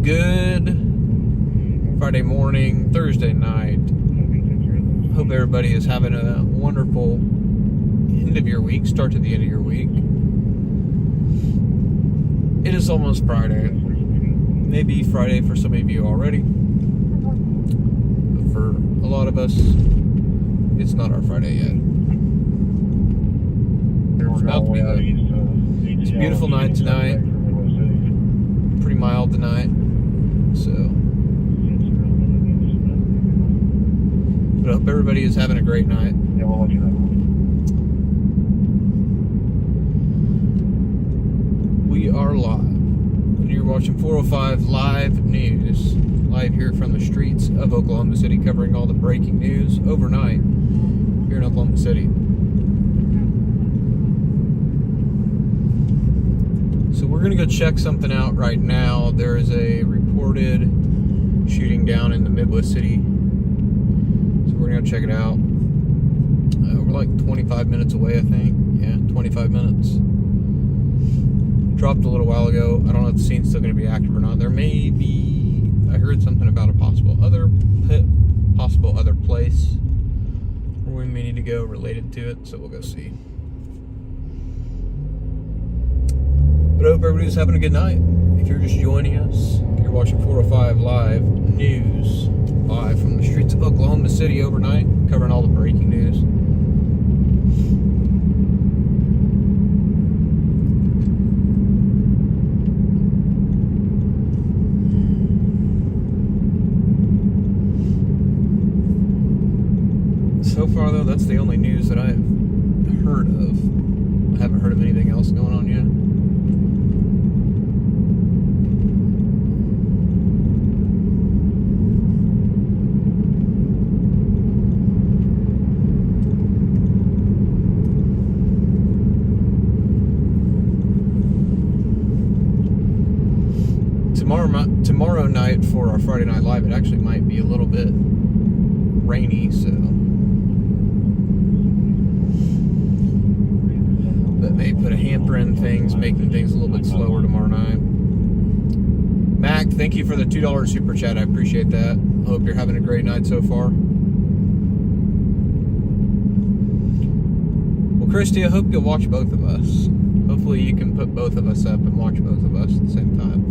Good Friday morning, Thursday night. Hope everybody is having a wonderful end of your week, start to the end of your week. It is almost Friday. Maybe Friday for some of you already. But for a lot of us, it's not our Friday yet. It's about to be though. It's a beautiful night tonight. Pretty mild tonight. So, but I hope everybody is having a great night. Yeah, we'll let you know. We are live. And you're watching 405 Live News. Live here from the streets of Oklahoma City, covering all the breaking news overnight here in Oklahoma City. So we're going to go check something out right now. There is a reported shooting down in the Midwest city. So we're going to go check it out. We're like 25 minutes away, I think. Yeah, 25 minutes. Dropped a little while ago. I don't know if the scene's still going to be active or not. There may be... I heard something about a possible other place where we may need to go related to it. So we'll go see. But I hope everybody's having a good night. If you're just joining us, you're watching 405 Live News, live from the streets of Oklahoma City overnight, covering all the breaking news. So far, though, that's the only news that I've heard of. I haven't heard of anything else going on yet. Tomorrow night for our Friday Night Live, it actually might be a little bit rainy, so that may put a hamper in things, making things a little bit slower tomorrow night. Mac, thank you for the $2 super chat. I appreciate that. Hope you're having a great night so far. Well, Christy, I hope you'll watch both of us. Hopefully you can put both of us up and watch both of us at the same time.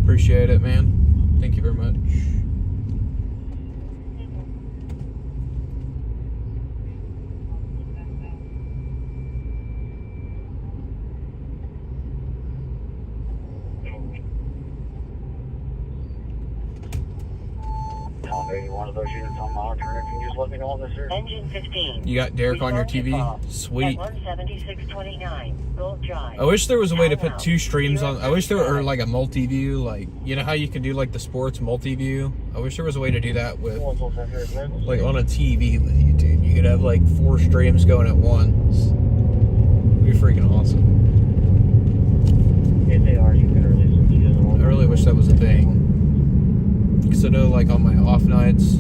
Appreciate it, man. Thank you very much. One of those units on monitor. If you just let me know on this here. Engine 15. You got Derek on your TV? Sweet. 17629 Gold Drive. I wish there was a way to put two streams on. I wish there were like a multi-view, like, you know how you can do like the sports multi-view? I wish there was a way to do that with, like, on a TV with YouTube. You could have like 4 streams going at once. It'd be freaking awesome. If they are, you can release them. I really wish that was a thing. Because I know, like, on my off nights,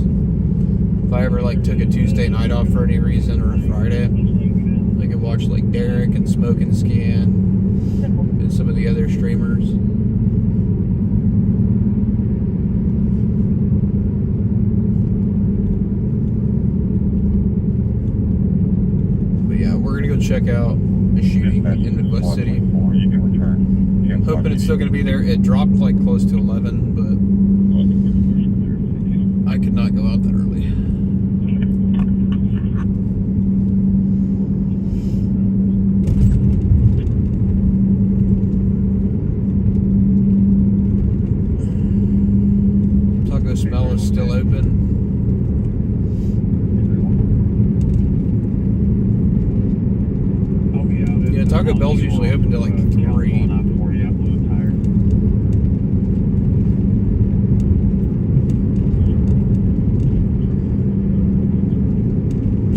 if I ever, like, took a Tuesday night off for any reason, or a Friday, I could watch, like, Derek and Smoke and Scan and some of the other streamers. But yeah, we're going to go check out the shooting in Midwest City. I'm hoping it's still going to be there. It dropped, like, close to 11, but I could not go out that early. Taco Smell is still open. Yeah, Taco Bell's usually open till like 3.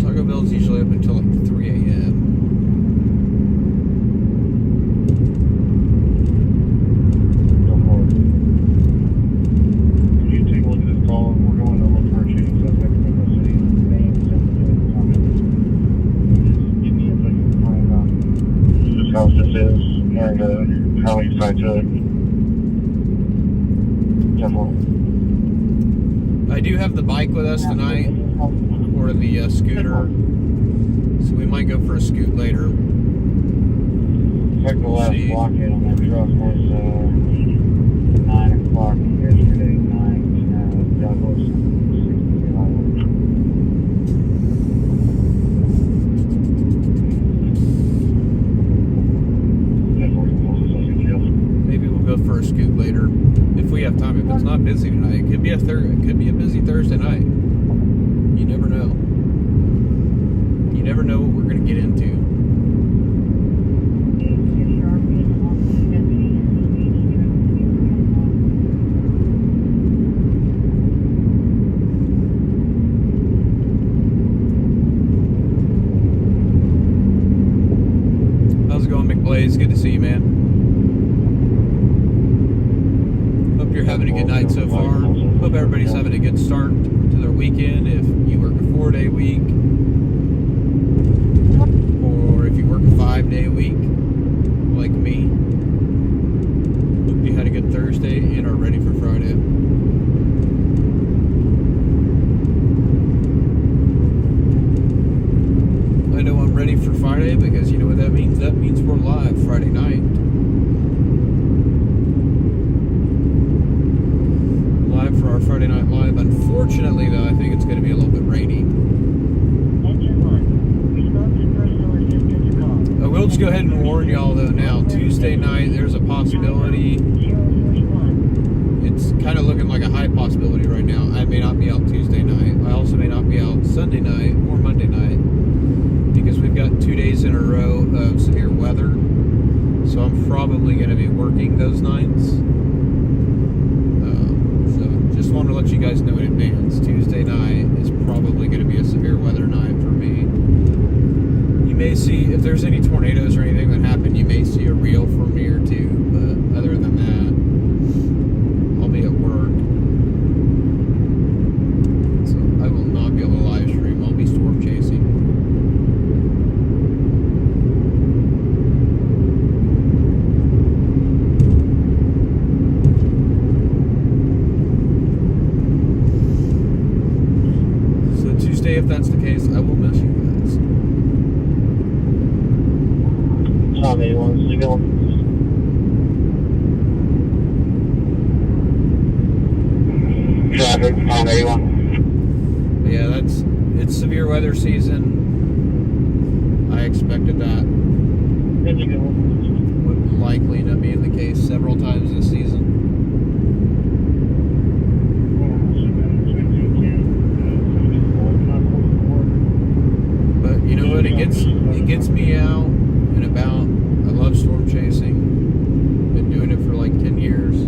Taco Bell's usually open until like 3 a.m. whose house this is and how you decide to definitely. I do have the bike with us tonight, or the scooter, so we might go for a scoot later. Check the last blockade on that truck was 9 o'clock yesterday night. Douglas 65. Maybe we'll go for a scoot later if we have time. If it's not busy tonight, it could be a busy Thursday night. You never know. You never know what we're gonna get into. How's it going, McBlaze? Good to see you, man. Hope you're having a good night so far. Hope everybody's having a good start to their weekend. If you work a 4-day week, or if you work a 5-day week, like me. Hope you had a good Thursday and are ready for Friday. I know I'm ready for Friday because you know what that means? That means we're live Friday night. Live for our Friday Night Live. Unfortunately, though, I think it's going to be a little bit rainy. Engine 1. Respond to personal assistance call. I will just go ahead and warn y'all, though, now. Tuesday night, there's a possibility. 041. It's kind of looking like a high possibility right now. I may not be out Tuesday night. I also may not be out Sunday night or Monday night because we've got 2 days in a row of severe weather. So I'm probably going to be working those nights. So just wanted to let you guys know in advance. Tuesday night is probably going to be a severe weather night for me. You may see, if there's any tornadoes or anything that happen, you may see a reel from me or two. But other than that, I'll be at work. So I will not be able to live stream. I'll be storm chasing. If that's the case, I will miss you guys. Tom 81, signal. Traffic, Tom 81. But yeah, it's severe weather season. I expected that would likely end up being the case several times this season. You know what? It gets me out and about. I love storm chasing. Been doing it for like 10 years.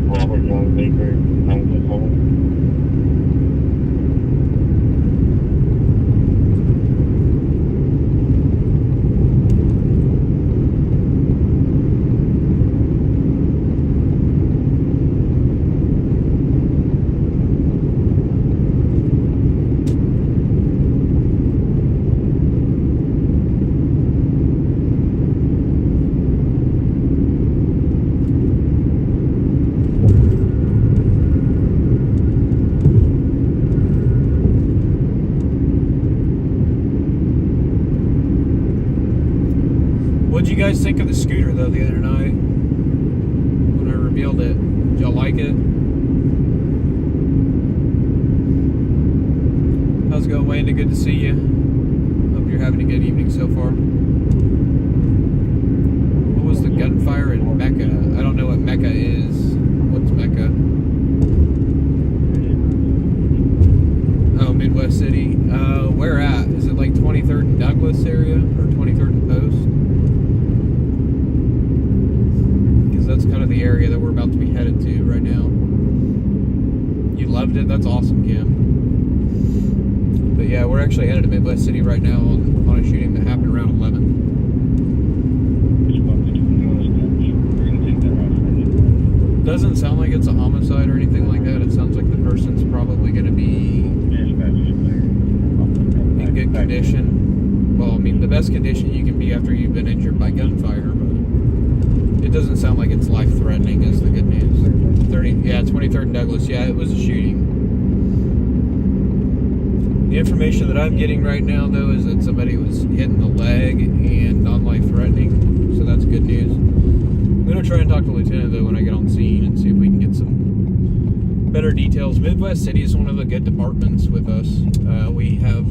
Robert Young Baker, What'd you guys think of the scooter, though, the other night? When I revealed it. Did y'all like it? How's it going, Wayne? Good to see you. Hope you're having a good evening so far. What was the gunfire in Mecca? I don't know what Mecca is. What's Mecca? Oh, Midwest City. Where at? Is it like 23rd and Douglas area? Or 23rd and Post? That's kind of the area that we're about to be headed to right now. You loved it? That's awesome, Kim. But yeah, we're actually headed to Midwest City right now on a shooting that happened around 11. Doesn't sound like it's a homicide or anything like that. It sounds like the person's probably going to be in good condition. Well, I mean, the best condition you can be after you've been injured by gunfire, but it doesn't sound like it's life-threatening is the good news. 23rd and Douglas. Yeah, it was a shooting. The information that I'm getting right now, though, is that somebody was hit in the leg and non-life-threatening, so that's good news. I'm going to try and talk to Lieutenant, though, when I get on scene and see if we can get some better details. Midwest City is one of the good departments with us. We have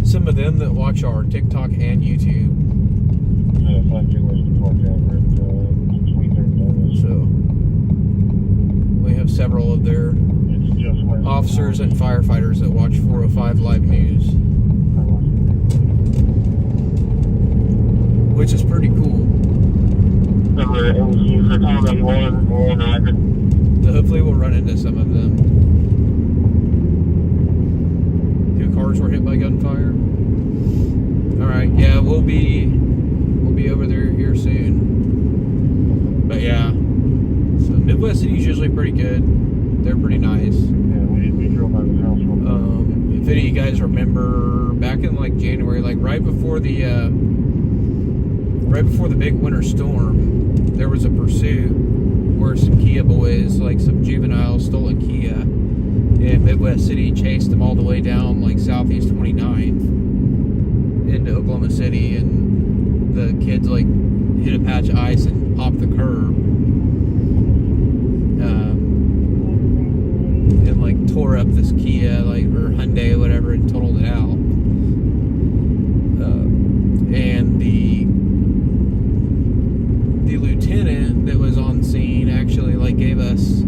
some of them that watch our TikTok and YouTube. So we have several of their officers and firefighters that watch 405 Live News, which is pretty cool. So hopefully we'll run into some of them. 2 cars were hit by gunfire. Alright, yeah, we'll be over there here soon. But yeah, so Midwest City's usually pretty good. They're pretty nice. If any of you guys remember, back in like January, like right before the big winter storm, there was a pursuit where some Kia boys, like some juveniles, stole a Kia, and Midwest City chased them all the way down like Southeast 29th into Oklahoma City, and the kids like hit a patch of ice and popped the curb. And like tore up this Kia, like, or Hyundai or whatever, and totaled it out. And the lieutenant that was on scene actually like gave us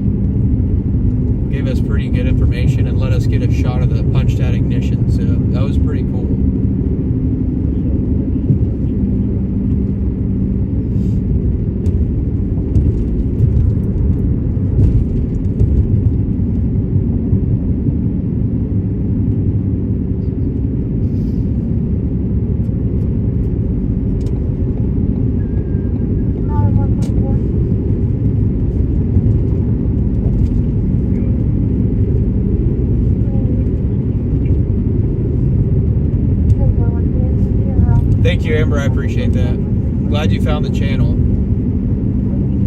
pretty good information and let us get a shot of the punched out ignition, so that was pretty cool. Thank you, Amber. I appreciate that. I'm glad you found the channel.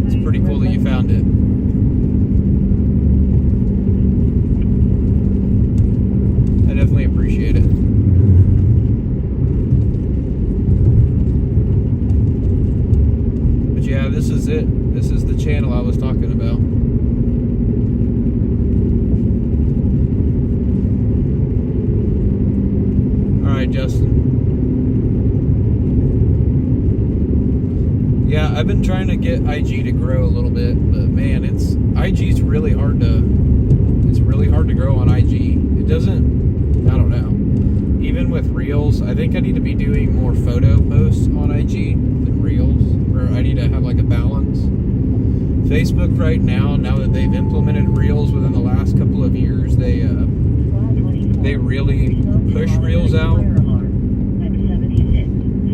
It's pretty cool that you found it. I definitely appreciate it. But yeah, this is it. This is the channel I was talking about. Alright, Justin. Yeah, I've been trying to get IG to grow a little bit, but man, IG's really hard to grow on IG. It doesn't, I don't know. Even with Reels, I think I need to be doing more photo posts on IG than Reels, or I need to have like a balance. Facebook right now that they've implemented Reels within the last couple of years, they really push Reels out.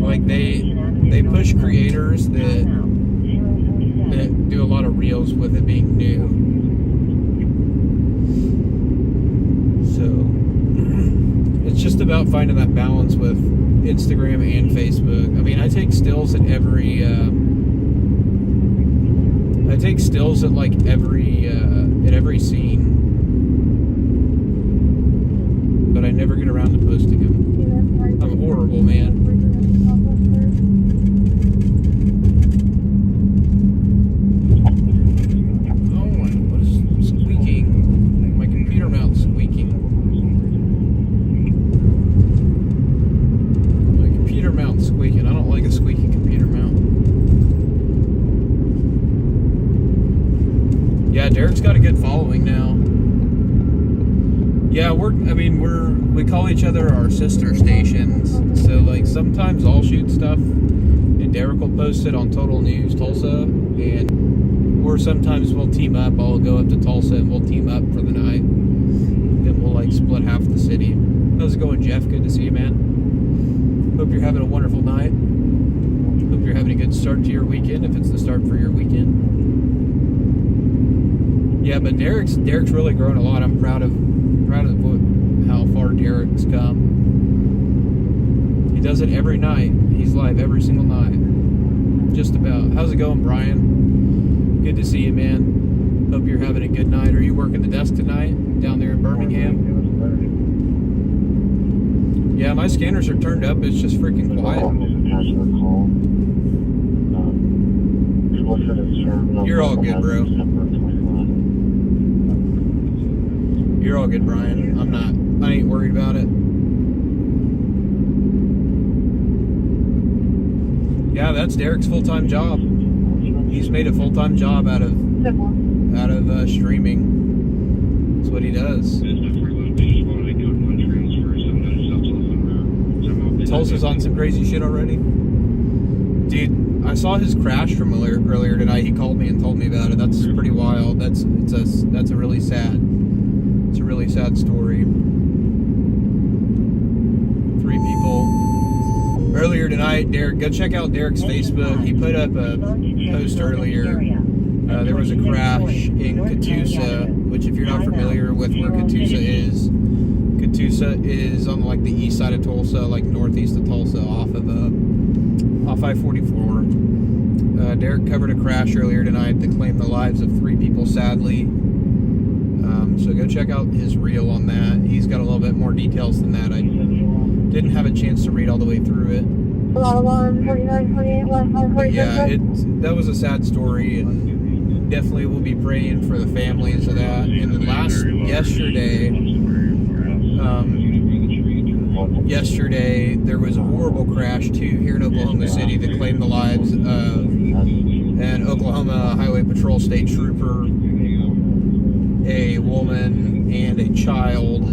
Like they push creators that do a lot of Reels with it being new. So it's just about finding that balance with Instagram and Facebook. I mean, I take stills at every scene, but I never get around to posting them. I'm horrible, man. Yeah, Derek's got a good following now. Yeah, we call each other our sister stations. So like sometimes I'll shoot stuff and Derek will post it on Total News Tulsa, or sometimes we'll team up. I'll go up to Tulsa and we'll team up for the night. Then we'll like split half the city. How's it going, Jeff? Good to see you, man. Hope you're having a wonderful night. Hope you're having a good start to your weekend, if it's the start for your weekend. Yeah, but Derek's really grown a lot. I'm proud of how far Derek's come. He does it every night. He's live every single night. Just about. How's it going, Brian? Good to see you, man. Hope you're having a good night. Are you working the desk tonight down there in Birmingham? Yeah, my scanners are turned up. It's just freaking quiet. You're all good, bro. You're all good, Brian. I ain't worried about it. Yeah, that's Derek's full-time job. He's made a full-time job out of streaming. That's what he does. Tulsa's on some crazy shit already. Dude, I saw his crash from earlier tonight. He called me and told me about it. That's pretty wild. That's a really sad. It's a really sad story. 3 people. Earlier tonight, Derek, go check out Derek's Facebook. He put up a post earlier. There was a crash in Catoosa, which if you're not familiar with where Catoosa is on like the east side of Tulsa, like northeast of Tulsa, off I-44. Derek covered a crash earlier tonight that claimed the lives of 3 people, sadly. So go check out his reel on that. He's got a little bit more details than that. I didn't have a chance to read all the way through it. But yeah, that was a sad story, and definitely we'll be praying for the families of that. And then yesterday there was a horrible crash too here in Oklahoma City that claimed the lives of an Oklahoma Highway Patrol state trooper, a woman, and a child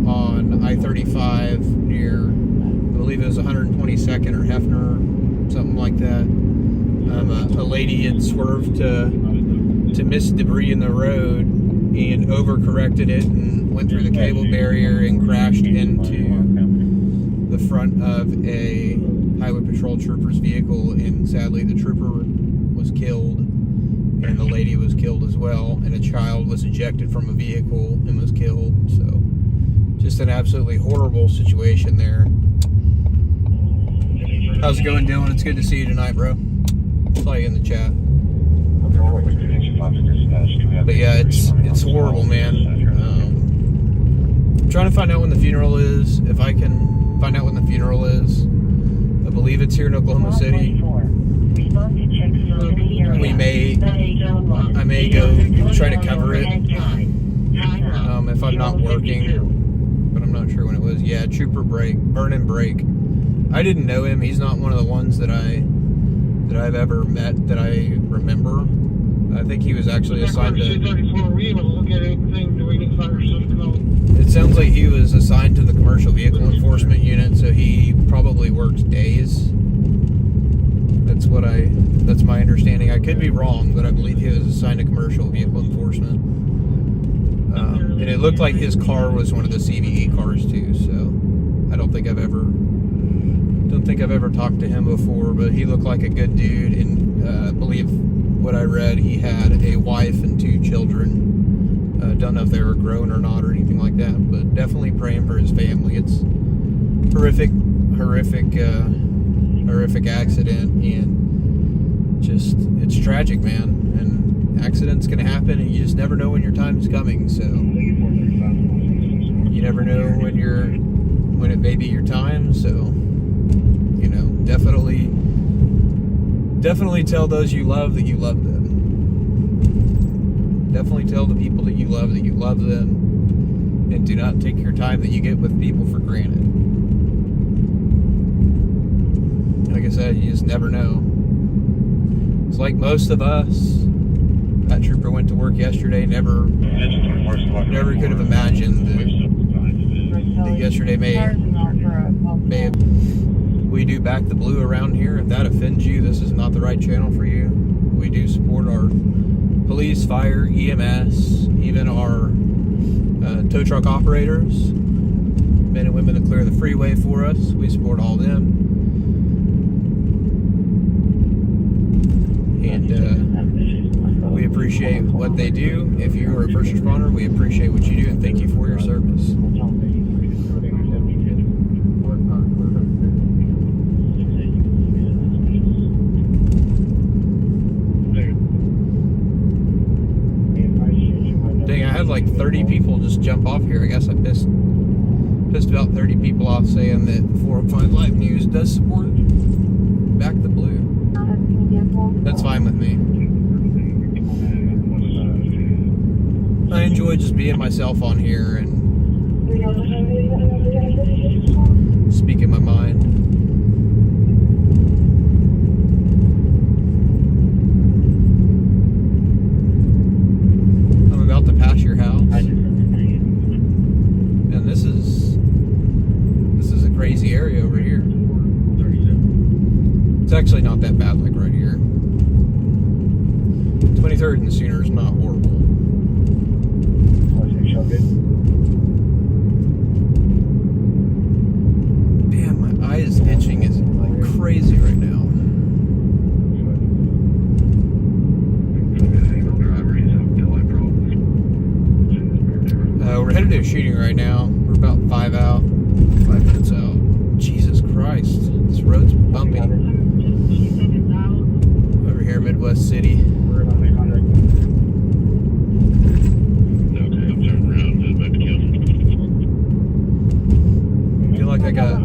on I-35 near, I believe it was 122nd or Hefner, something like that. A lady had swerved to miss debris in the road and overcorrected it and went through the cable barrier and crashed into the front of a Highway Patrol trooper's vehicle, and sadly the trooper was killed and the lady was killed as well, and a child was ejected from a vehicle and was killed. So just an absolutely horrible situation there. How's it going, Dylan? It's good to see you tonight, bro. Saw you in the chat. But yeah, it's horrible, man. I'm trying to find out when the funeral is. If I can find out when the funeral is. I believe it's here in Oklahoma City. I may go try to cover it if I'm not working, but I'm not sure when it was. Yeah, Trooper Burn and Break. I didn't know him. He's not one of the ones that I've ever met that I remember. I think he was actually assigned to... It sounds like he was assigned to the Commercial Vehicle Enforcement Unit, so he probably works days. That's my understanding. I could be wrong, but I believe he was assigned to Commercial Vehicle Enforcement. And it looked like his car was one of the CVE cars too, so I don't think I've ever talked to him before, but he looked like a good dude, and I believe what I read, he had a wife and 2 children. Don't know if they were grown or not or anything like that, but definitely praying for his family. It's horrific accident, and just, it's tragic, man. And accidents can happen, and you just never know when your time's coming, so you never know when it may be your time, so you know, definitely tell those you love that you love them. Definitely tell the people that you love them, and do not take your time that you get with people for granted. Like I said, you just never know. It's like most of us. That trooper went to work yesterday, never could have imagined that yesterday may have... We do back the blue around here. If that offends you, this is not the right channel for you. We do support our police, fire, EMS, even our tow truck operators, men and women that clear the freeway for us. We support all them. And we appreciate appreciate what they do. If you are a first responder, we appreciate what you do and thank you for your service. Dang, I had like 30 people just jump off here. I guess I pissed about 30 people off saying that 405 Live News does support Back the Blue. That's fine with me. I enjoy just being myself on here and speaking my mind. I'm about to pass your house. And this is a crazy area over here. It's actually not that bad like right here. 23rd and Sooner is not horrible. Damn, my eye is itching is like crazy right now. We're headed to a shooting right now. We're about 5 minutes out. Jesus Christ, this road's bumpy. Over here, Midwest City. Feel like I got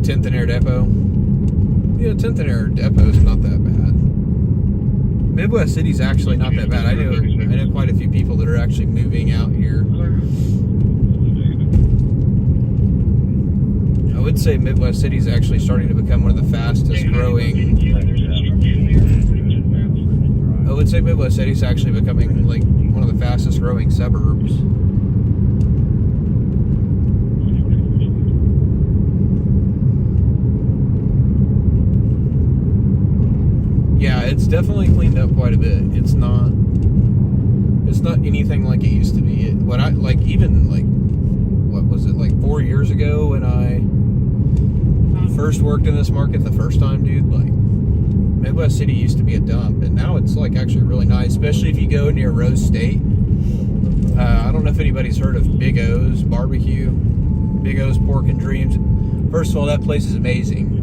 10th and Air Depot. Yeah, 10th and Air Depot is not that bad. Midwest City's actually not that bad. I know quite a few people that are actually moving out here. I would say Midwest City's actually starting to become one of the fastest growing. I would say Midwest City's actually becoming like one of the fastest growing suburbs. Yeah, it's definitely cleaned up quite a bit. It's not anything like it used to be. What was it, like 4 years ago when I first worked in this market the first time, dude, like Midwest City used to be a dump, and now it's like actually really nice, especially if you go near Rose State. I don't know if anybody's heard of Big O's Barbecue, Big O's Pork and Dreams. First of all, that place is amazing.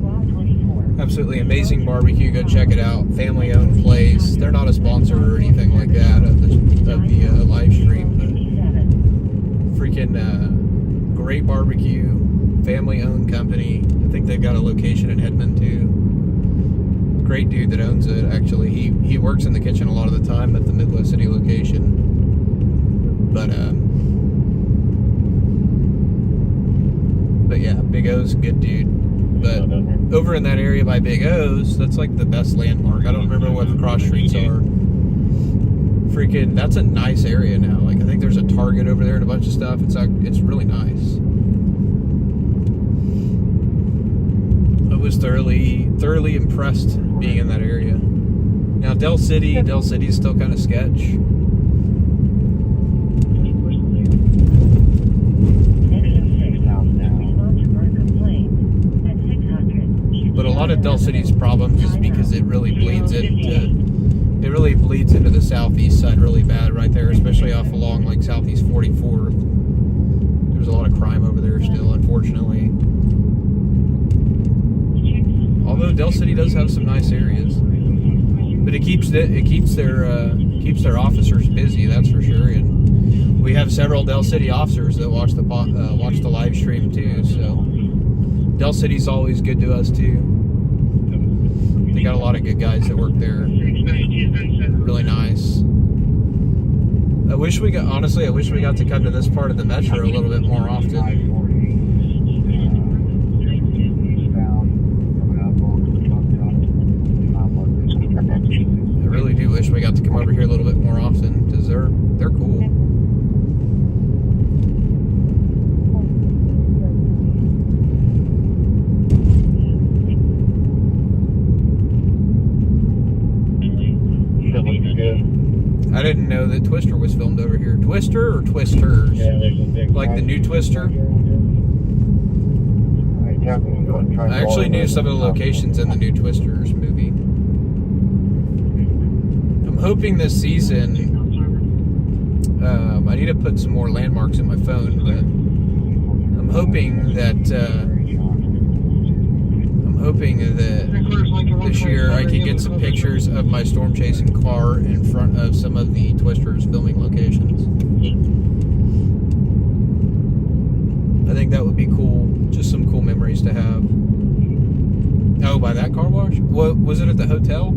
Absolutely amazing barbecue. Go check it out. Family-owned place. They're not a sponsor or anything like that of the live stream, but freaking great barbecue. Family-owned company. I think they've got a location in Edmond too. Great dude that owns it. Actually, he works in the kitchen a lot of the time at the Midwest City location. But yeah, Big O's good dude. But over in that area by Big O's, that's like the best landmark. I don't remember what the cross streets are. Freaking, that's a nice area now. Like I think there's a Target over there and a bunch of stuff. It's really nice. I was thoroughly impressed being in that area. Now Del City's still kind of sketch. But a lot of Del City's problems is because it really bleeds into the southeast side really bad right there, especially off along like Southeast 44th. There's a lot of crime over there still, unfortunately. Although Del City does have some nice areas, but it keeps their officers busy, that's for sure. And we have several Del City officers that watch the live stream too. So Del City's always good to us too. They got a lot of good guys that work there. Really nice. I wish we got to come to this part of the metro a little bit more often. I really do wish we got to come over here a little bit more often because they're cool. I didn't know that Twister was filmed over here. Twister or Twisters? Yeah, there's a big like the new Twister? I actually knew some of the locations in the new Twisters movie. I'm I'm hoping this season. I need to put some more landmarks in my phone, but I'm hoping that this year I can get some pictures of my storm chasing car in front of some of the Twisters filming locations. I think that would be cool. Just some cool memories to have. Oh, by that car wash? What was it at the hotel?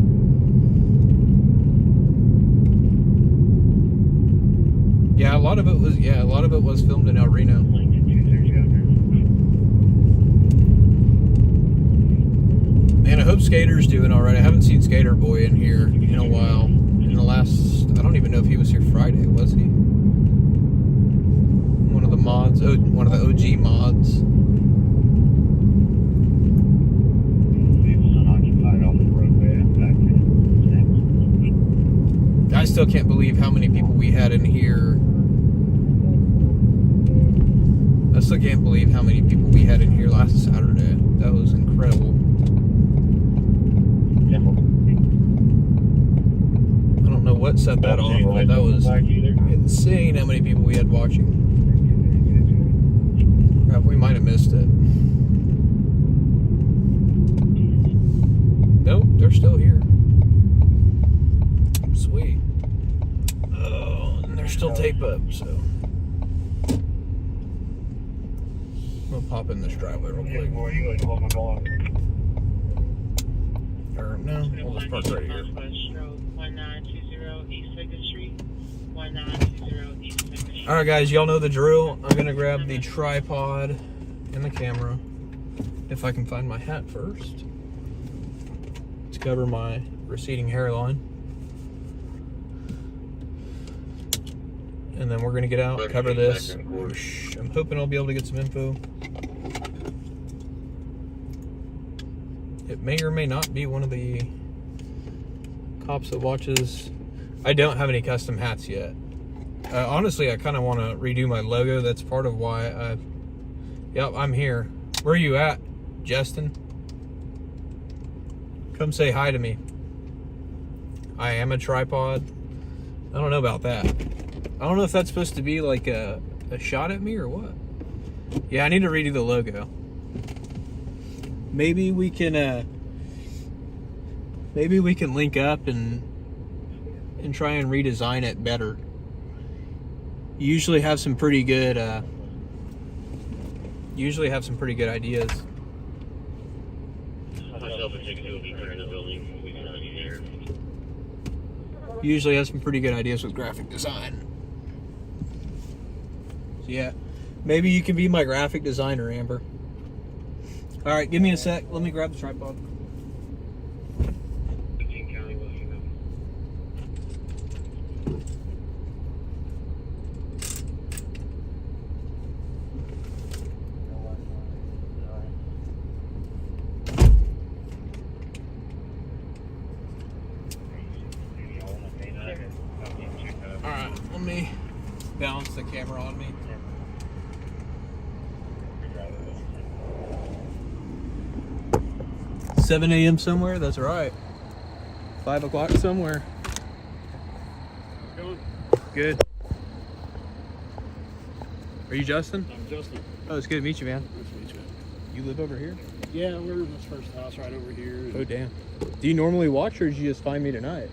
Yeah, a lot of it was filmed in El Reno. Man, I hope Skater's doing all right. I haven't seen Skater Boy in here in a while. In the last, I don't even know if he was here Friday, was he? One of the mods, one of the OG mods. I still can't believe how many people we had in here. I still can't believe how many people we had in here last Saturday. That was incredible. I don't know what set that off, but that was insane how many people we had watching. Crap, we might have missed it. Nope, they're still here. Sweet. Oh, and they're still taped up, so I'm gonna pop in this driveway real quick. Or no, we'll just park right here. 1920 East 2nd Street. 1920 East 2nd Street. Alright guys, y'all know the drill. I'm gonna grab the tripod and the camera. If I can find my hat first. To cover my receding hairline. And then we're gonna get out, cover this. I'm hoping I'll be able to get some info. It may or may not be one of the cops that watches. I don't have any custom hats yet. Honestly, I kind of want to redo my logo. That's part of why yep, I'm here. Where are you at, Justin? Come say hi to me. I am a tripod. I don't know about that. I don't know if that's supposed to be like a shot at me or what. Yeah, I need to redo the logo. Maybe we can link up and try and redesign it better. You usually have some pretty good ideas. Usually have some pretty good ideas with graphic design. So yeah, maybe you can be my graphic designer, Amber. All right, give me a sec. Let me grab the tripod. All right, let me balance the camera on me. 7 a.m. somewhere? That's right. 5 o'clock somewhere. Going? Good. Are you Justin? I'm Justin. Oh, it's good to meet you, man. Nice to meet you. You live over here? Yeah, we're in this first house right over here. Oh, damn. Do you normally watch, or did you just find me tonight?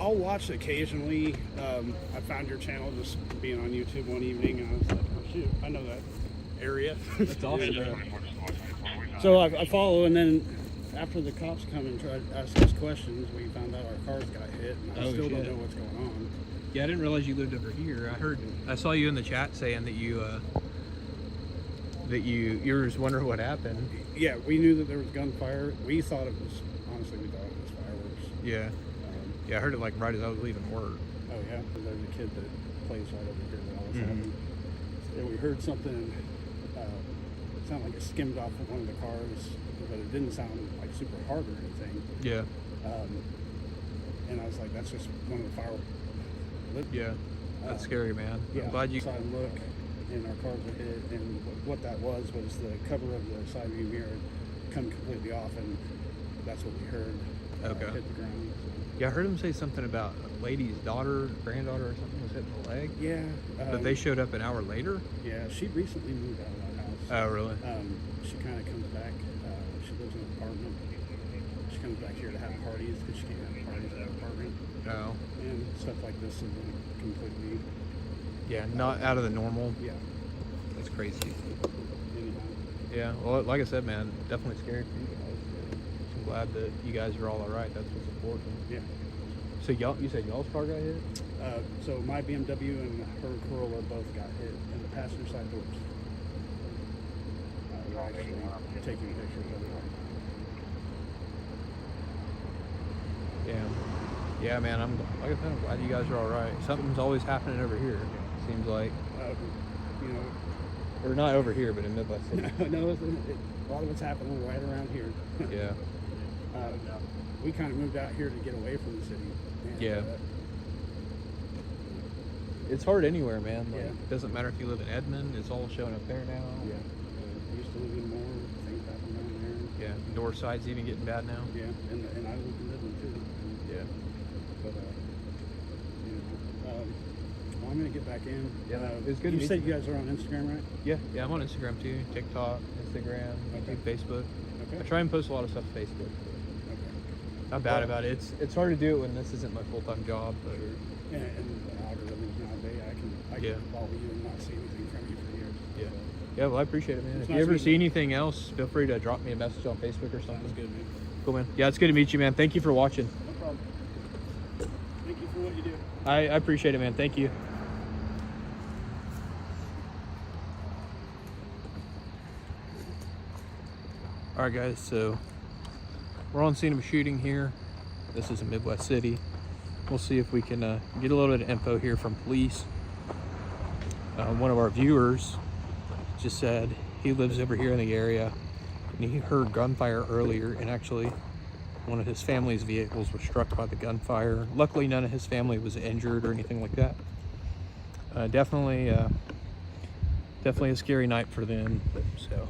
I'll watch occasionally. I found your channel just being on YouTube one evening, and I was like, oh shoot, I know that area. That's awesome, man. So I follow, and then after the cops come and try to ask us questions, we found out our cars got hit, and I still don't know what's going on. Yeah, I didn't realize you lived over here. I saw you in the chat saying that you were just wondering what happened. Yeah, we knew that there was gunfire. We thought it was, honestly, we thought it was fireworks. Yeah. Yeah, I heard it like right as I was leaving work. Oh yeah, there's a kid that plays right over here that always happened. And we heard something, it sounded like it skimmed off of one of the cars, but it didn't sound like super hard or anything. Yeah. And I was like, that's just one of the fireworks. Yeah, that's scary, man. Yeah, I'm glad you... I look, and our cars were hit, and what that was the cover of the side view mirror had come completely off, and that's what we heard Okay. hit the ground. So. Yeah, I heard him say something about a lady's daughter, granddaughter or something was hit in the leg. Yeah. But they showed up an hour later? Yeah, she recently moved out of that house. Oh, really? She kind of comes back. She lives in an apartment. She comes back here to have parties because she can't have parties at her apartment. Oh. And stuff like this is completely. Yeah, not out of the normal. Yeah. That's crazy. Anyhow. Yeah, well, like I said, man, definitely scary for you guys. I'm glad that you guys are all alright. That's what's important. Yeah. So you said y'all's car got hit? So my BMW and her Corolla both got hit in the passenger side doors. We're actually taking pictures of it right now. Yeah, man. I'm like I said, I'm glad you guys are all right. Something's always happening over here. Seems like, You know, or not over here, but in Midwest City. no, a lot of it's happening right around here. Yeah. We kind of moved out here to get away from the city. And, Yeah. It's hard anywhere, man. Like, Yeah. it doesn't matter if you live in Edmond. It's all showing up there now. Yeah. Used to live in Moore, things happen down there. Yeah. Northside's even getting bad now. Yeah, and I live in Midland too. Yeah. But well, I'm gonna get back in. Yeah, it's good to You meet said you. you guys are on Instagram, right? Yeah, I'm on Instagram too. TikTok, Instagram, Okay. YouTube, Facebook. Okay. I try and post a lot of stuff to Facebook. Okay. Not bad about it. It's hard to do it when this isn't my full-time job, but And the algorithms nowadays, I can Yeah. follow you and not see anything from you for years. yeah. So, Yeah, well, I appreciate it, man. It's If nice you ever meeting see you. anything else, feel free to drop me a message on Facebook or something. sounds good, man. Cool, man. Yeah, it's good to meet you, man. Thank you for watching. No problem. Thank you for what you do. I appreciate it, man. Thank you. All right, guys, so we're on scene of a shooting here. This is in Midwest City. We'll see if we can get a little bit of info here from police. One of our viewers just said he lives over here in the area and he heard gunfire earlier, and actually one of his family's vehicles was struck by the gunfire. Luckily, none of his family was injured or anything like that. Definitely a scary night for them. So.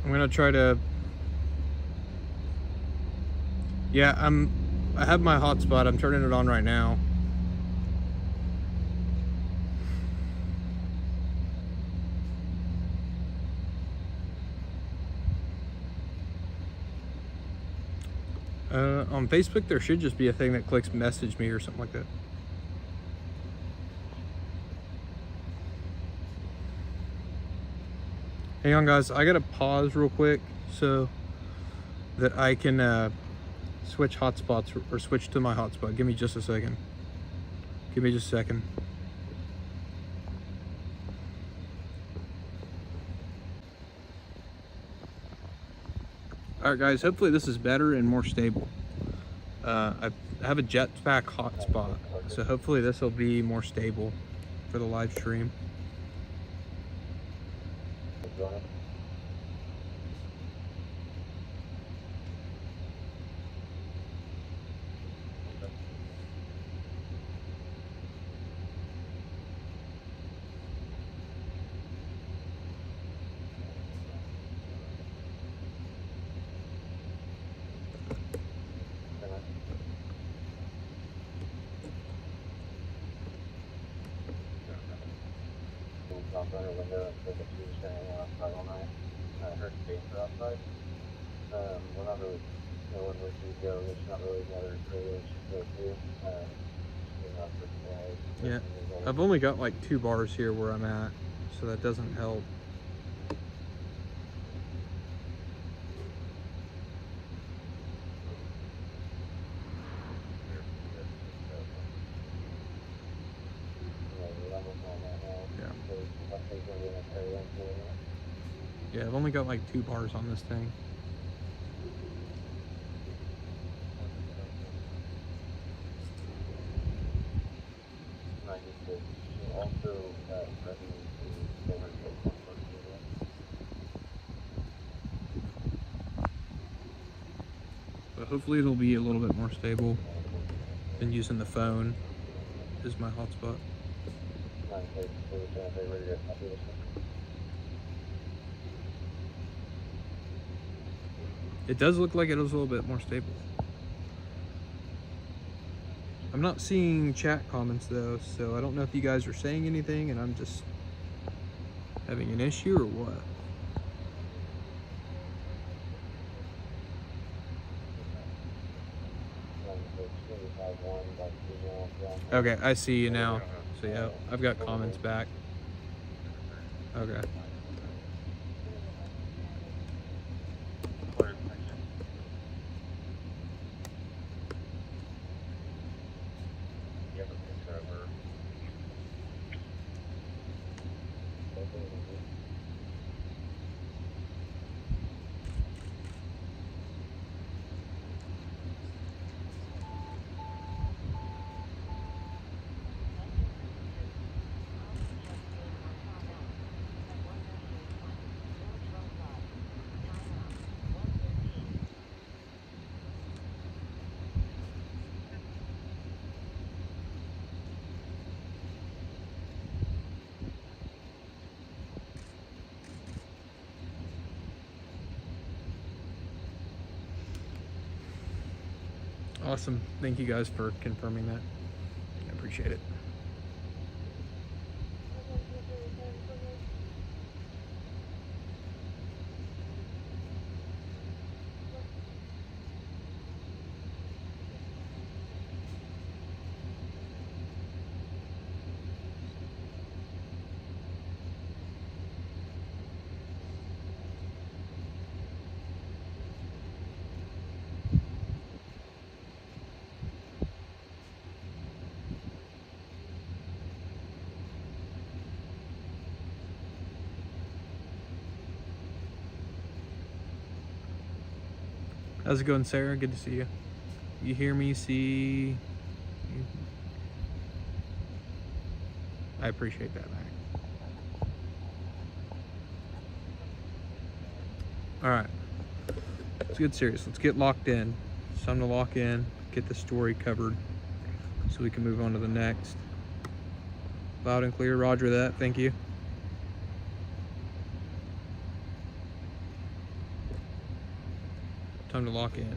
I'm gonna try to. Yeah, I have my hotspot. I'm turning it on right now. On Facebook, there should just be a thing that clicks message me or something like that. Hang on, guys. I gotta pause real quick so that I can switch hotspots or switch to my hotspot. Give me just a second. Give me just a second. All right, guys. Hopefully this is better and more stable. I have a jetpack hotspot, so hopefully this will be more stable for the live stream. off under window and said that she was staying outside all night. I heard skates are outside. We're not really knowing where she would go. There's not really another area she could go to. She's not for today. Yeah, I've only got like 2 bars here where I'm at, so that doesn't help. Yeah, I've only got like 2 bars on this thing. But hopefully it'll be a little bit more stable than using the phone as my hotspot. It does look like it was a little bit more stable. I'm not seeing chat comments though, so I don't know if you guys are saying anything and I'm just having an issue or what. Okay, I see you now. So yeah, I've got comments back. Okay. Awesome. Thank you guys for confirming that. I appreciate it. How's it going, Sarah? Good to see you. You hear me, see? I appreciate that, Mac. Alright. Let's get serious. Let's get locked in. It's time to lock in, get the story covered so we can move on to the next. Loud and clear, roger that. Thank you. Time to lock in.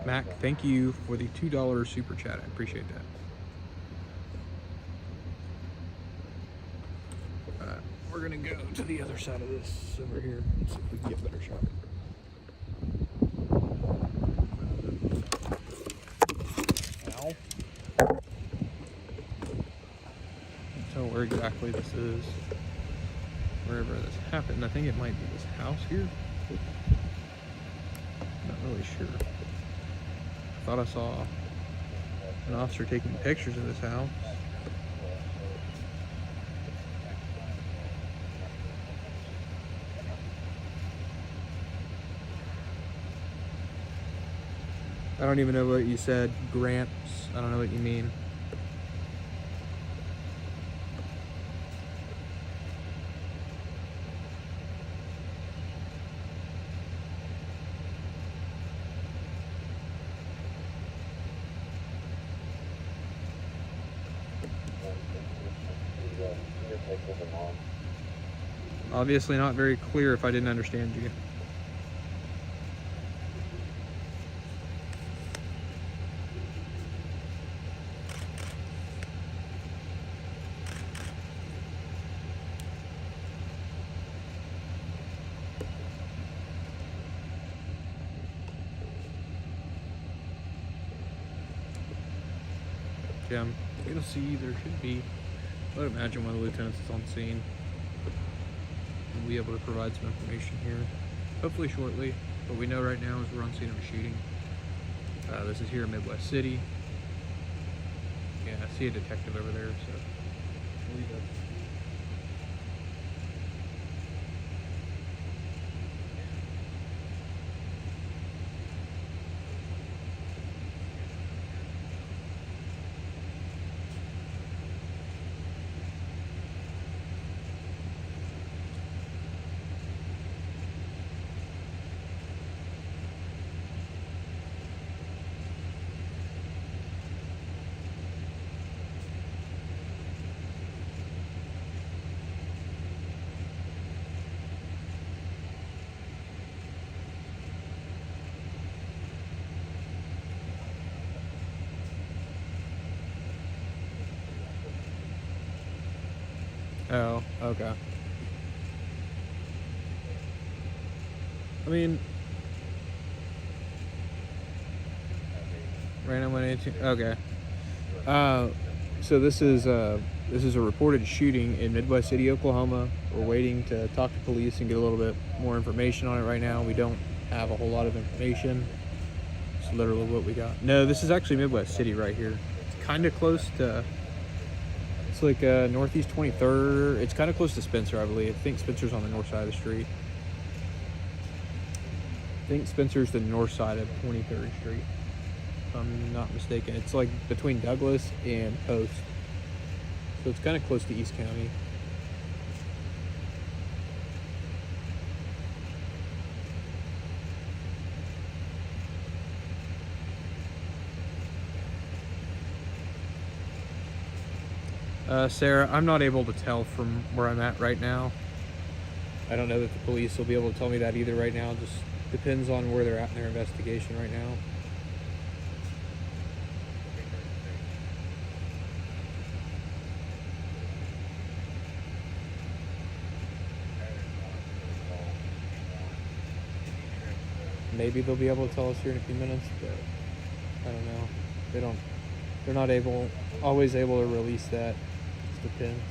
Mac, thank you for the $2 super chat. I appreciate that. We're gonna go to the other side of this over here and see if we can get a better shot. Ow. Tell where exactly this is. Wherever this happened. I think it might be this house here. Not really sure. I thought I saw an officer taking pictures of this house. I don't even know what you said, Gramps. I don't know what you mean. They took him on. Obviously not very clear if I didn't understand you. Yeah, I'm gonna see there should be, I would imagine one of the lieutenants is on scene. And we'll be able to provide some information here, hopefully shortly. What we know right now is we're on scene of a shooting. This is here in Midwest City. Yeah, I see a detective over there, so we'll leave it. Oh, okay. I mean, random 118. Okay. So this is a reported shooting in Midwest City, Oklahoma. We're waiting to talk to police and get a little bit more information on it right now. We don't have a whole lot of information. It's literally what we got. No, this is actually Midwest City right here. It's kind of close to. It's like Northeast 23rd. It's kind of close to Spencer, I believe. I think Spencer's on the north side of the street. I think Spencer's the north side of 23rd Street, if I'm not mistaken. It's like between Douglas and Post. So it's kind of close to East County. Sarah, I'm not able to tell from where I'm at right now. I don't know that the police will be able to tell me that either right now. It just depends on where they're at in their investigation right now. Maybe they'll be able to tell us here in a few minutes, but I don't know. They're not always able to release that. Just depends.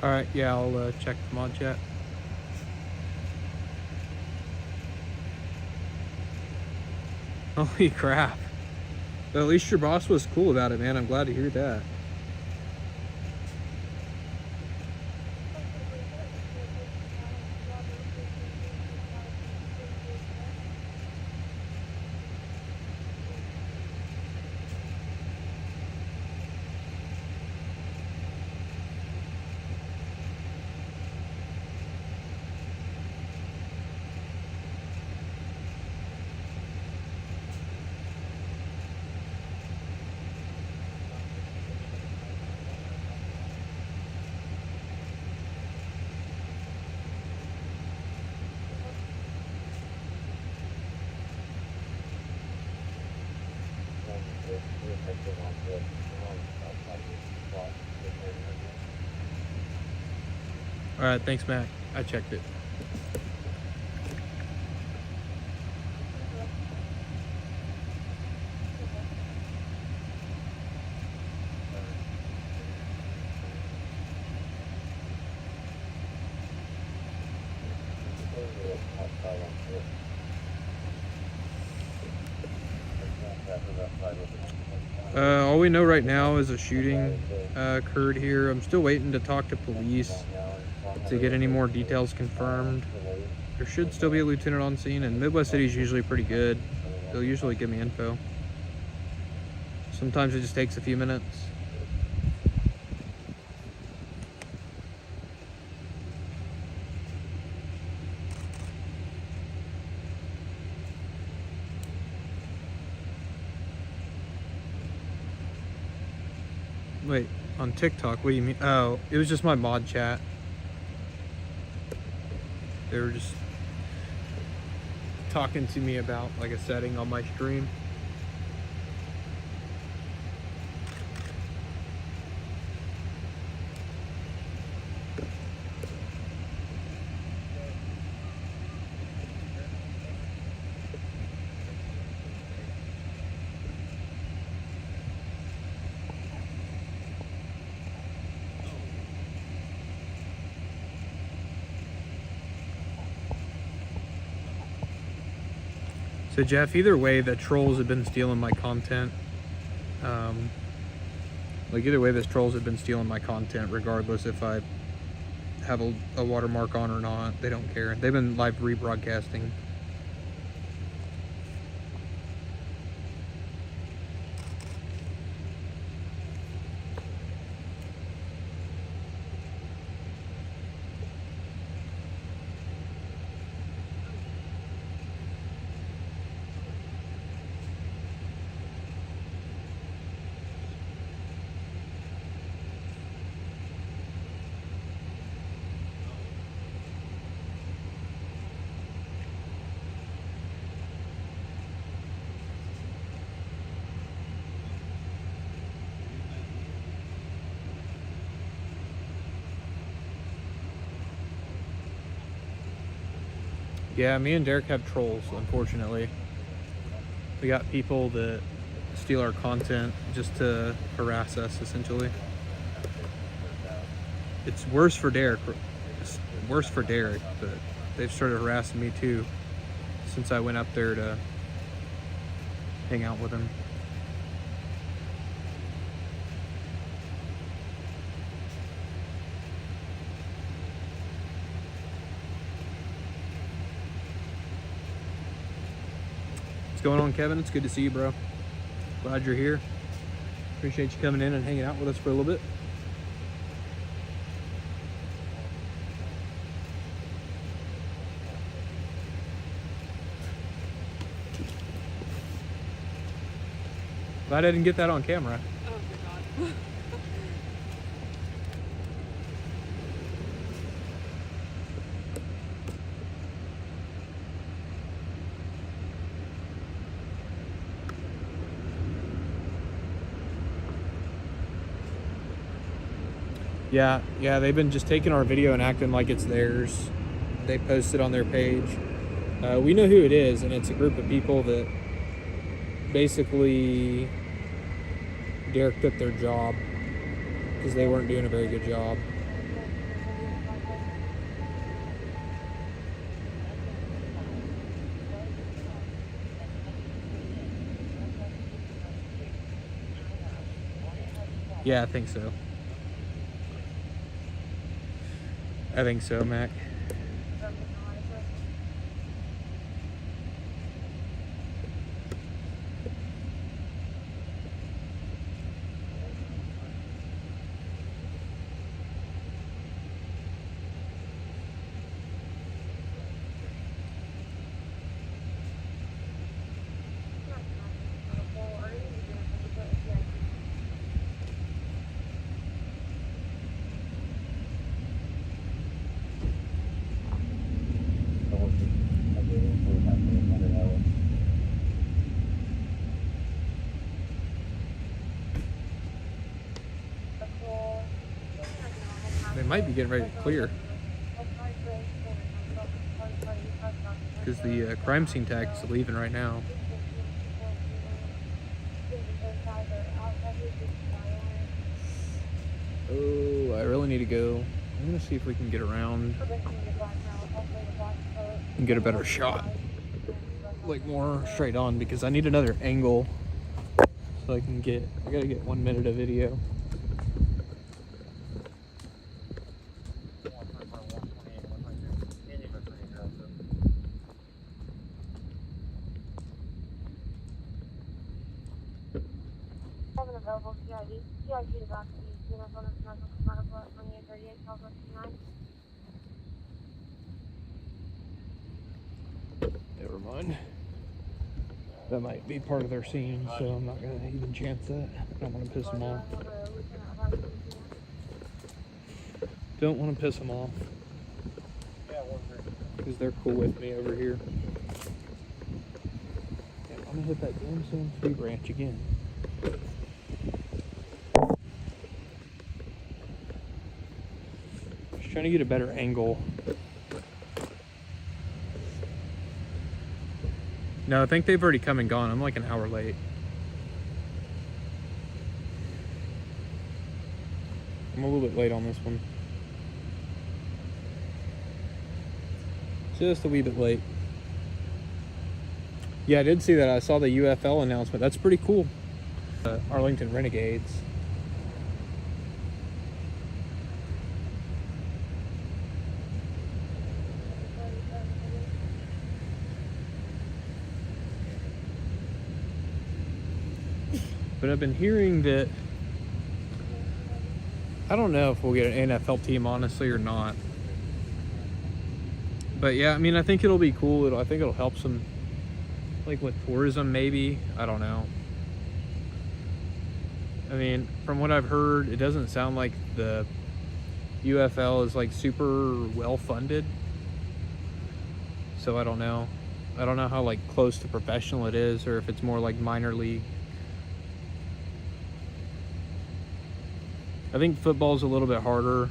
All right, yeah, I'll check the mod chat. Holy crap. But at least your boss was cool about it, man. I'm glad to hear that. All right, thanks, Mac. I checked it. All we know right now is a shooting occurred here. I'm still waiting to talk to police to get any more details confirmed. There should still be a lieutenant on scene, and Midwest City is usually pretty good. They'll usually give me info. Sometimes it just takes a few minutes. Wait, on TikTok, what do you mean? Oh, it was just my mod chat. They were just talking to me about like a setting on my stream. So Jeff, either way, the trolls have been stealing my content. Like either way, the trolls have been stealing my content, regardless if I have a watermark on or not. They don't care. They've been live rebroadcasting. Yeah, me and Derek have trolls, unfortunately. We got people that steal our content just to harass us, essentially. It's worse for Derek. It's worse for Derek, but they've started harassing me too since I went up there to hang out with him. What's going on, Kevin? It's good to see you, bro. Glad you're here. Appreciate you coming in and hanging out with us for a little bit. Glad I didn't get that on camera. Oh my god. Yeah, they've been just taking our video and acting like it's theirs. They post it on their page. We know who it is, and it's a group of people that basically Derek took their job because they weren't doing a very good job. Yeah, I think so. I think so, Mac. They might be getting ready to clear. Because the crime scene tag's leaving right now. Oh, I really need to go. I'm gonna see if we can get around and get a better shot. Like more straight on, because I need another angle so I can get, I gotta get 1 minute of video. Available CID. CID is actually units on the medical at 2838 Southwest 9. Never mind. That might be part of their scene, so I'm not gonna even chance that. I don't want to piss them off. Don't want to piss them off. Because they're cool with me over here. Yeah, I'm gonna hit that damn Sam Tree branch again. Just trying to get a better angle. No, I think they've already come and gone. I'm like an hour late. I'm a little bit late on this one. Just a wee bit late. Yeah, I did see that. I saw the UFL announcement. That's pretty cool. Arlington Renegades. But I've been hearing that, I don't know if we'll get an NFL team, honestly, or not. But yeah, I mean, I think it'll be cool. I think it'll help some, like with tourism, maybe. I don't know. I mean, from what I've heard, it doesn't sound like the UFL is like super well funded. So I don't know. I don't know how like close to professional it is, or if it's more like minor league. I think football's a little bit harder.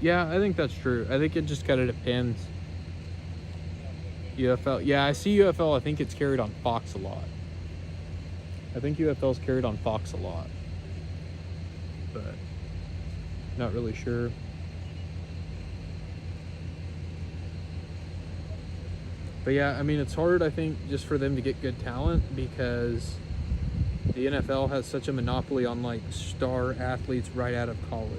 Yeah, I think that's true. I think it just kind of depends. UFL, yeah, I see UFL. I think it's carried on Fox a lot. I think UFL's carried on Fox a lot, but not really sure. But yeah, I mean, it's hard, I think, just for them to get good talent, because the NFL has such a monopoly on like star athletes right out of college.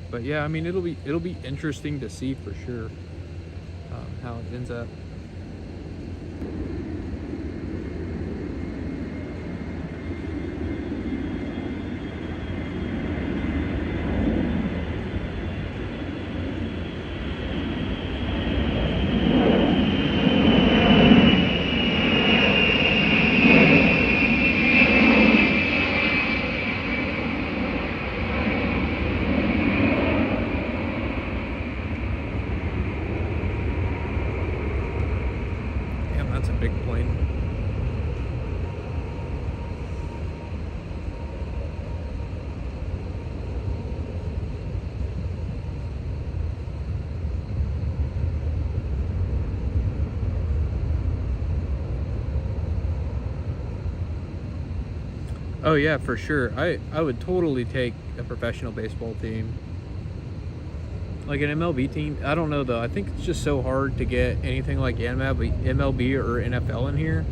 But yeah, I mean, it'll be interesting to see for sure how it ends up. Oh yeah, for sure. I would totally take a professional baseball team. Like an MLB team. I don't know though. I think it's just so hard to get anything like MLB or NFL in here.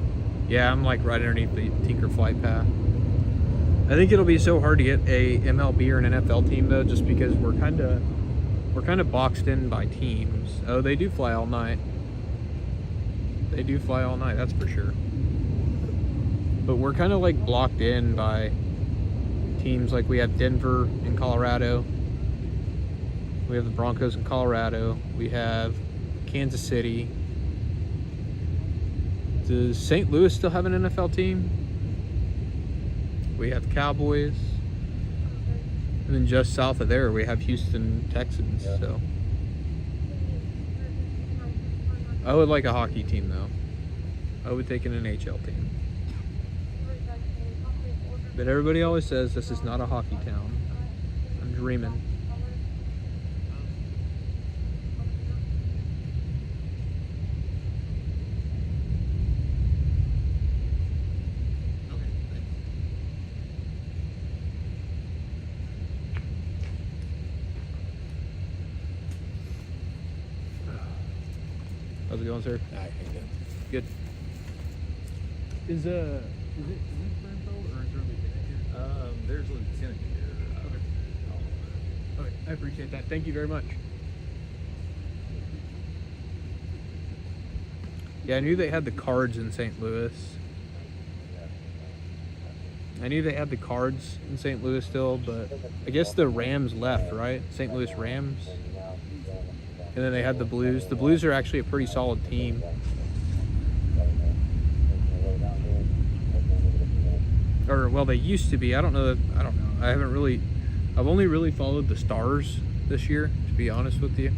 Yeah, I'm like right underneath the Tinker flight path. I think it'll be so hard to get a MLB or an NFL team though, just because we're kind of boxed in by teams. Oh, they do fly all night. They do fly all night, that's for sure. But we're kind of like blocked in by teams. Like we have Denver in Colorado. We have the Broncos in Colorado. We have Kansas City. Does St. Louis still have an NFL team? We have Cowboys. And then just south of there, we have Houston Texans. So I would like a hockey team though. I would take an NHL team. But everybody always says this is not a hockey town. I'm dreaming. How's it going, sir? Good. Is it for info or is there a lieutenant here? There's a lieutenant here. Okay, I appreciate that. Thank you very much. Yeah, I knew they had the Cards in St. Louis. I knew they had the Cards in St. Louis still, but I guess the Rams left, right? St. Louis Rams. And then they had the Blues. The Blues are actually a pretty solid team. Or, well, they used to be. I don't know. I've only really followed the Stars this year, to be honest with you,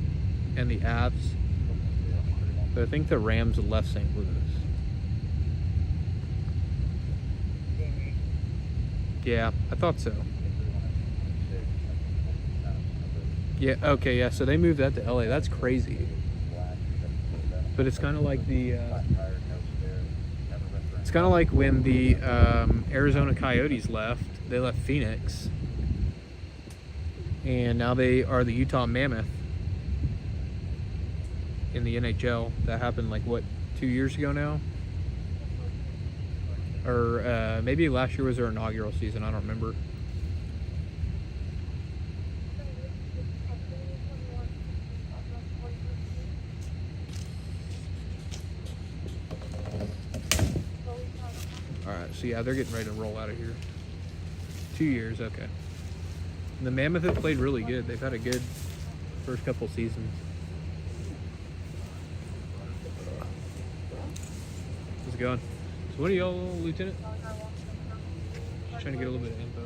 and the Avs. But I think the Rams left St. Louis. Yeah, I thought so. Yeah, okay, yeah, so they moved that to LA. That's crazy. But it's kind of like it's kind of like when the Arizona Coyotes left. They left Phoenix. And now they are the Utah Mammoth in the NHL. That happened like, what, 2 years ago now? Or maybe last year was their inaugural season. I don't remember. Alright, so yeah, they're getting ready to roll out of here. 2 years, okay. And the Mammoth have played really good. They've had a good first couple seasons. How's it going? So what are y'all, Lieutenant? Just trying to get a little bit of info.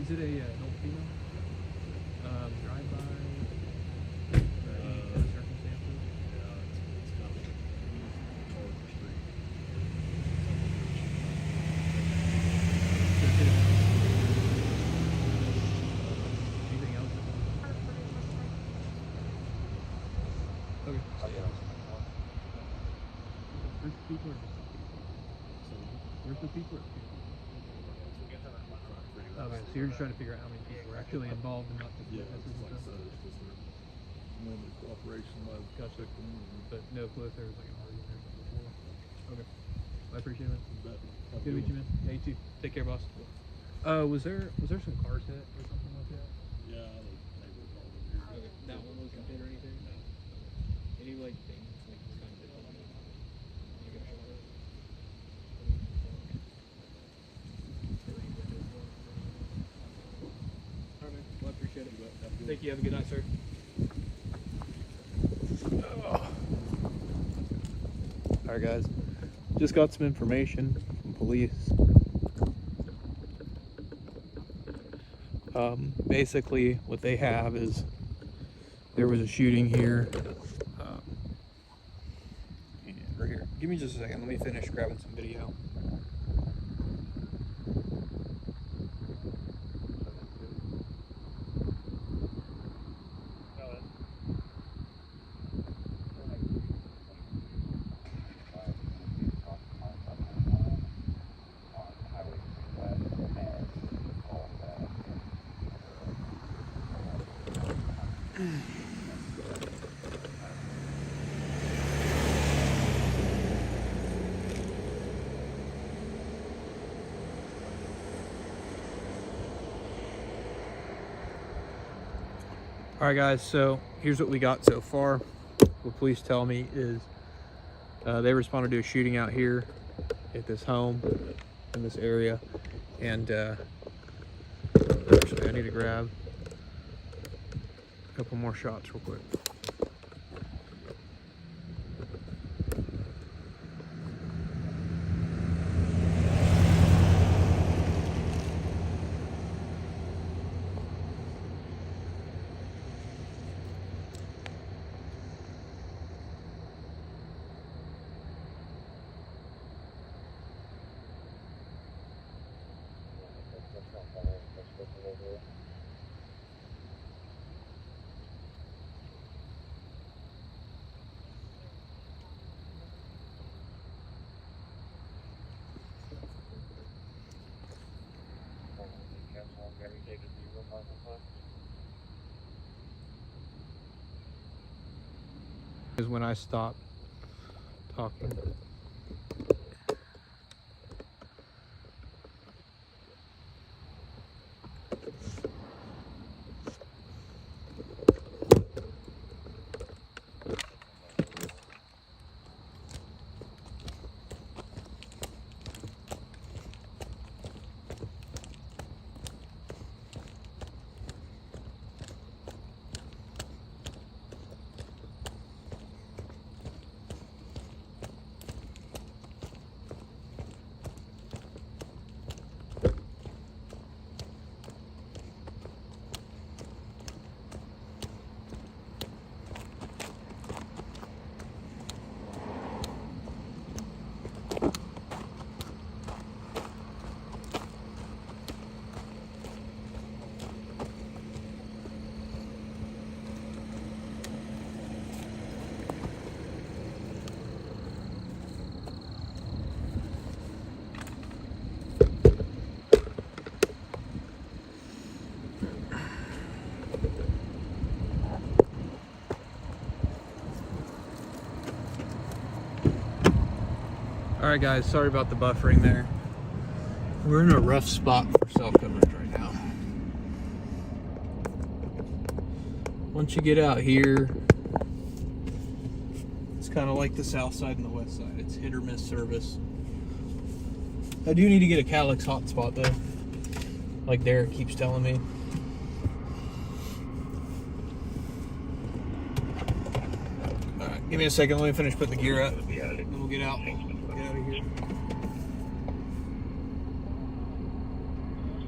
Is it a adult female? Drive-by? Circumstances? It's coming. Anything else? Okay. Where's the people? Where's the people? Okay, so you're just trying to figure out how many people are actually involved and not just witnesses and stuff? Limited cooperation by the Gotcha. community. But no clue if there was like an argument or something before. Okay. I appreciate it, man. Have a Good to meet you, man. Yeah, you too. Take care, boss. Was there some cars hit or something like that? Yeah, the neighbor called in here. Okay. That one wasn't hit or anything? No. Any like things like kind of hit on me? Alright, man. Well, I appreciate it. Thank you. Have a good night, sir. Alright, guys. Just got some information from police. Basically, what they have is there was a shooting here. And coworker here. Give me just a second. Let me finish grabbing some video. All right, guys, so here's what we got so far. What police tell me is they responded to a shooting out here at this home in this area. And actually, I need to grab a couple more shots real quick. Is when I stop talking. All right, guys, sorry about the buffering there. We're in a rough spot for cell coverage right now. Once you get out here, it's kind of like the south side and the west side. It's hit or miss service. I do need to get a Calyx hotspot though, like Derek keeps telling me. All right, give me a second. Let me finish putting the gear up. Then we'll get out. Get out of here.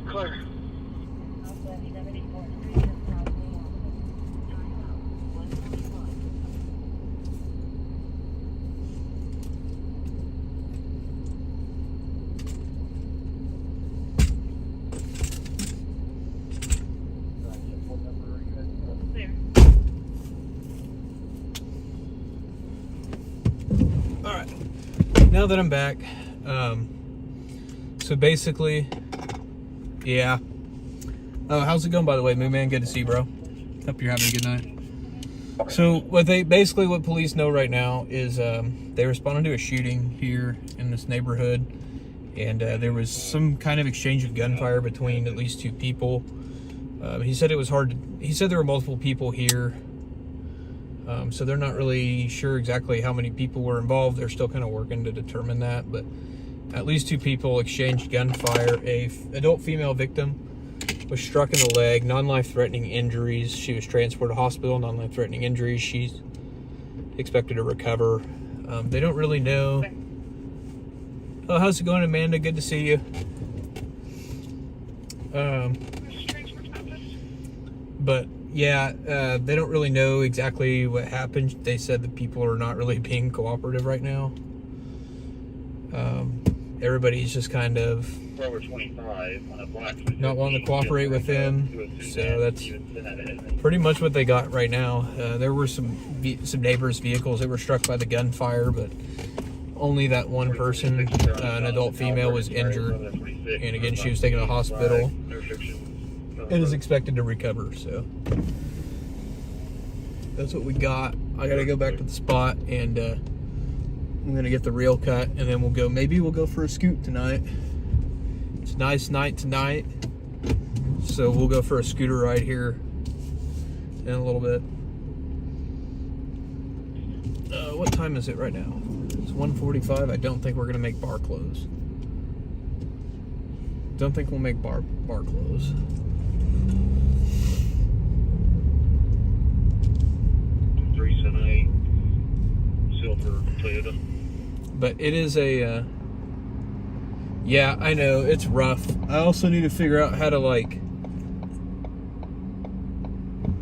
Clear. Now that I'm back, so basically, yeah. Oh, how's it going, by the way, Moon Man? Good to see you, bro. Hope you're having a good night. So what police know right now is they responded to a shooting here in this neighborhood, and there was some kind of exchange of gunfire between at least two people. He said it was hard. He said there were multiple people here. So they're not really sure exactly how many people were involved. They're still kind of working to determine that, but at least two people exchanged gunfire. A adult female victim was struck in the leg, non-life-threatening injuries. She was transported to hospital, non-life-threatening injuries. She's expected to recover. They don't really know. Oh, how's it going, Amanda? Good to see you. But Yeah, they don't really know exactly what happened. They said that people are not really being cooperative right now. Everybody's just kind of Over 25 on a black. not wanting to cooperate with them. So that's pretty much what they got right now. There were some neighbors' vehicles that were struck by the gunfire, but only that one person, an adult female, was injured. And again, she was taken to the hospital and is expected to recover. So that's what we got. I gotta go back to the spot, and I'm gonna get the reel cut, and then maybe we'll go for a scoot tonight. It's a nice night tonight, so we'll go for a scooter ride here in a little bit. What time is it right now? It's 1:45. I don't think we're gonna make bar close. Don't think we'll make bar close. Silver Toyota. But it is a yeah, I know it's rough. I also need to figure out how to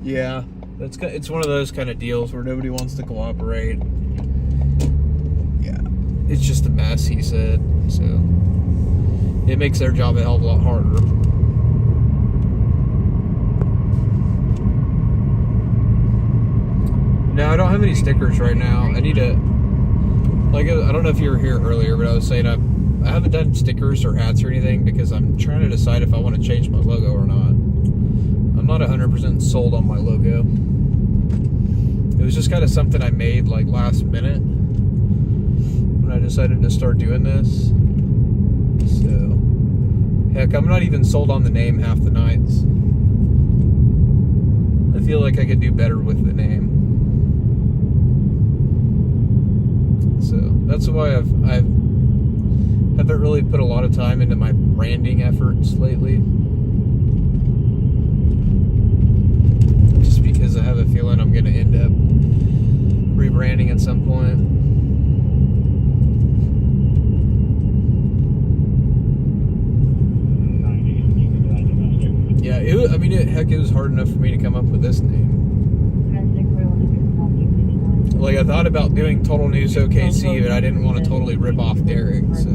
yeah, it's one of those kind of deals where nobody wants to cooperate. Yeah, it's just a mess, he said. So it makes their job a hell of a lot harder. No, I don't have any stickers right now. I need to, I don't know if you were here earlier, but I was saying I haven't done stickers or hats or anything because I'm trying to decide if I want to change my logo or not. I'm not 100% sold on my logo. It was just kind of something I made last minute when I decided to start doing this. So, heck, I'm not even sold on the name half the nights. I feel like I could do better with the name. So that's why I haven't really put a lot of time into my branding efforts lately. Just because I have a feeling I'm going to end up rebranding at some point. Yeah, it was hard enough for me to come up with this name. I thought about doing Total News OKC, but I didn't want to totally rip off Derek, so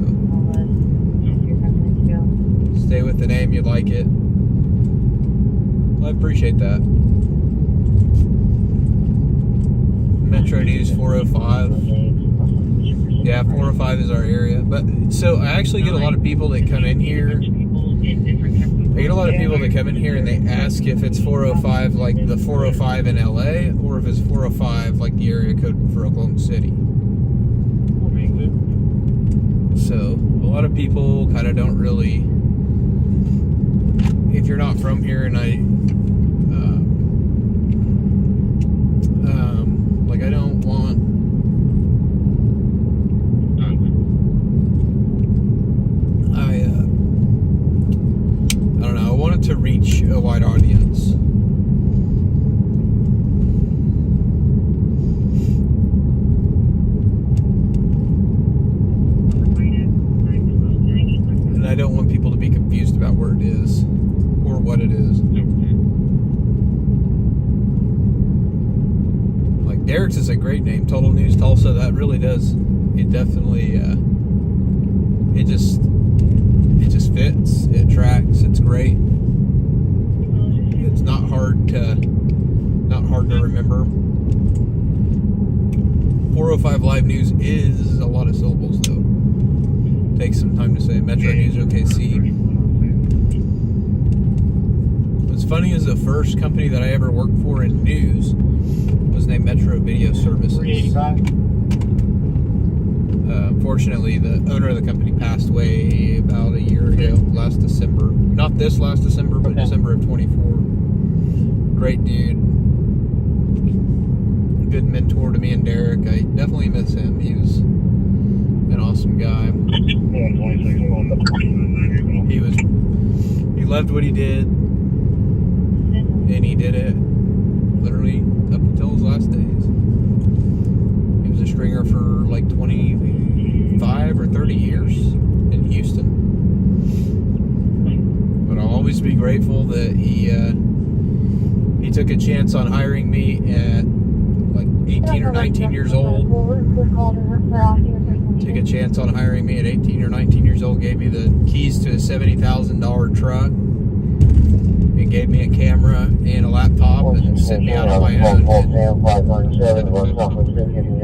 stay with the name, you like it. Well, I appreciate that. Metro News 405. Yeah, 405 is our area. But so I actually get a lot of people that come in here. I get a lot of people that come in here and they ask if it's 405 like the 405 in LA or if it's 405 like the area code for Oklahoma City. So a lot of people kind of don't really, if you're not from here, and I I don't want I don't know, I wanted to reach a wide audience. And I don't want people to be confused about where it is or what it is. Like Derek's is a great name, Total News Tulsa. That really does. It definitely it just fits, it tracks, it's great. It's not hard to remember. 405 Live News is a lot of syllables though. Takes some time to say. Metro News OKC. What's funny is the first company that I ever worked for in news was named Metro Video Services. Unfortunately, the owner of the company passed away about a year ago, last December. Not this last December, but December of 24. Great dude. Good mentor to me and Derek. I definitely miss him. He was an awesome guy. He loved what he did, and he did it literally up until his last days. He was a stringer for like 25 or 30 years in Houston. But I'll always be grateful that he took took a chance on hiring me at like 18 or 19 years old. Took a chance on hiring me at 18 or 19 years old. Gave me the keys to a $70,000 truck. And gave me a camera and a laptop and sent me out on my own.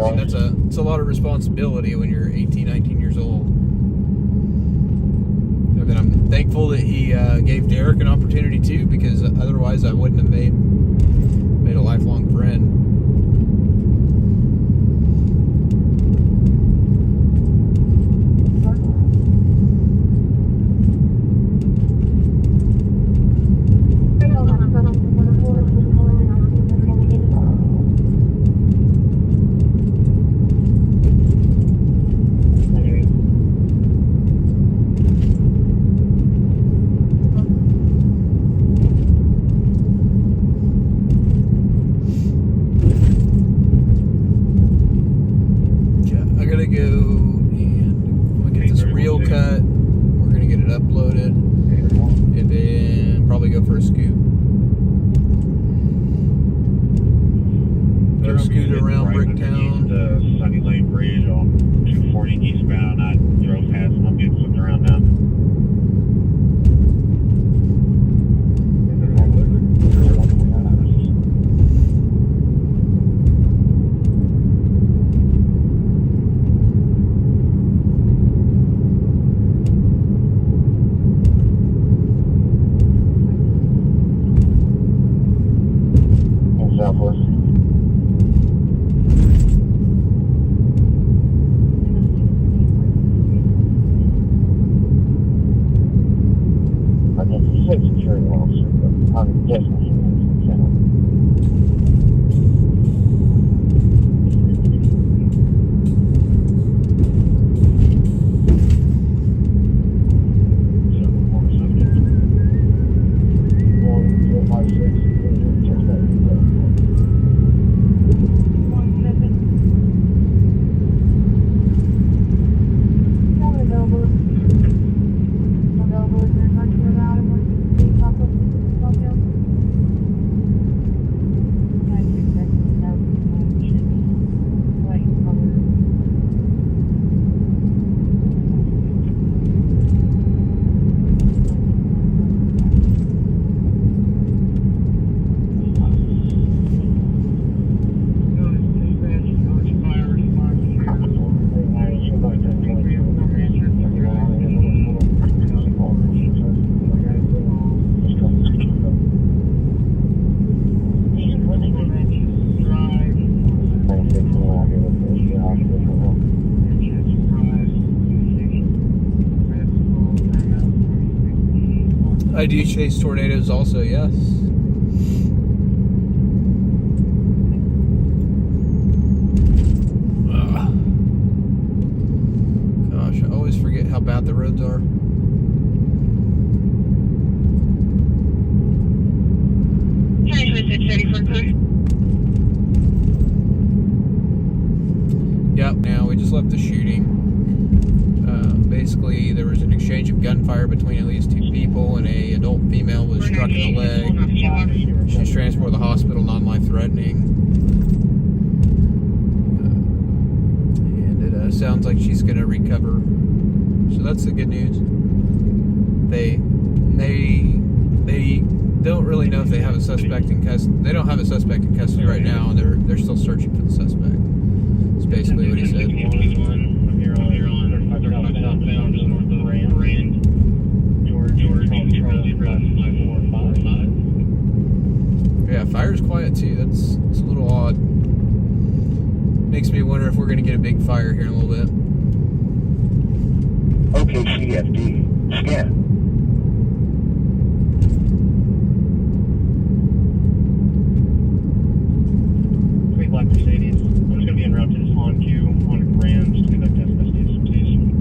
And it's a lot of responsibility when you're 18, 19 years old. And then I'm thankful that he gave Derek an opportunity too, because otherwise I wouldn't have made a lifelong friend. I do chase tornadoes also, yes. Gosh, I always forget how bad the roads are. Yep, now we just left the shooting. Basically, there was an exchange of gunfire between at least 2 people, and a adult female was struck in the leg. She's transported to the hospital, non-life threatening. And it sounds like she's going to recover. So that's the good news. They don't really know if they have a suspect in custody. They don't have a suspect in custody right now, and they're still searching for the suspect. That's basically what he said. Yeah, fire's quiet too. It's a little odd. Makes me wonder if we're going to get a big fire here in a little bit. OKC FD, scan. Black Mercedes. I'm just going to be en route to this on queue on Grand to conduct test investigations.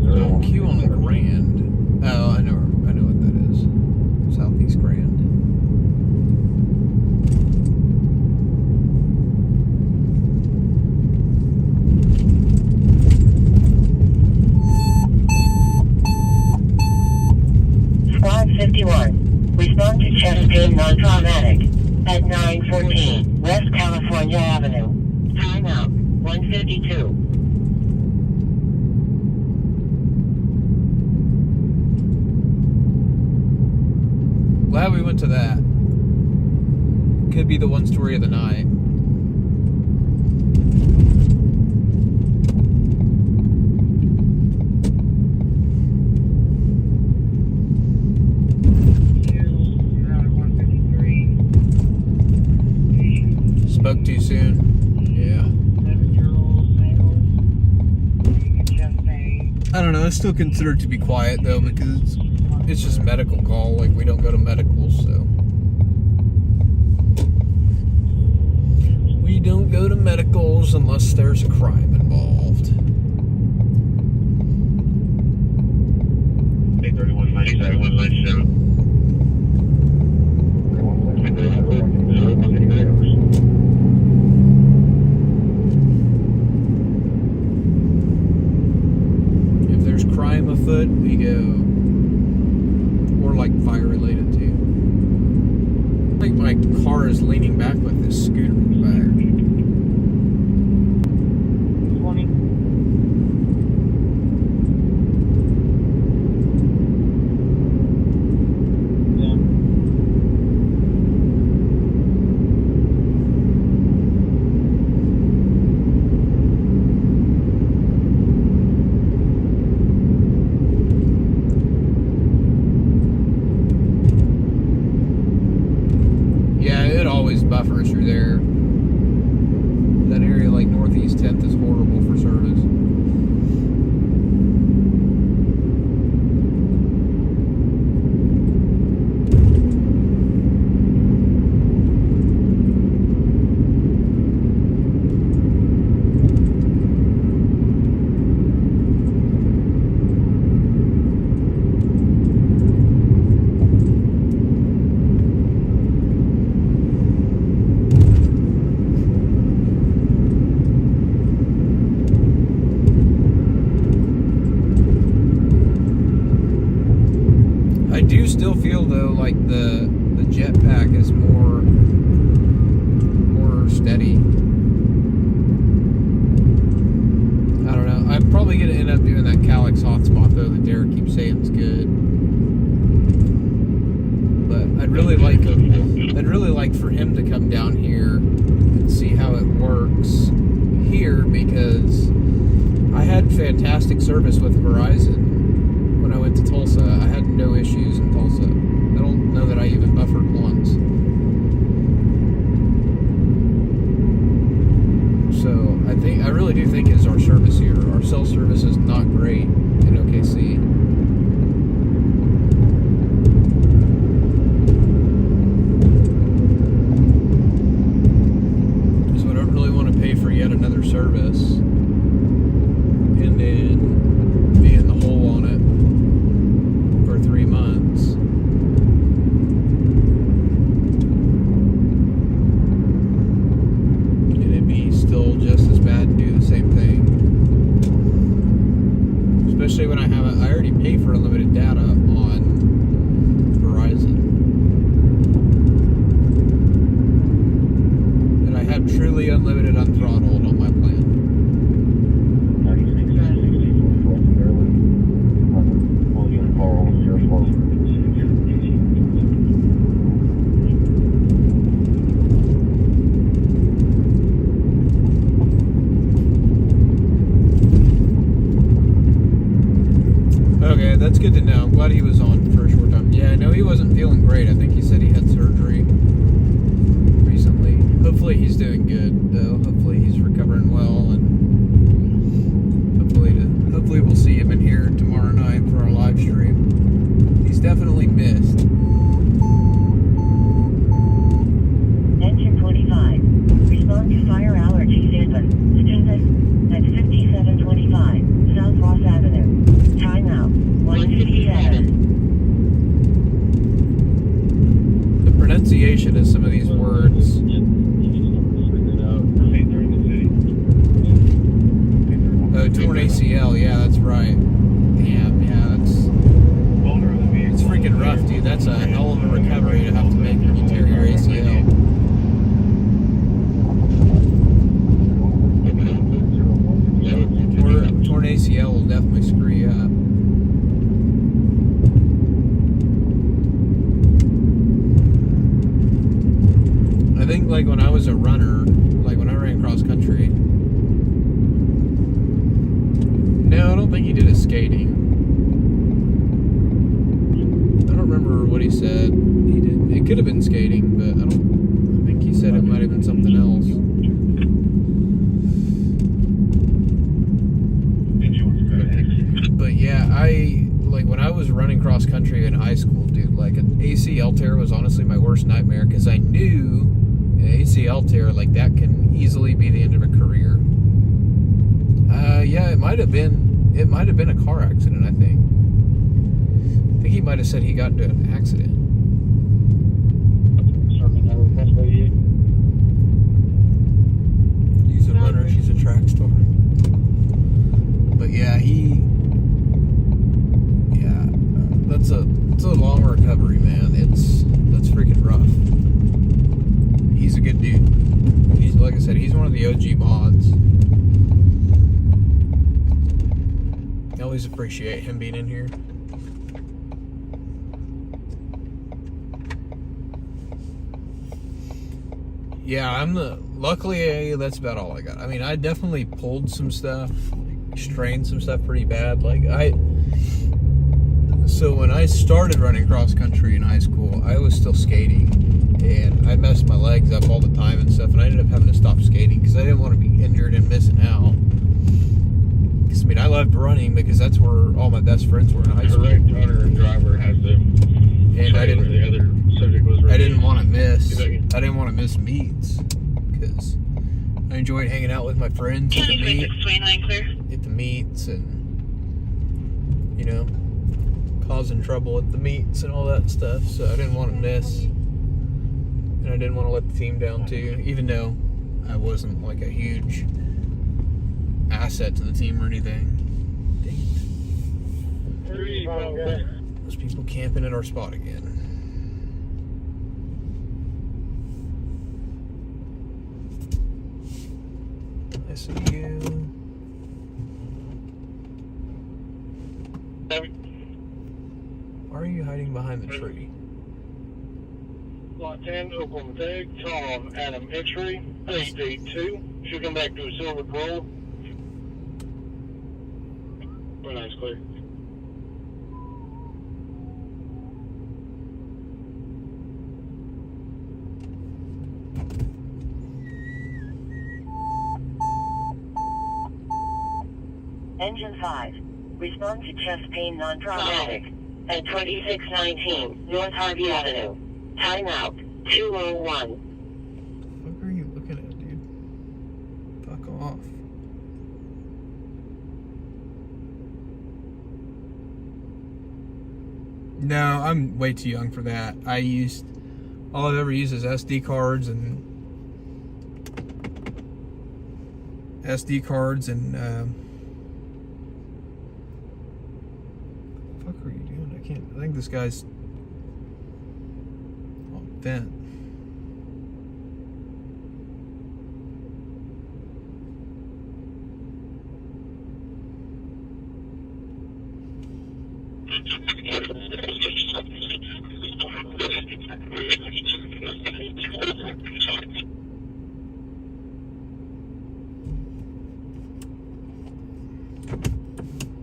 On queue on Grand. Oh, I know what that is. Southeast Grand. 113 West California Avenue. Timeout 152. Glad we went to that. Could be the one story of the night. Spoke too soon. Yeah. I don't know. I still consider it to be quiet though because it's just medical call. Like we don't go to medicals, so we don't go to medicals unless there's a crime involved. 3197. If there's crime afoot, we go. Or like fire related too. I think my car is leaning back with this scooter in the back. 20. Yeah, it always buffers through there. That area like Northeast 10th is horrible for service. I do still feel though like the jetpack is more steady. I don't know. I'm probably gonna end up doing that Calyx hotspot though that Derek keeps saying is good. But I'd really like for him to come down here and see how it works here because I had fantastic service with Verizon. When I went to Tulsa, I had no issues in Tulsa. I don't know that I even buffered once. So I really do think is our service here. Our cell service is not great in OKC. So I don't really want to pay for yet another service and then be in the hole on it. 3 months. And it'd be still just as bad to do the same thing. Especially when I already pay for unlimited data on Verizon. And I have truly unlimited unthrottled on my plan. Okay, that's good to know. I'm glad he was on for a short time. Yeah, I know he wasn't feeling great. I think he said he had surgery recently. Hopefully he's doing good, though. Hopefully he's recovering well, and hopefully we'll see him in here tomorrow night for our live stream. He's definitely missed. Engine 45. Respond to fire allergy statement. Student at 5725 South Ross Avenue. Timeout 157. think like when I was a runner, like when I ran cross country. No, I don't think he did his skating. I don't remember what he said. He did. It could have been skating, but I think he said it might have been something else. But yeah, like when I was running cross country in high school, dude, like an ACL tear was honestly my worst nightmare because I knew an ACL tear, like that can easily be the end of a career. Yeah, it might have been a car accident, I think. I think he might have said he got into an accident. He's a runner, she's a track star. But yeah, that's a long recovery, man. That's freaking rough. He's a good dude. He's, like I said, he's one of the OG mods. I always appreciate him being in here. Yeah, luckily that's about all I got. I mean, I definitely pulled some stuff, like, strained some stuff pretty bad. So when I started running cross country in high school, I was still skating, and I messed my legs up all the time and stuff, and I ended up having to stop skating because I didn't want to be injured and missing out. Because, I mean, I loved running because that's where all my best friends were in high school. Correct owner and driver has to. And I didn't. The other subject was. I didn't want to miss. I didn't want to miss meets because I enjoyed hanging out with my friends at the meets and causing trouble at the meets and all that stuff. So I didn't want to miss, and I didn't want to let the team down too. Even though I wasn't like a huge asset to the team or anything. Dang it. Those people camping at our spot again. I see you. Why are you hiding behind the tree? Lot 10, Oklahoma Tag, Tom Adam X-ray, 882. Should come back to a silver roll. Very nice, clear. Engine 5. Respond to chest pain non-traumatic. At 2619 North Harvey Avenue. Timeout 201. What are you looking at, dude? Fuck off. No, I'm way too young for that. All I've ever used is SD cards and fuck are you doing? I think this guy's on vent.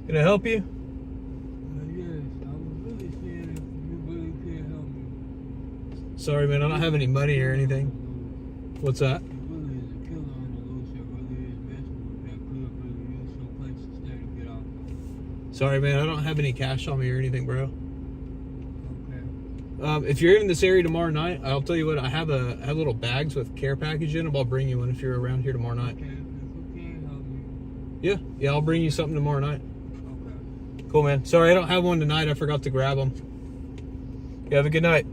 Can I help you? Sorry, man, I don't have any money or anything. What's that? Sorry, man, I don't have any cash on me or anything, bro. If you're in this area tomorrow night, I'll tell you what, I have little bags with care package in them. I'll bring you one if you're around here tomorrow night. Yeah, I'll bring you something tomorrow night. Cool, man. Sorry, I don't have one tonight. I forgot to grab them. You have a good night.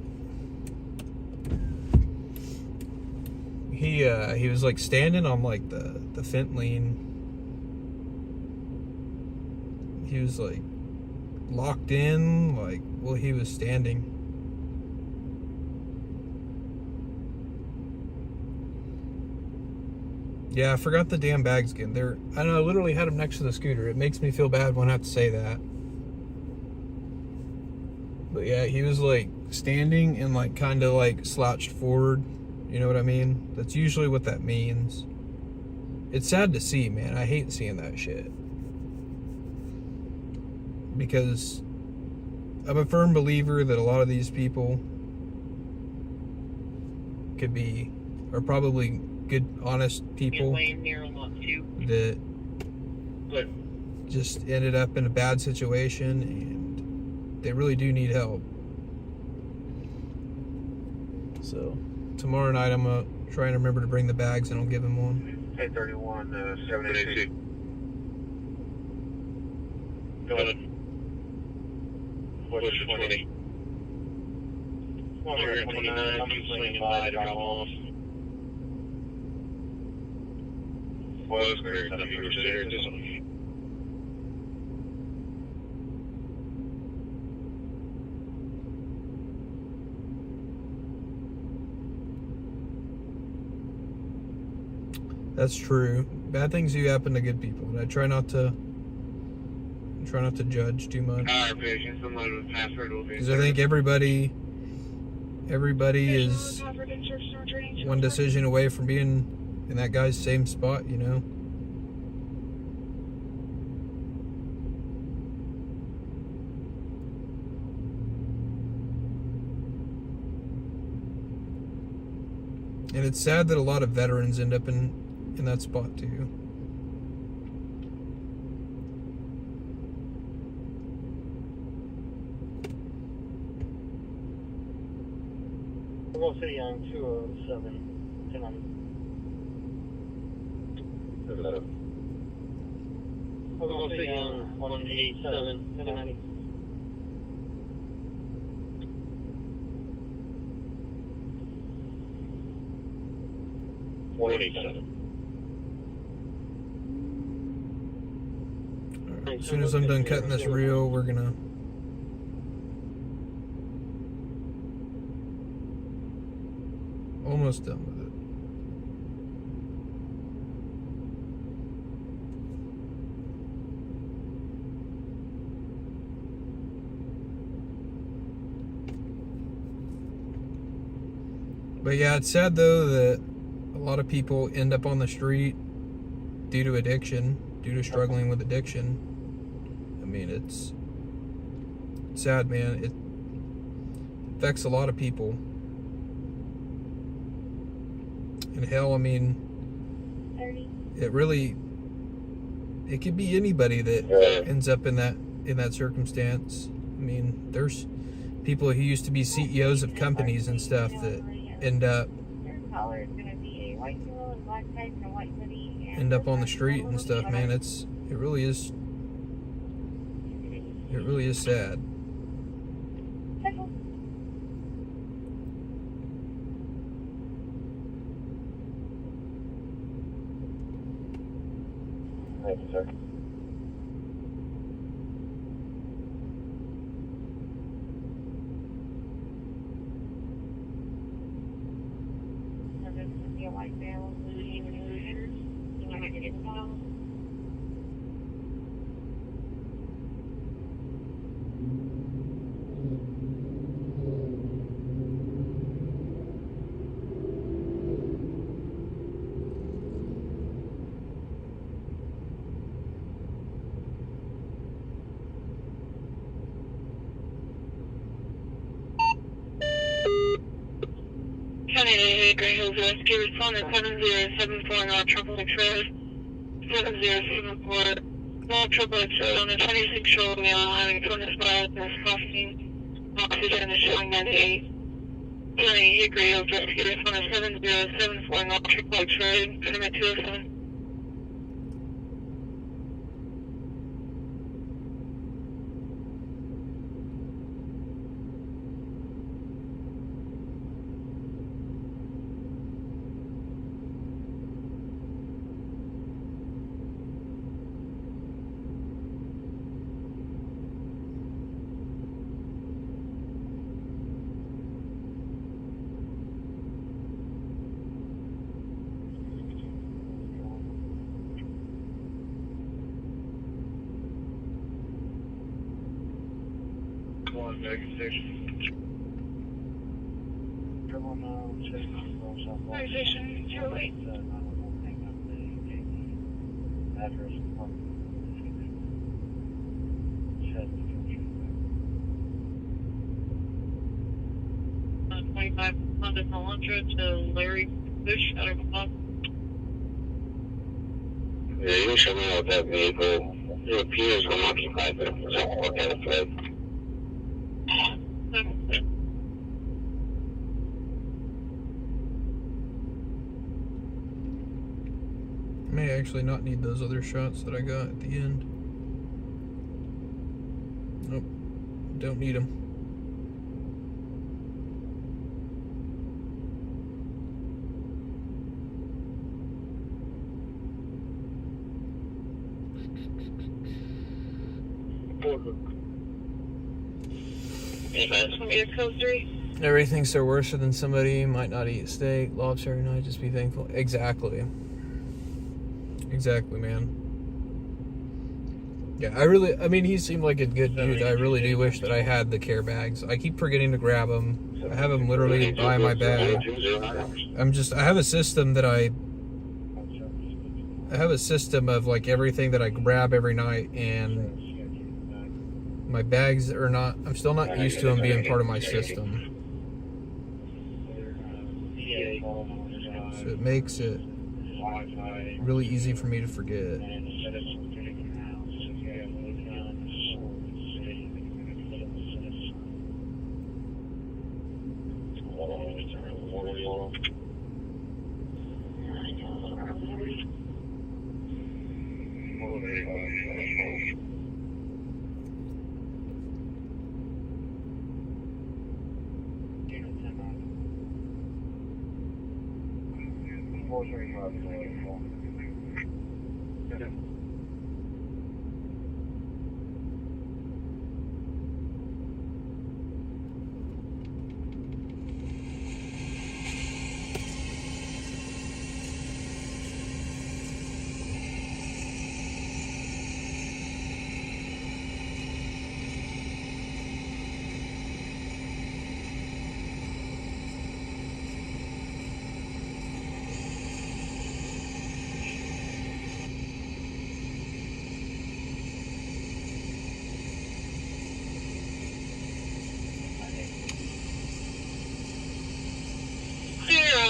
He was like standing on like the fence lane. He was like locked in, like while he was standing. Yeah, I forgot the damn bags again. I know, I literally had them next to the scooter. It makes me feel bad when I have to say that. But yeah, he was like standing and like kind of like slouched forward, You know what I mean? That's usually what that means. It's sad to see, man. I hate seeing that shit. Because I'm a firm believer that a lot of these people are probably good, honest people that just ended up in a bad situation and they really do need help. So tomorrow night I'm gonna try and remember to bring the bags and I'll give him one. 1031, 782. Go ahead. What's your 20? 129, I'm swinging by to drop off. Was great, I think we were sitting here this one. That's true. Bad things do happen to good people, and I try not to judge too much. Alright, patience, somebody with password will be. Because I think everybody is one decision away from being in that guy's same spot, you know? And it's sad that a lot of veterans end up in that spot too. We'll City on 207, 1090. We'll City on 187, 1090. As soon as I'm done cutting this reel, we're gonna almost done with it. But yeah, it's sad though that a lot of people end up on the street due to addiction, due to struggling with addiction. I mean, it's sad, man. It affects a lot of people. And hell, I mean, it could be anybody that ends up in that circumstance. I mean, there's people who used to be CEOs of companies and stuff that end up on the street and stuff, man. It really is sad. Thank you, sir. Grey Hills Rescue, respond at 7074 North Triple X Road. 7074 North Triple X Road on the 26-year-old male having 20 miles and is coughing. Oxygen is showing 98. County Grey Hills Rescue, respond at 7074 North Triple X Road. Permit 207. One, negative 6. Triple 9, Organization 08. Address. 25 Honda Elantra to Larry Bush out of Bob. Yeah, you can show me what that vehicle. It appears unoccupied, but it doesn't look at it, right? May actually not need those other shots that I got at the end. Nope, don't need them. Anybody want me to code 3? Everything's so worse than somebody might not eat steak, lobster every night, just be thankful. Exactly. Exactly, man. Yeah, I mean, he seemed like a good dude. I really do wish that I had the care bags. I keep forgetting to grab them. I have them literally by my bag. I have a system that I have a system of like everything that I grab every night, and my bags are not, I'm still not used to them being part of my system. So it makes it really easy for me to forget.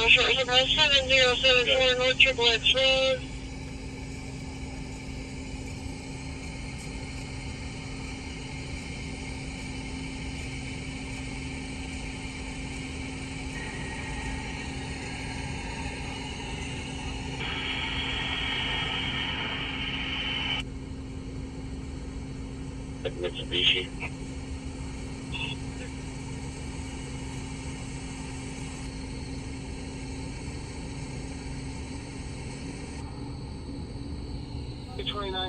Short number 7074 North Triple X Road. Mitsubishi.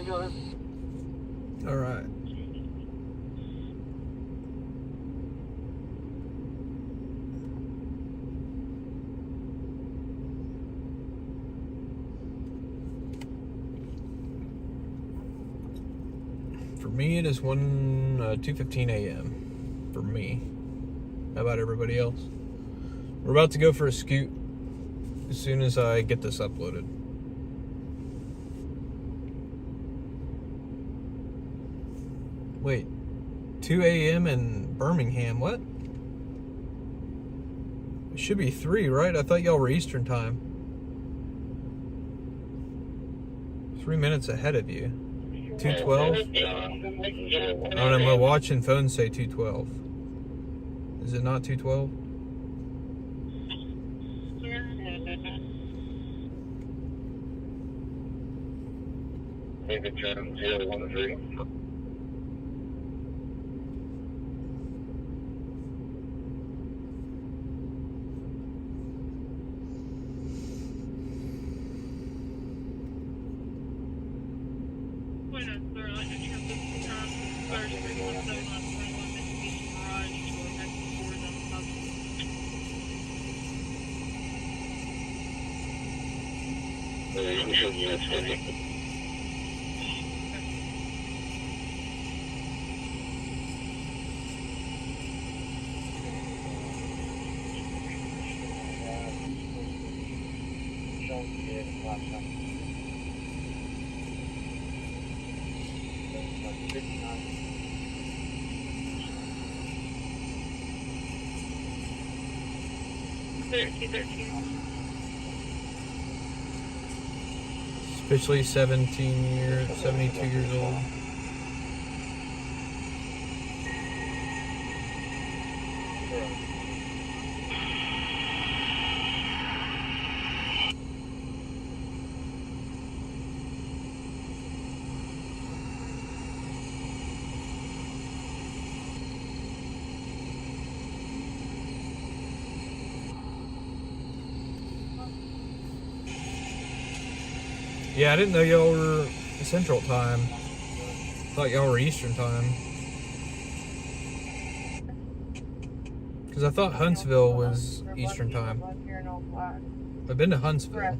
Go ahead. All right. For me, it is 2:15 a.m. for me. How about everybody else? We're about to go for a scoot as soon as I get this uploaded. Wait, 2 a.m. in Birmingham, what? It should be 3, right? I thought y'all were Eastern time. 3 minutes ahead of you. 2:12? I don't know, my watch and phone say 2:12. Is it not 2:12? Maybe 013. Officially 72 years old. Yeah, I didn't know y'all were Central Time. Thought y'all were Eastern Time. Because I thought Huntsville was Eastern Time. I've been to Huntsville.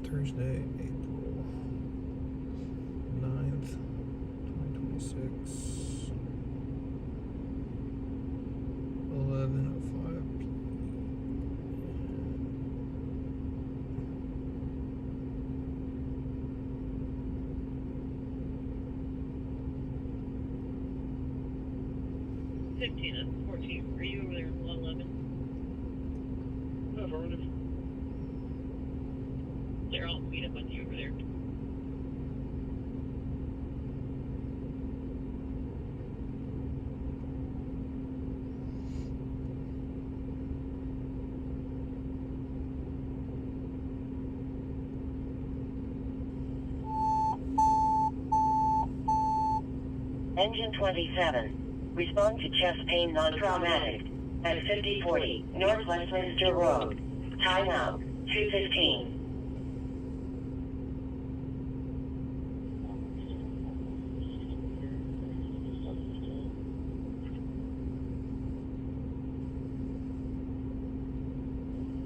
Thursday, April 9th, 2026. 11:05 p.m. and 14. Are you over there in 11? Affirmative. They're all meet up with you over there. Engine 27. Respond to chest pain non-traumatic. At 5040 North Westminster Road. Time out. 2:15.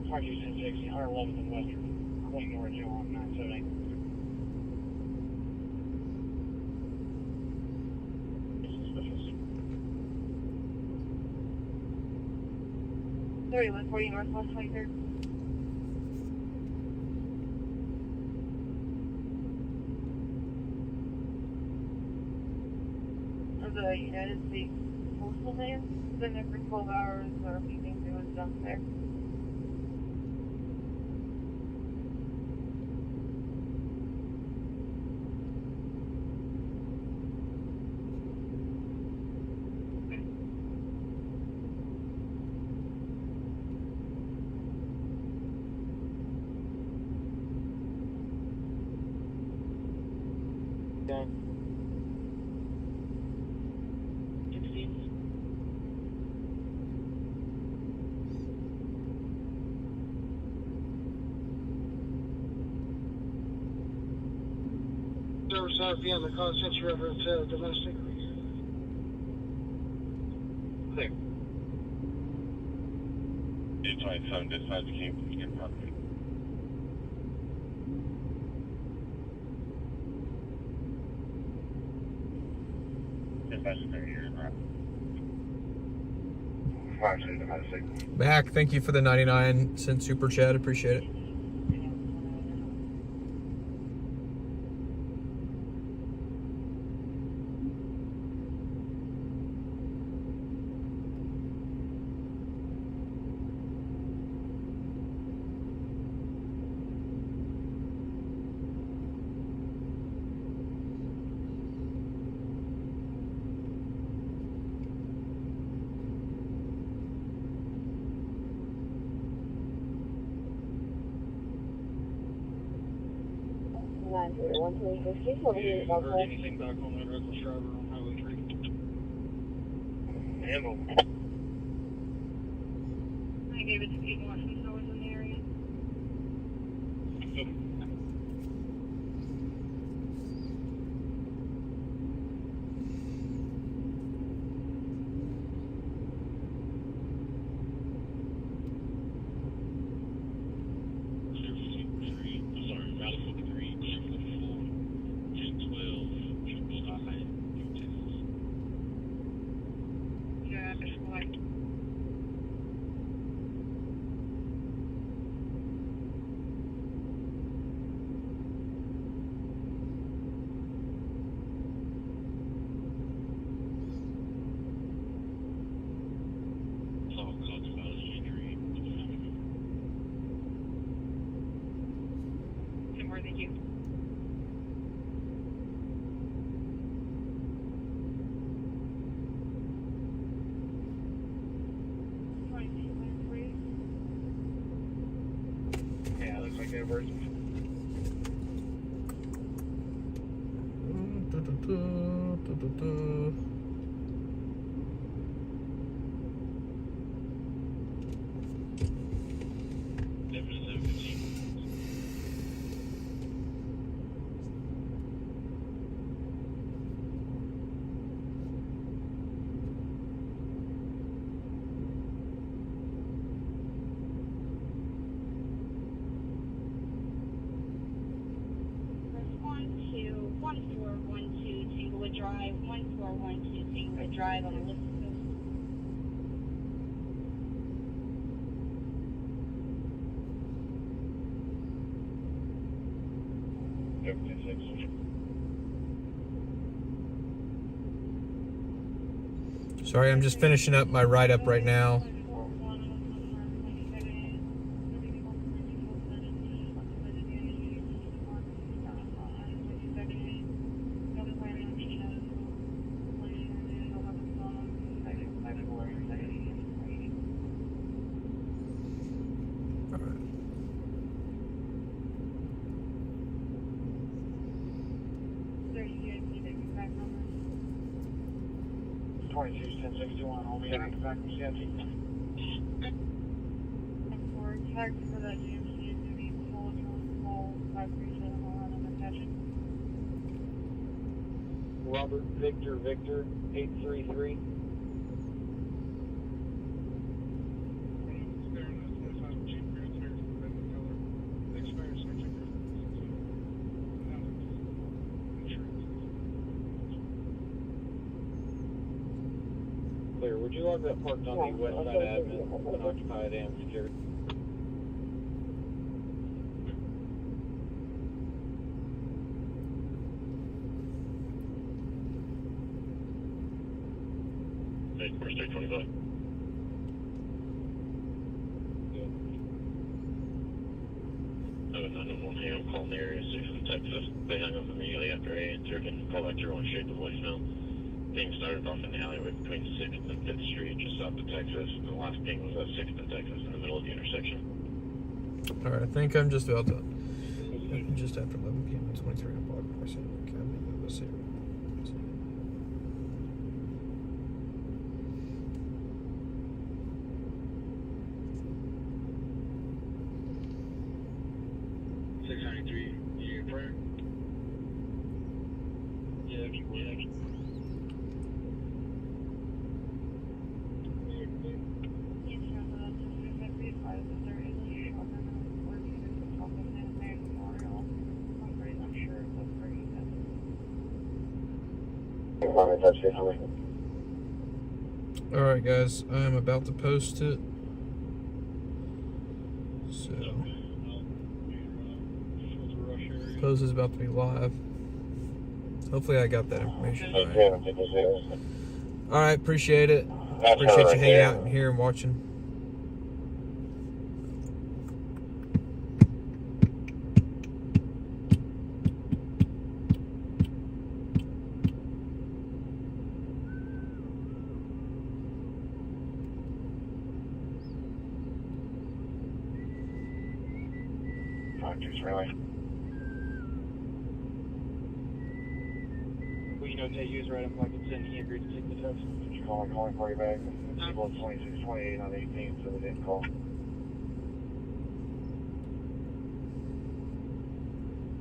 Party 1060, 111th and Western. Point North 01978. Sorry, 140 Northwest 23rd. The United States Postal Man. He's been there for 12 hours, or he thinks it was dumped there. Done. 16. Service RPM, the call since you reference domestic. There. 27 dispatch came from your property. Mac, thank you for the 99-cent super chat. Appreciate it. Heard anything back on that reckless driver on Highway 3? Handle. I gave it to people who stores in the area. Sorry, Rally 43, 1044, 1012, Drive, 1412 Tanglewood Drive on the list. Sorry, I'm just finishing up my write-up right now. Robert Victor Victor 833. Clear. Would you log that parked on the west side admin, unoccupied and secured? First 825. I was on one hand calling the area 6 in Texas. They hung up immediately after I answered and called back to one straight to voicemail. Ping started off in the alleyway between 6th and 5th Street, just south of Texas. The last ping was at 6th and Texas in the middle of the intersection. Alright, I think I'm just about done. Just after 11 p.m. 23 on Baltimore City Academy of the City. 693, you prayer? Yeah, if you would. Alright guys, I'm about to post it. So post is about to be live. Hopefully I got that information right. Alright, appreciate it. Appreciate you hanging out here and watching. Really? Well, you know, Tay used right up like it's in. He agreed to take the test. Calling for you back. People 26, 28 on 18, so they didn't call.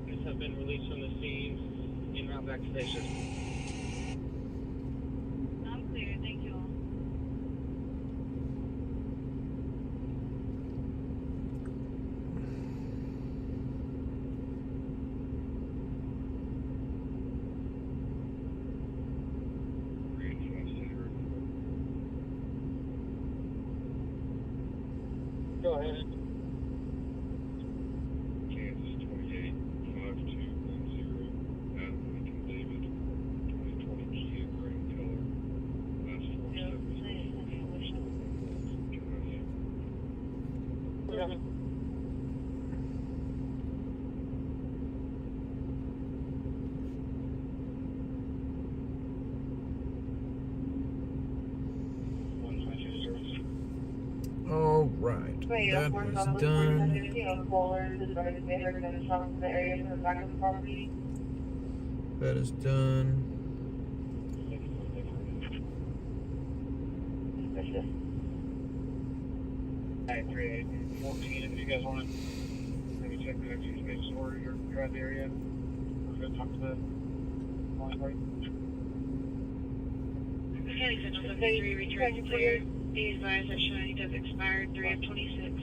Guys have been released from the scene en route back to station. I'm clear, thank you all. Go ahead. Kansas 28, 5210, Adam Lincoln David, 2020 Kia Grand Color, last 470. Oh, right. But yeah, That of course, was on the done. coolers, the drivers, they're going to shop in the area to the back of the property. That is done. Suspicious. Alright, 3-8-14, if you guys want to maybe check the extra space or your drive area, we're going to talk to the line party. County Central 73 returns clear. Be advised that showing has expired 3 of 26.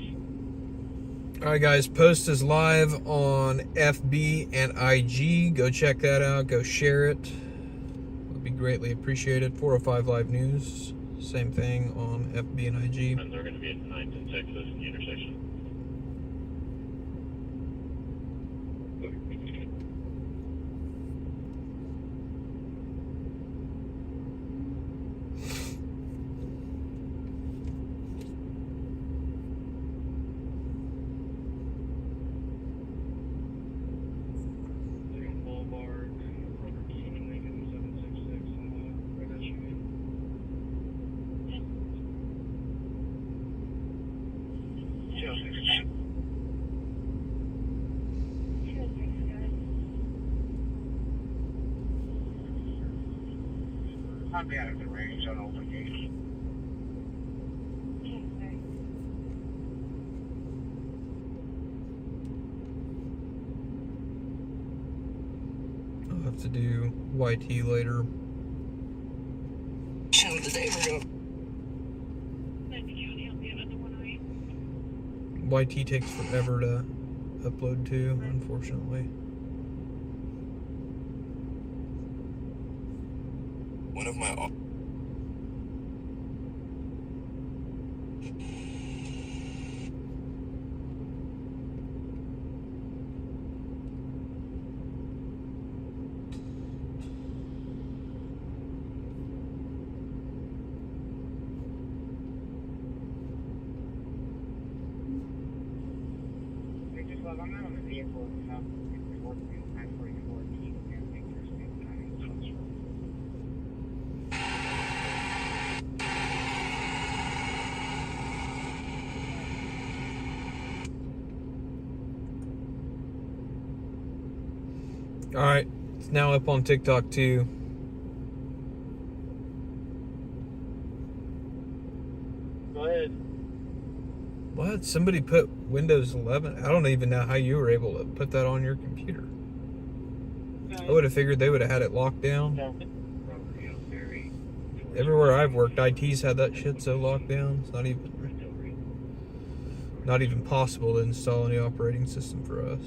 Alright guys, post is live on FB and IG. Go check that out. Go share it. It would be greatly appreciated. 405 Live News. Same thing on FB and IG. And they're going to be at 9th and Texas in the intersection. Lincoln Boulevard, Robert King, Lincoln 766, right at you. I'll be out of the range on open gate. I'll have to do YT later. Show the day we're going. County, I'll be another 108. YT takes forever to upload to, unfortunately. One of my I'm not on the vehicle enough. It's working on 944 and make your speed timing closer. Alright, it's now up on TikTok too. Go ahead. What? Somebody put Windows 11? I don't even know how you were able to put that on your computer. I would have figured they would have had it locked down. Everywhere I've worked, IT's had that shit so locked down. It's not even possible to install any operating system for us.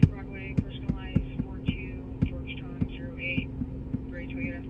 Broadway, Personal Life, 42, Georgetown, 08, Gray Toyota.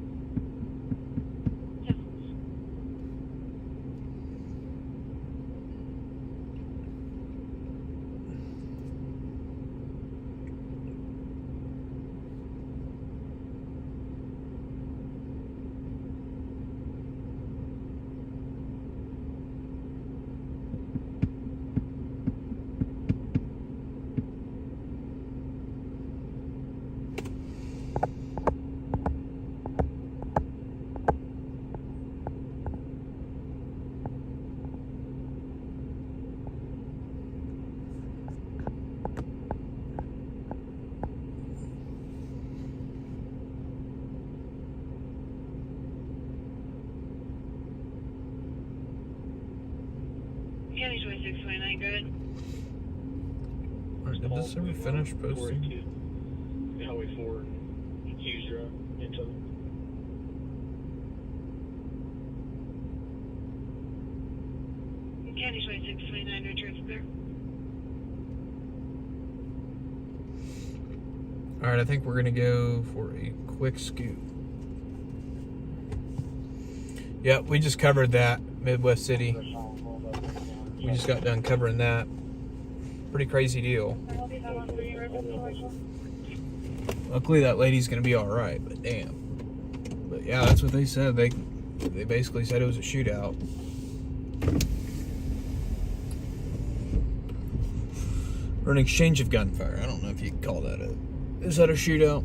County 2629, go ahead. Alright, did this ever finish posting? Highway 4 and Hughes Drive into County 2629, returns clear. Alright, I think we're gonna go for a quick scoot. Yep, we just covered that, Midwest City. We just got done covering that. Pretty crazy deal. I'll be back on for you, River. Luckily, that lady's gonna be all right. But damn. But yeah, that's what they said. They basically said it was a shootout. Or an exchange of gunfire. I don't know if you can call that a... Is that a shootout?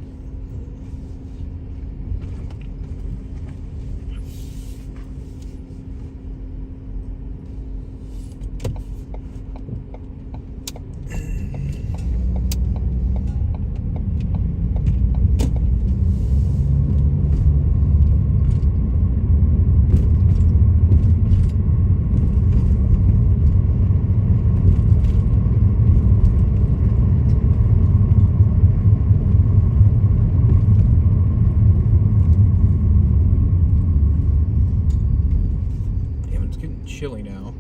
Chilly now.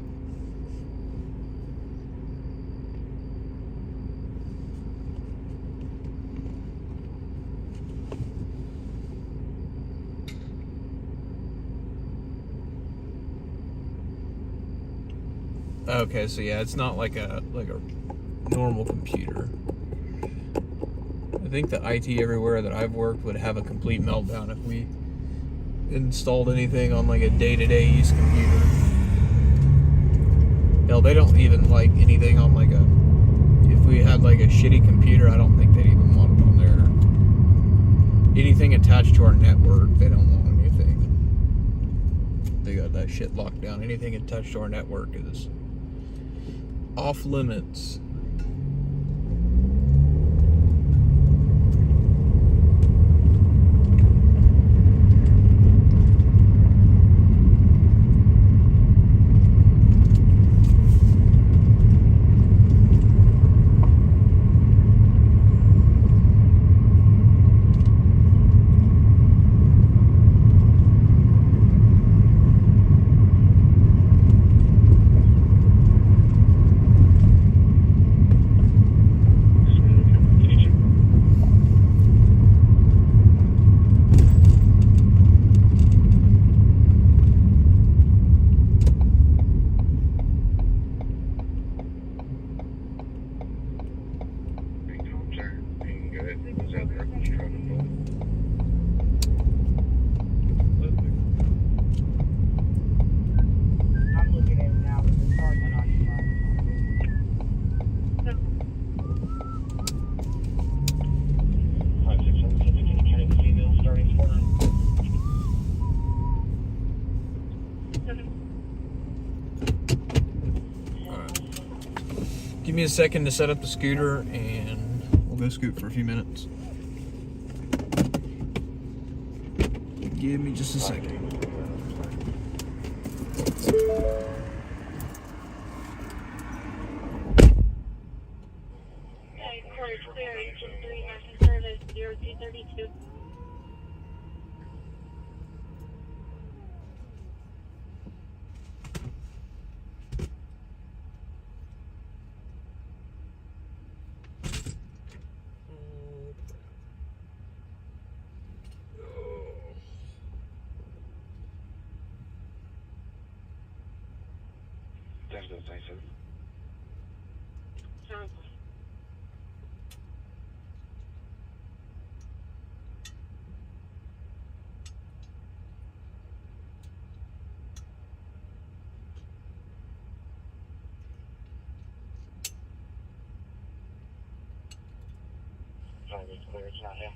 Okay, so yeah, it's not like a normal computer. I think the IT everywhere that I've worked would have a complete meltdown if we installed anything on like a day-to-day use computer. Hell, they don't even like anything on like a... If we had like a shitty computer, I don't think they'd even want it on there. Anything attached to our network, they don't want anything. They got that shit locked down. Anything attached to our network is off limits. I'm looking at it now, but the car's not occupied. Give me a second to set up the scooter and we'll go scoot for a few minutes. Give me just a second. Okay, course clear, engine 3, National Service 0232. Sounds It's clear, it's not him.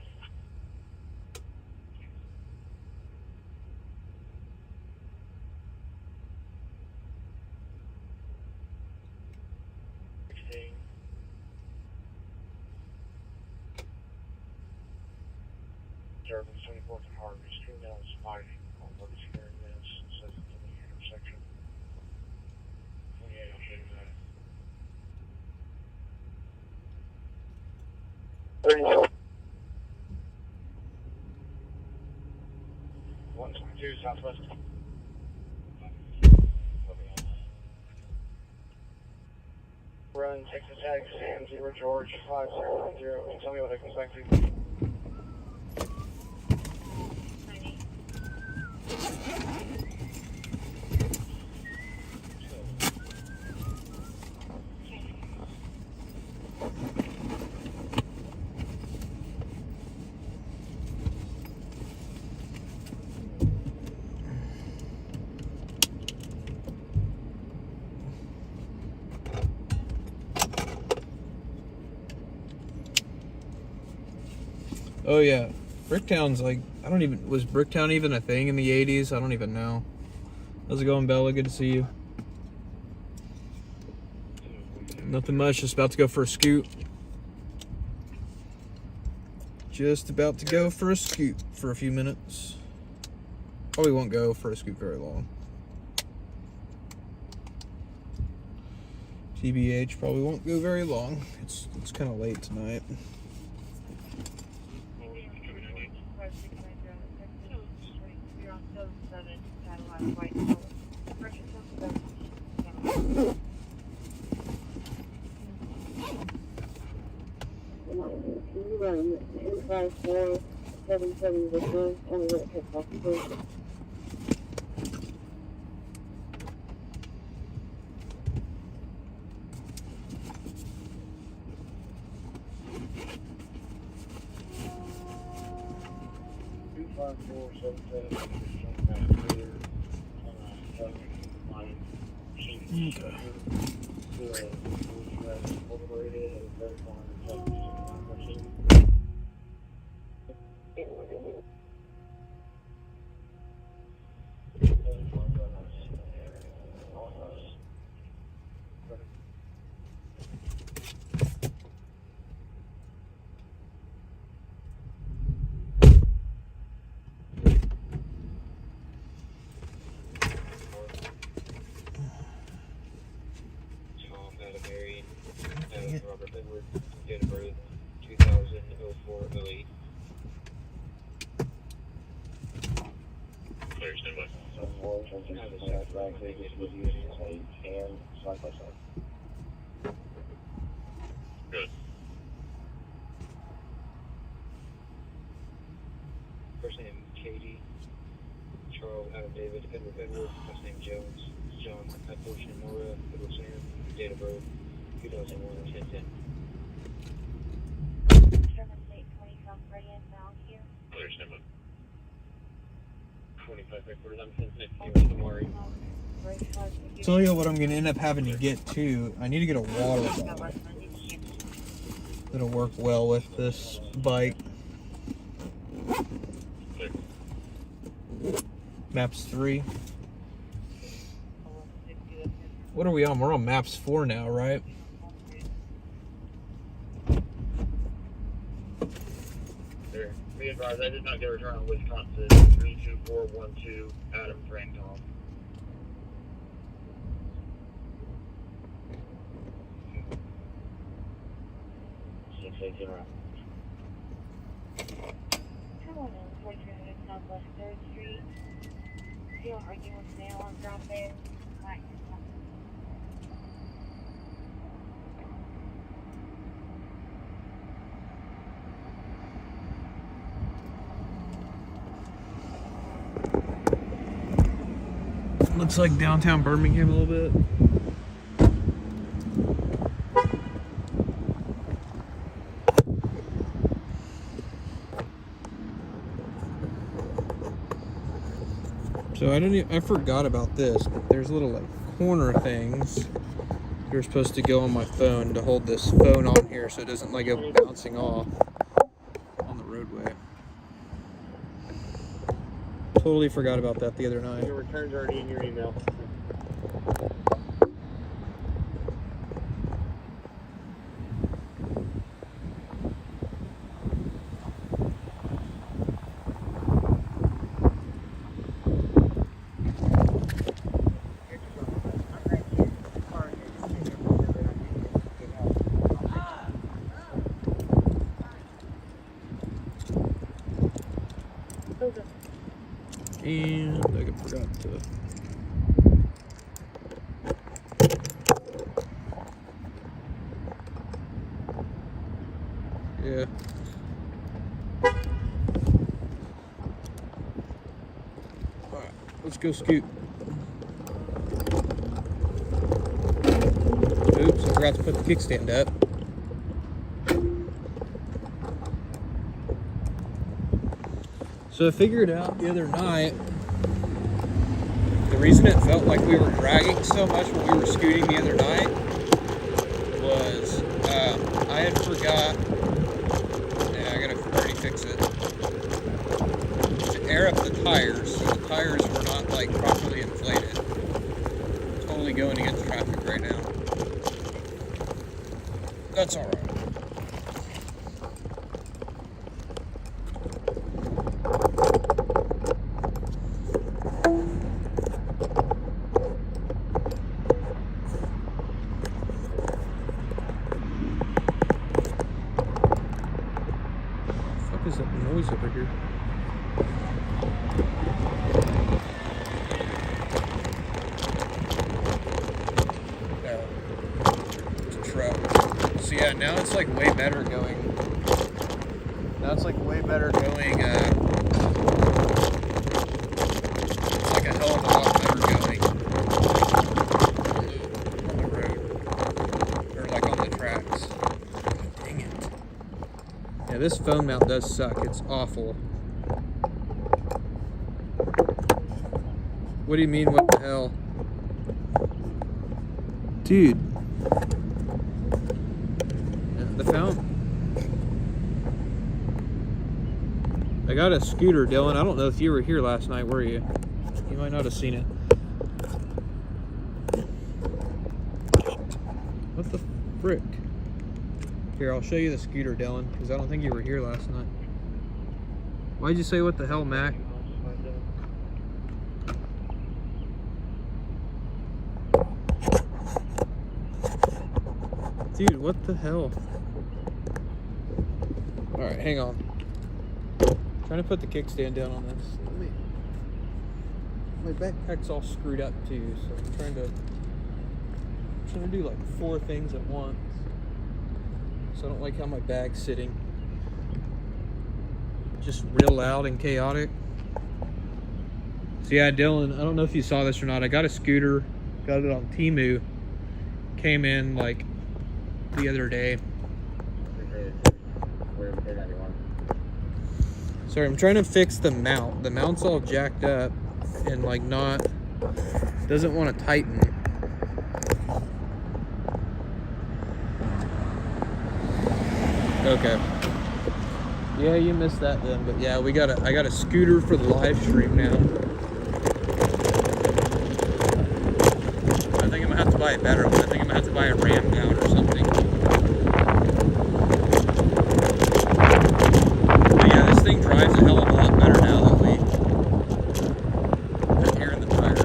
Service 24th and Harvey Street, now it's fighting on what is here in this, it says it's in the intersection. Yeah, I'll show you that. 122 Southwest. Run, Texas Tag, Sam 0 George 5010. Tell me what I can expect to. Oh yeah, Bricktown's like, I don't even, was Bricktown even a thing in the 80s? I don't even know. How's it going, Bella? Good to see you. Nothing much, just about to go for a scoot. Just about to go for a scoot for a few minutes. Probably won't go for a scoot very long. TBH, probably won't go very long. It's kind of late tonight. Robert Edward, date of birth 2004-08. Clear, stand by. Good. First name Katie, Charles Adam David, Edward, last name Jones, John Ocean Nora, Edward Sam, date of birth 2001, 10-10. Clear, stand by. 25 headquarters, I'm 10-15, Tamari. Tell you what I'm gonna end up having to get too. I need to get a water bottle that'll work well with this bike. Clear. Maps 3. What are we on? We're on maps 4 now, right? There. Be advised, I did not get a return on Wisconsin. 32412 Adam Frank Tom. Southwest 3rd Street. Still arguing with mail on drop there. Looks like downtown Birmingham a little bit. So I forgot about this, but there's little like corner things you're supposed to go on my phone to hold this phone on here so it doesn't like go bouncing off on the roadway. Totally forgot about that the other night. Your return's already in your email. And I forgot to. Yeah. Alright, let's go scoot. Oops, I forgot to put the kickstand up. So I figured out the other night, the reason it felt like we were dragging so much when we were scooting the other night was I had forgot, yeah, I gotta already fix it. To air up the tires. The tires were not like properly inflated. Totally going against traffic right now. That's alright. What is that noise over here? It's a truck. So yeah, now it's like way better going. Now it's like way better going. It's like a hell of a lot better going on the road, or like on the tracks. Dang it. Yeah, this phone mount does suck. It's awful. What do you mean, what the hell? Dude. Yeah, the fountain. I got a scooter, Dylan. I don't know if you were here last night, were you? You might not have seen it. What the frick? Here, I'll show you the scooter, Dylan, because I don't think you were here last night. Why'd you say what the hell, Mac? Dude, what the hell? Alright, hang on. I'm trying to put the kickstand down on this. My backpack's all screwed up too, so I'm trying to do like 4 things at once. So I don't like how my bag's sitting. Just real loud and chaotic. So yeah, Dylan, I don't know if you saw this or not. I got a scooter, got it on Temu. Came in like the other day. Sorry, I'm trying to fix the mount. The mount's all jacked up and like doesn't want to tighten. Okay. Yeah, you missed that then, but yeah, I got a scooter for the live stream now. I think I'm gonna have to buy a better one. I think I'm gonna have to buy a ram down or something. But yeah, this thing drives a hell of a lot better now that we put air in the tire.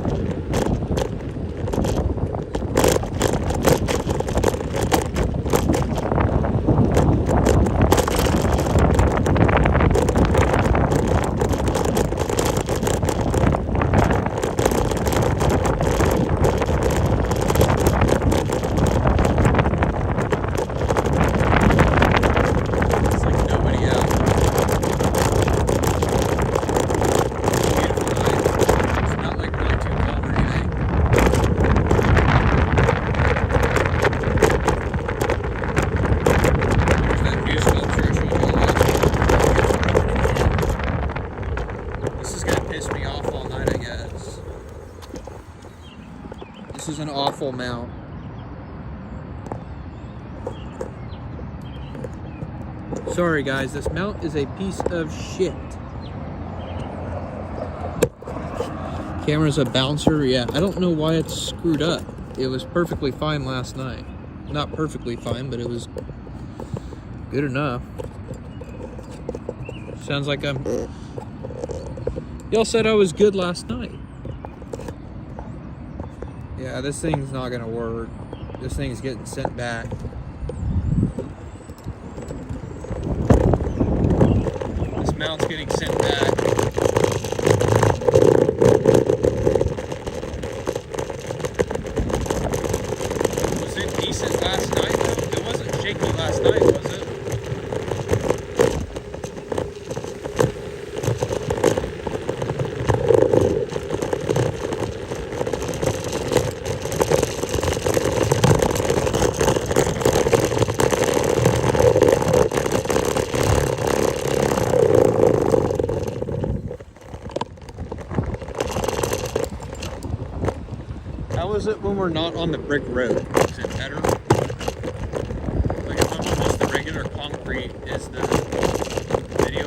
This is an awful mount. Sorry guys, this mount is a piece of shit. Camera's a bouncer, yeah. I don't know why it's screwed up. It was perfectly fine last night. Not perfectly fine, but it was good enough. Sounds like y'all said I was good last night. Yeah, this thing's not gonna work. This thing's getting sent back. This mount's getting sent back. Was it decent last night though? It wasn't shaky last night, was it? How is it when we're not on the brick road? Is it better? Like if I'm on just the regular concrete, is the video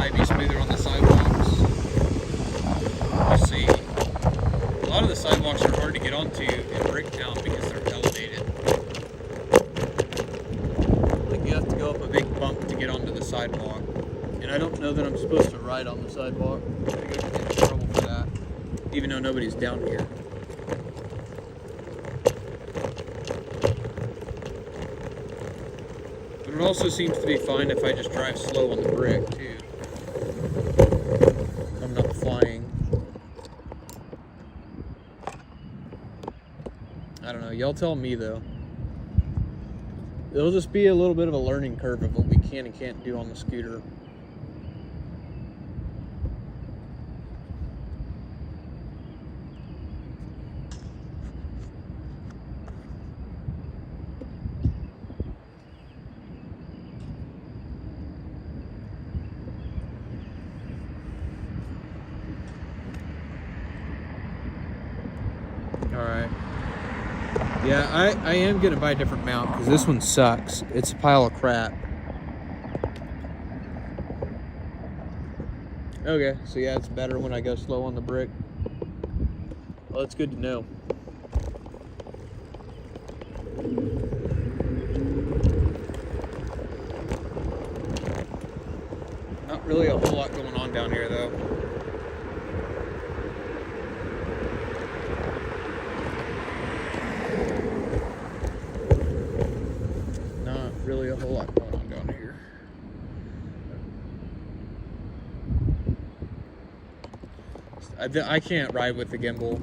might be smoother on the sidewalks. We'll see. A lot of the sidewalks are hard to get onto in Bricktown because they're elevated. Like you have to go up a big bump to get onto the sidewalk. And I don't know that I'm supposed to ride on the sidewalk. I'm gonna get in trouble for that, even though nobody's down here. But it also seems to be fine if I just drive slow on the brick too. I'm not flying. I don't know, y'all tell me though. It'll just be a little bit of a learning curve of what we can and can't do on the scooter. Alright. Yeah, I am going to buy a different mount because this one sucks. It's a pile of crap. Okay, so yeah, it's better when I go slow on the brick. Well, that's good to know. Not really a whole lot going on down here though. Really a whole lot going on down here. I can't ride with the gimbal.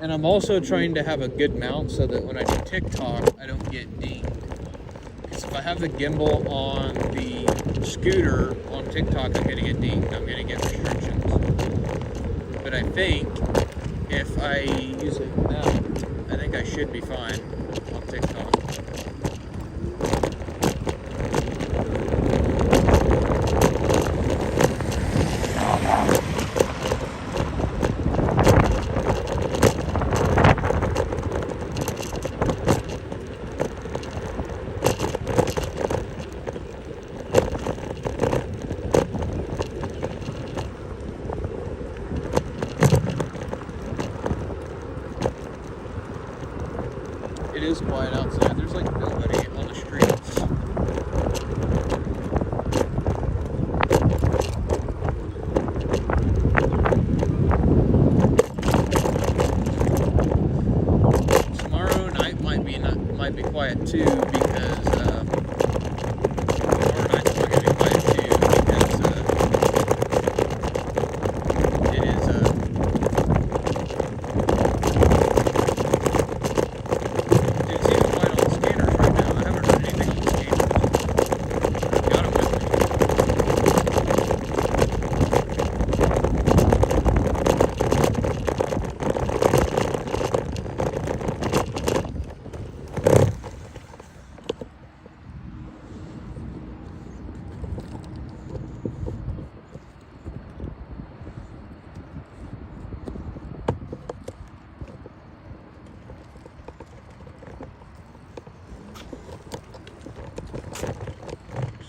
And I'm also trying to have a good mount so that when I do TikTok, I don't get dinged. Because if I have the gimbal on the scooter on TikTok, I'm going to get dinged. I'm going to get restrictions. But I think if I use a mount, I think I should be fine on TikTok. It is quiet outside. There's like nobody on the streets. Tomorrow night might be quiet too because tomorrow night's not gonna be quiet too because it is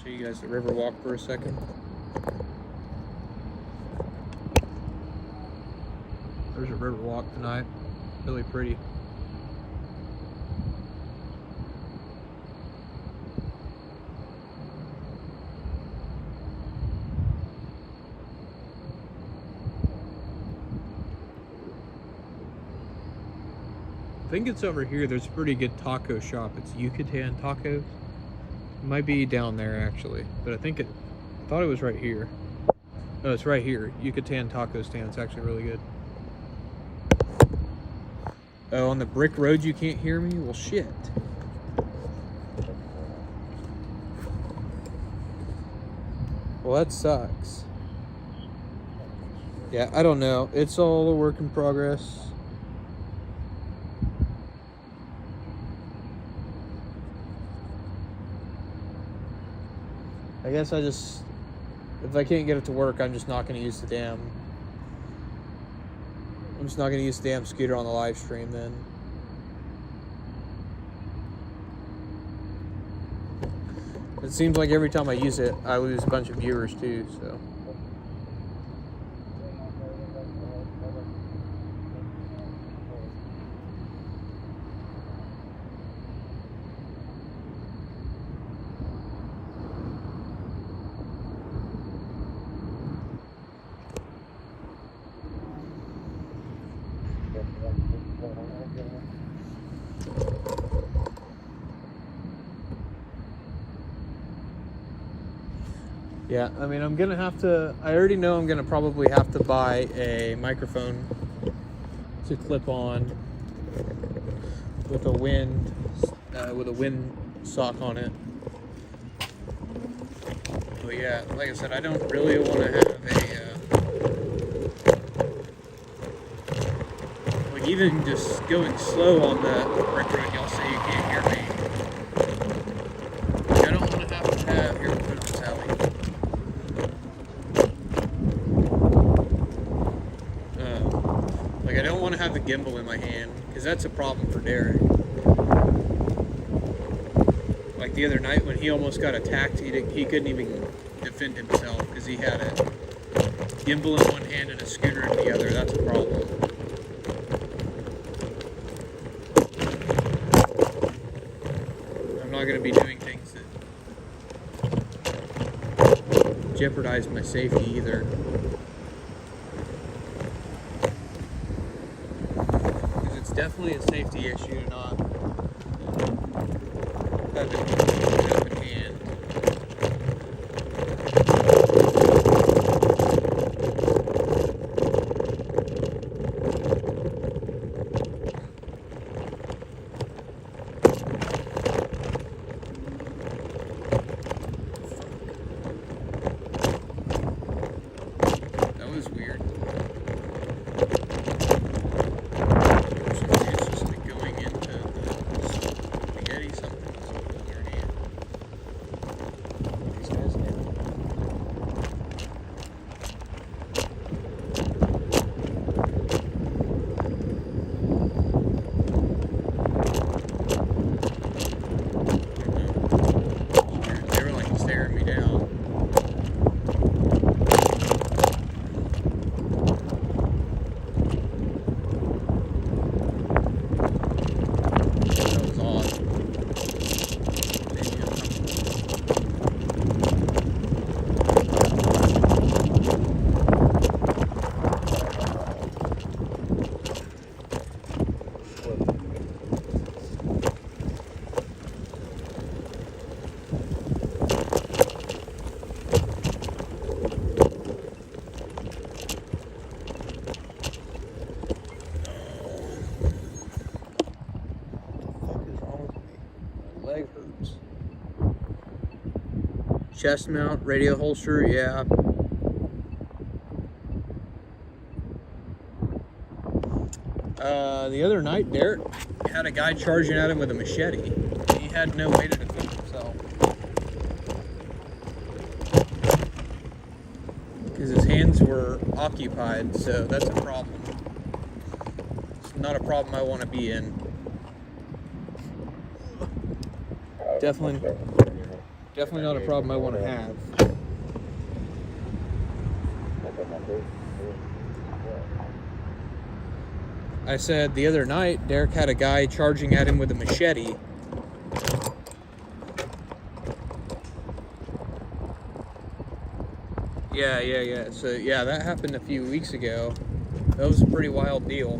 show you guys the river walk for a second. There's a river walk tonight. Really pretty. I think it's over here. There's a pretty good taco shop. It's Yucatan Tacos. It might be down there actually, but I thought it was right here. No, it's right here. Yucatan Taco Stand. It's actually really good. Oh, on the brick road you can't hear me? Well, shit. Well, that sucks. Yeah, I don't know. It's all a work in progress. I guess if I can't get it to work, I'm just not going to use the damn scooter on the live stream then. It seems like every time I use it, I lose a bunch of viewers too, so. Yeah, I mean, I'm gonna have to, I already know I'm gonna probably have to buy a microphone to clip on with a wind sock on it. But yeah, like I said, I don't really want to have a, like even just going slow on the brick road, y'all say you can't hear me. I don't want to have, here, put it this alley. Like, I don't want to have the gimbal in my hand, because that's a problem for Derek. Like the other night when he almost got attacked, he couldn't even defend himself, because he had a gimbal in one hand and a scooter in the other. That's a problem. I'm not going to be doing things that jeopardize my safety either. Definitely a safety issue to not have it in hand. That was weird. Chest mount, radio holster, yeah. The other night, Derek had a guy charging at him with a machete. He had no way to defend himself. Because his hands were occupied, so that's a problem. It's not a problem I want to be in. Definitely not a problem I want to have. I said the other night, Derek had a guy charging at him with a machete. Yeah. So, yeah, that happened a few weeks ago. That was a pretty wild deal.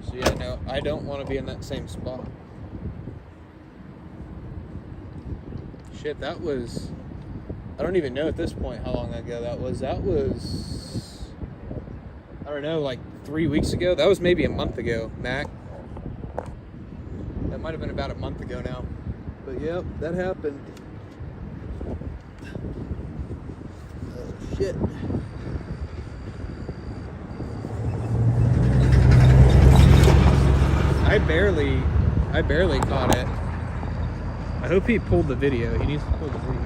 So, yeah, no, I don't want to be in that same spot. Shit, that was... I don't even know at this point how long ago that was. That was... I don't know, like 3 weeks ago? That was maybe a month ago, Mac. That might have been about a month ago now. But yep, that happened. Oh, shit. I barely caught it. I hope he pulled the video. He needs to pull the video.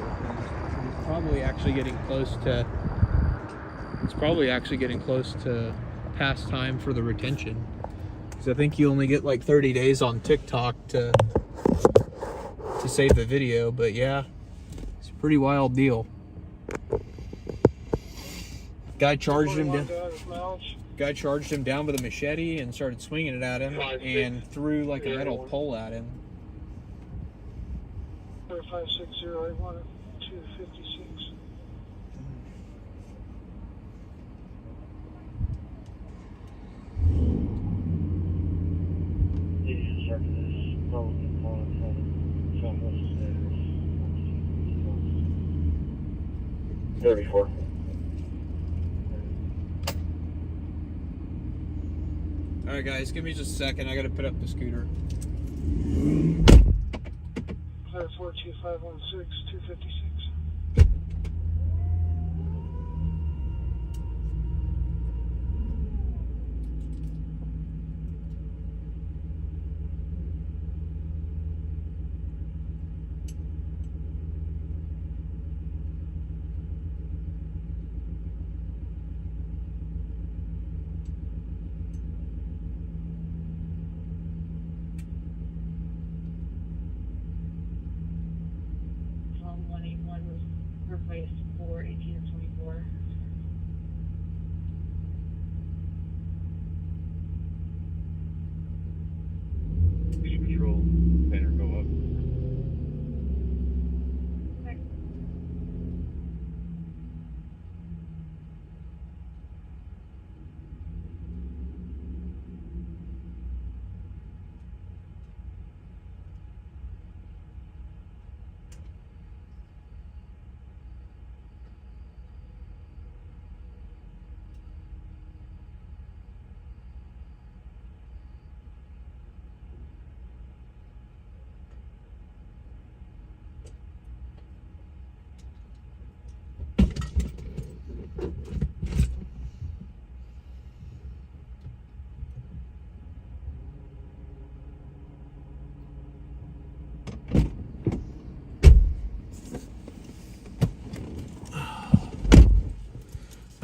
He's probably actually getting close to... It's probably actually getting close to past time for the retention. Because I think you only get like 30 days on TikTok to save the video. But yeah, it's a pretty wild deal. Guy charged him down. Guy charged him down with a machete and started swinging it at him and threw like a metal pole at him. 56081 256. Ladies and gentlemen, probably calling from Southwest Stairs. 34. Alright guys, give me just a second. I gotta put up the scooter. Clear 42516 256. From 181 was replaced for 18 and 24. Patrol, better go up.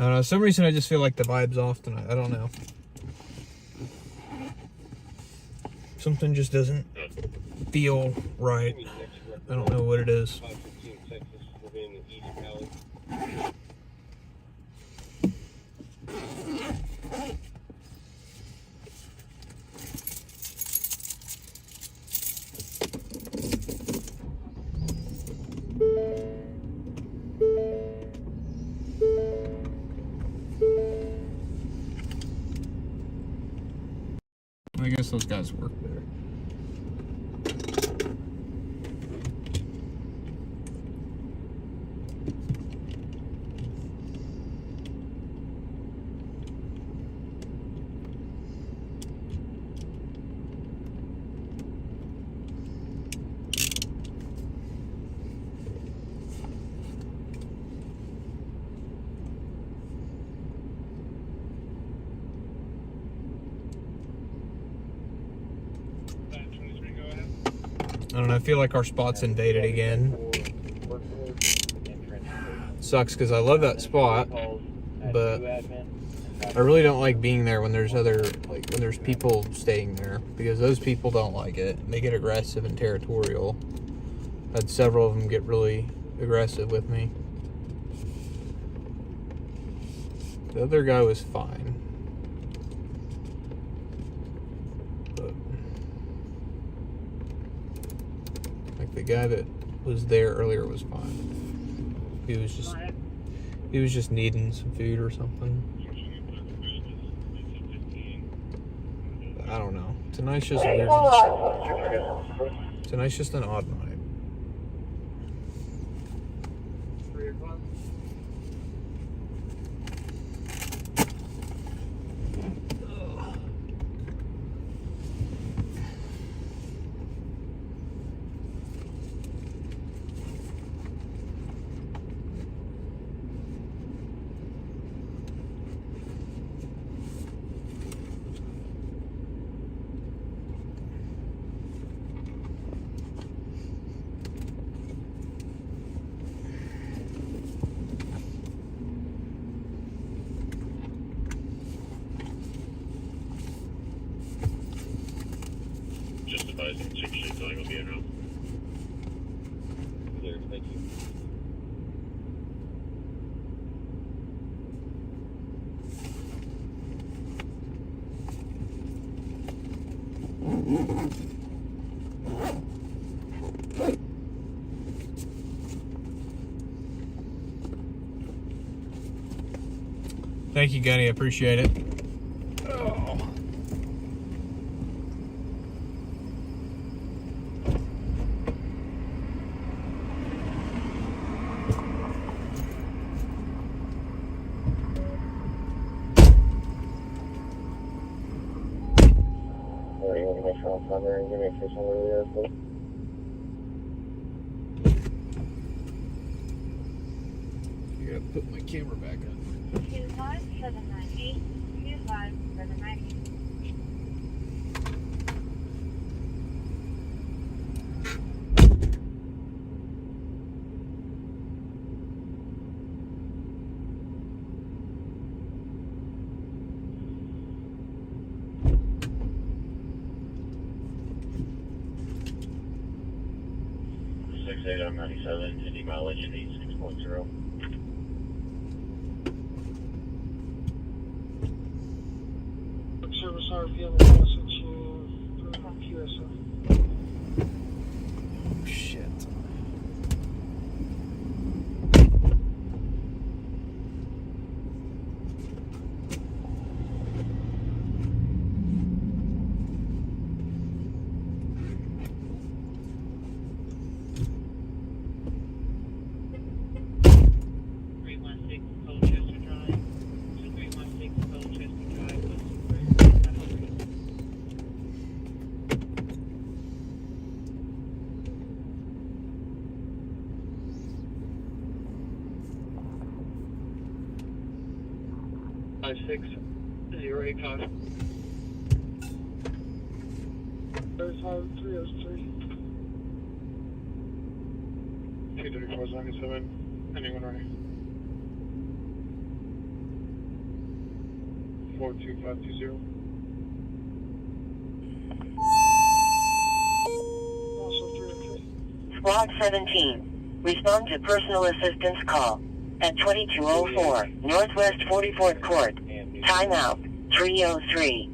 I don't know, for some reason I just feel like the vibe's off tonight. I don't know. Something just doesn't feel right. I don't know what it is. 515 Texas, we'll be in the East Valley. I guess those guys work there. I don't know, I feel like our spot's invaded again. Sucks because I love that spot, but I really don't like being there when there's when there's people staying there, because those people don't like it. They get aggressive and territorial. I had several of them get really aggressive with me. The other guy was fine. But like the guy that was there earlier was fine. He was just needing some food or something. I don't know. Tonight's just weird. Tonight's just an odd night. 3 o'clock. 6 shit going will be around. Clear, thank you. Thank you, Gunny. I appreciate it. Alright, you want to make sure I'm there and give me a face on the video, please? You gotta put my camera back on. 25798, 25798. Six eight on 97, 50 mileage and 86.0. Service RPM passing to QSO. Oh, shit. Five 085. 303. 234.97. Anyone ready? 42520. Also 303. Squad 17. Respond to personal assistance call at 2204 Northwest 44th Court. Timeout 303.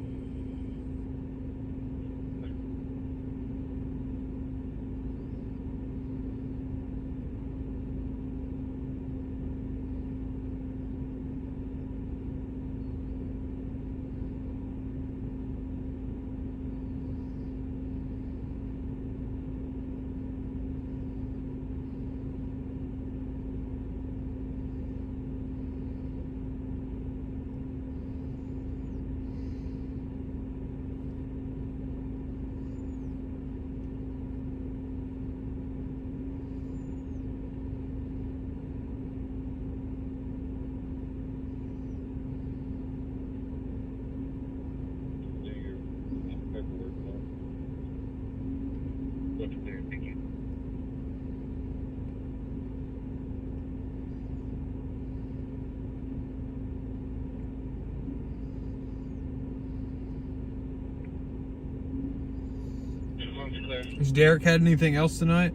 Has Derek had anything else tonight?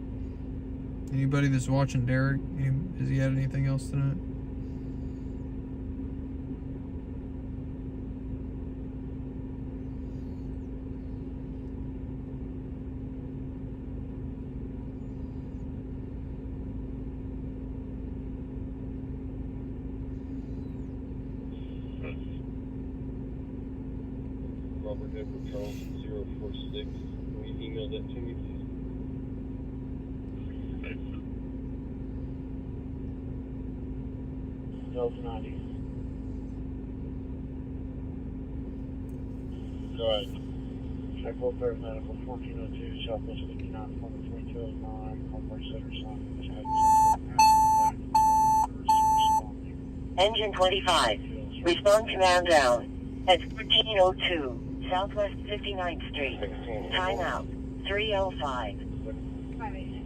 Anybody that's watching Derek, has he had anything else tonight? Robert Edward Charles 046. Can you email that to me, please? Delta 90. Go ahead. Check welfare medical 1402 Southwest 59 corner 2209 Complex Center Sign. Engine 25. Respond command down at 1402 Southwest 59th Street. Timeout 305. 589.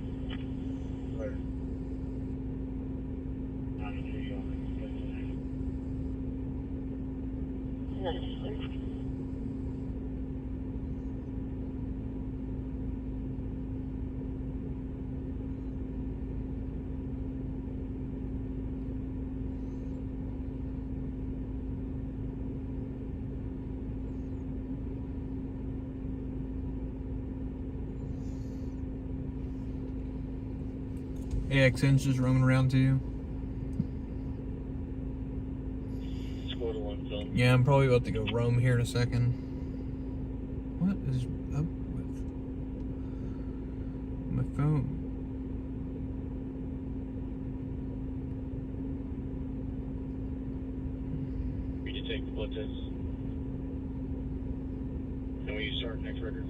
AXN's just roaming around too. Score to 1 film. Yeah, I'm probably about to go roam here in a second. What is up with my phone? We can take the blood test. And we start next record.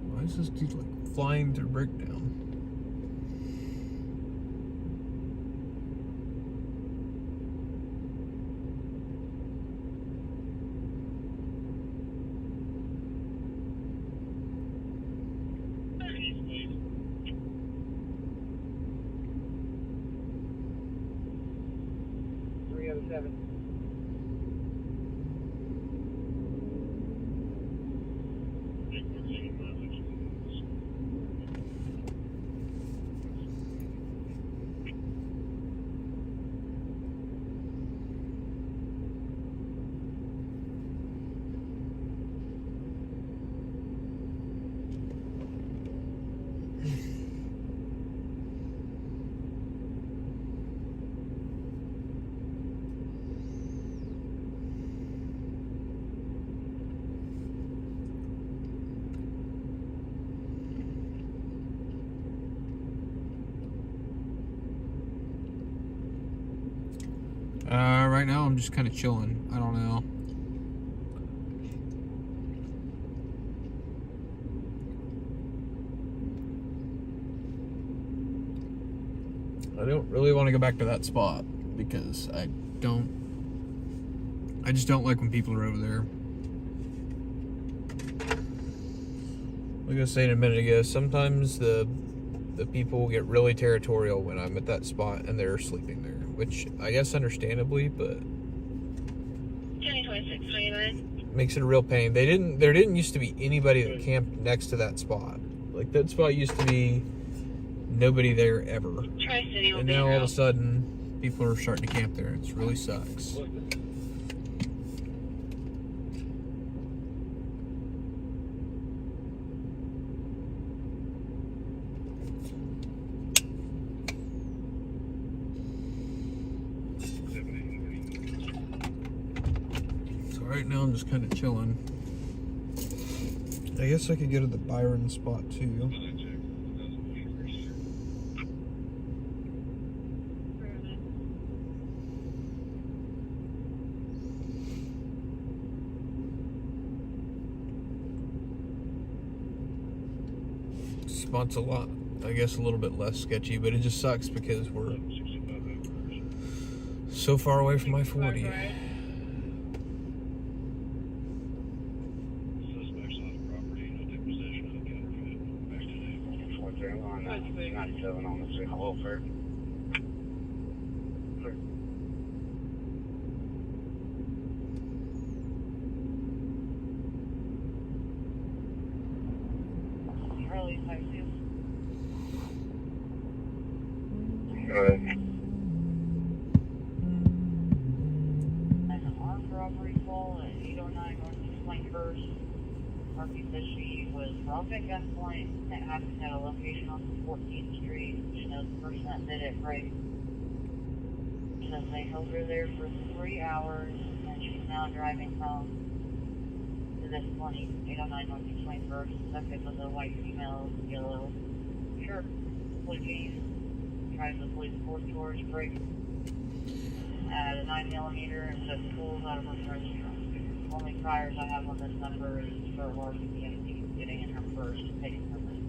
Why is this dude like flying through breakdown? Right now I'm just kind of chilling. I don't know. I don't really want to go back to that spot because I just don't like when people are over there. Like I was saying a minute ago, sometimes the people get really territorial when I'm at that spot and they're sleeping there, which I guess understandably, but 102629. makes it a real pain. There didn't used to be anybody that camped next to that spot. Like that spot used to be nobody there ever. Tri-City will And be now all of a around. sudden people are starting to camp there. It really sucks. Right now I'm just kind of chilling. I guess I could go to the Byron spot too. Spot's a lot, I guess a little bit less sketchy, but it just sucks because we're so far away from my 40. On the signal welfare. Charlie, I do. Good. An armed robbery call at 809 Northeast 21st. Harvey says she was robbed at gunpoint and Atkins had a location on 14th Street. She knows the person that did it, right? Says they held her there for 3 hours and she's now driving home to this 809 Northeast 21st. Second was a white female, yellow shirt, blue jeans. Drives the police 4 tours, brake at a 9mm and just pulls out of her friend's trunk. Only priors I have on this number is for RCPMD getting in her purse and taking her money.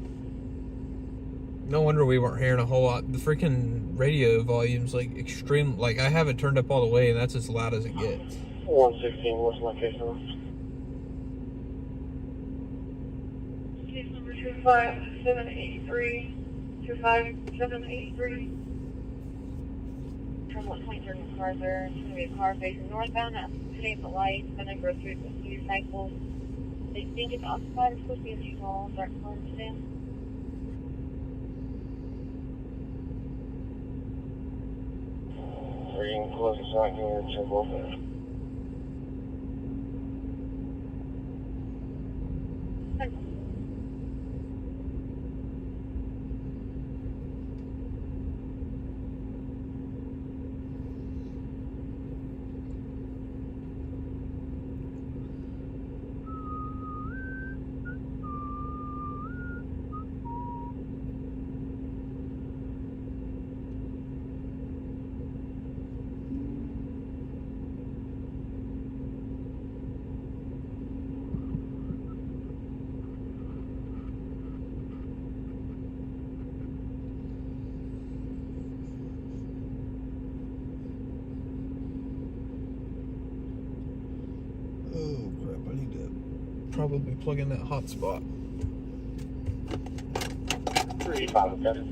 No wonder we weren't hearing a whole lot. The freaking radio volume's like extreme. Like I have it turned up all the way, and that's as loud as it gets. 116, what's my case number? Case number 25783. 25783. trouble at 23rd and MacArthur. It's going to be a car facing northbound at today's at light. It's going to go through the few cycles. They think it's occupied. It's supposed to be a few calls. Start calling today. Are you close to sign here and check welfare? Oh crap, I need to probably plug in that hotspot. 385, okay.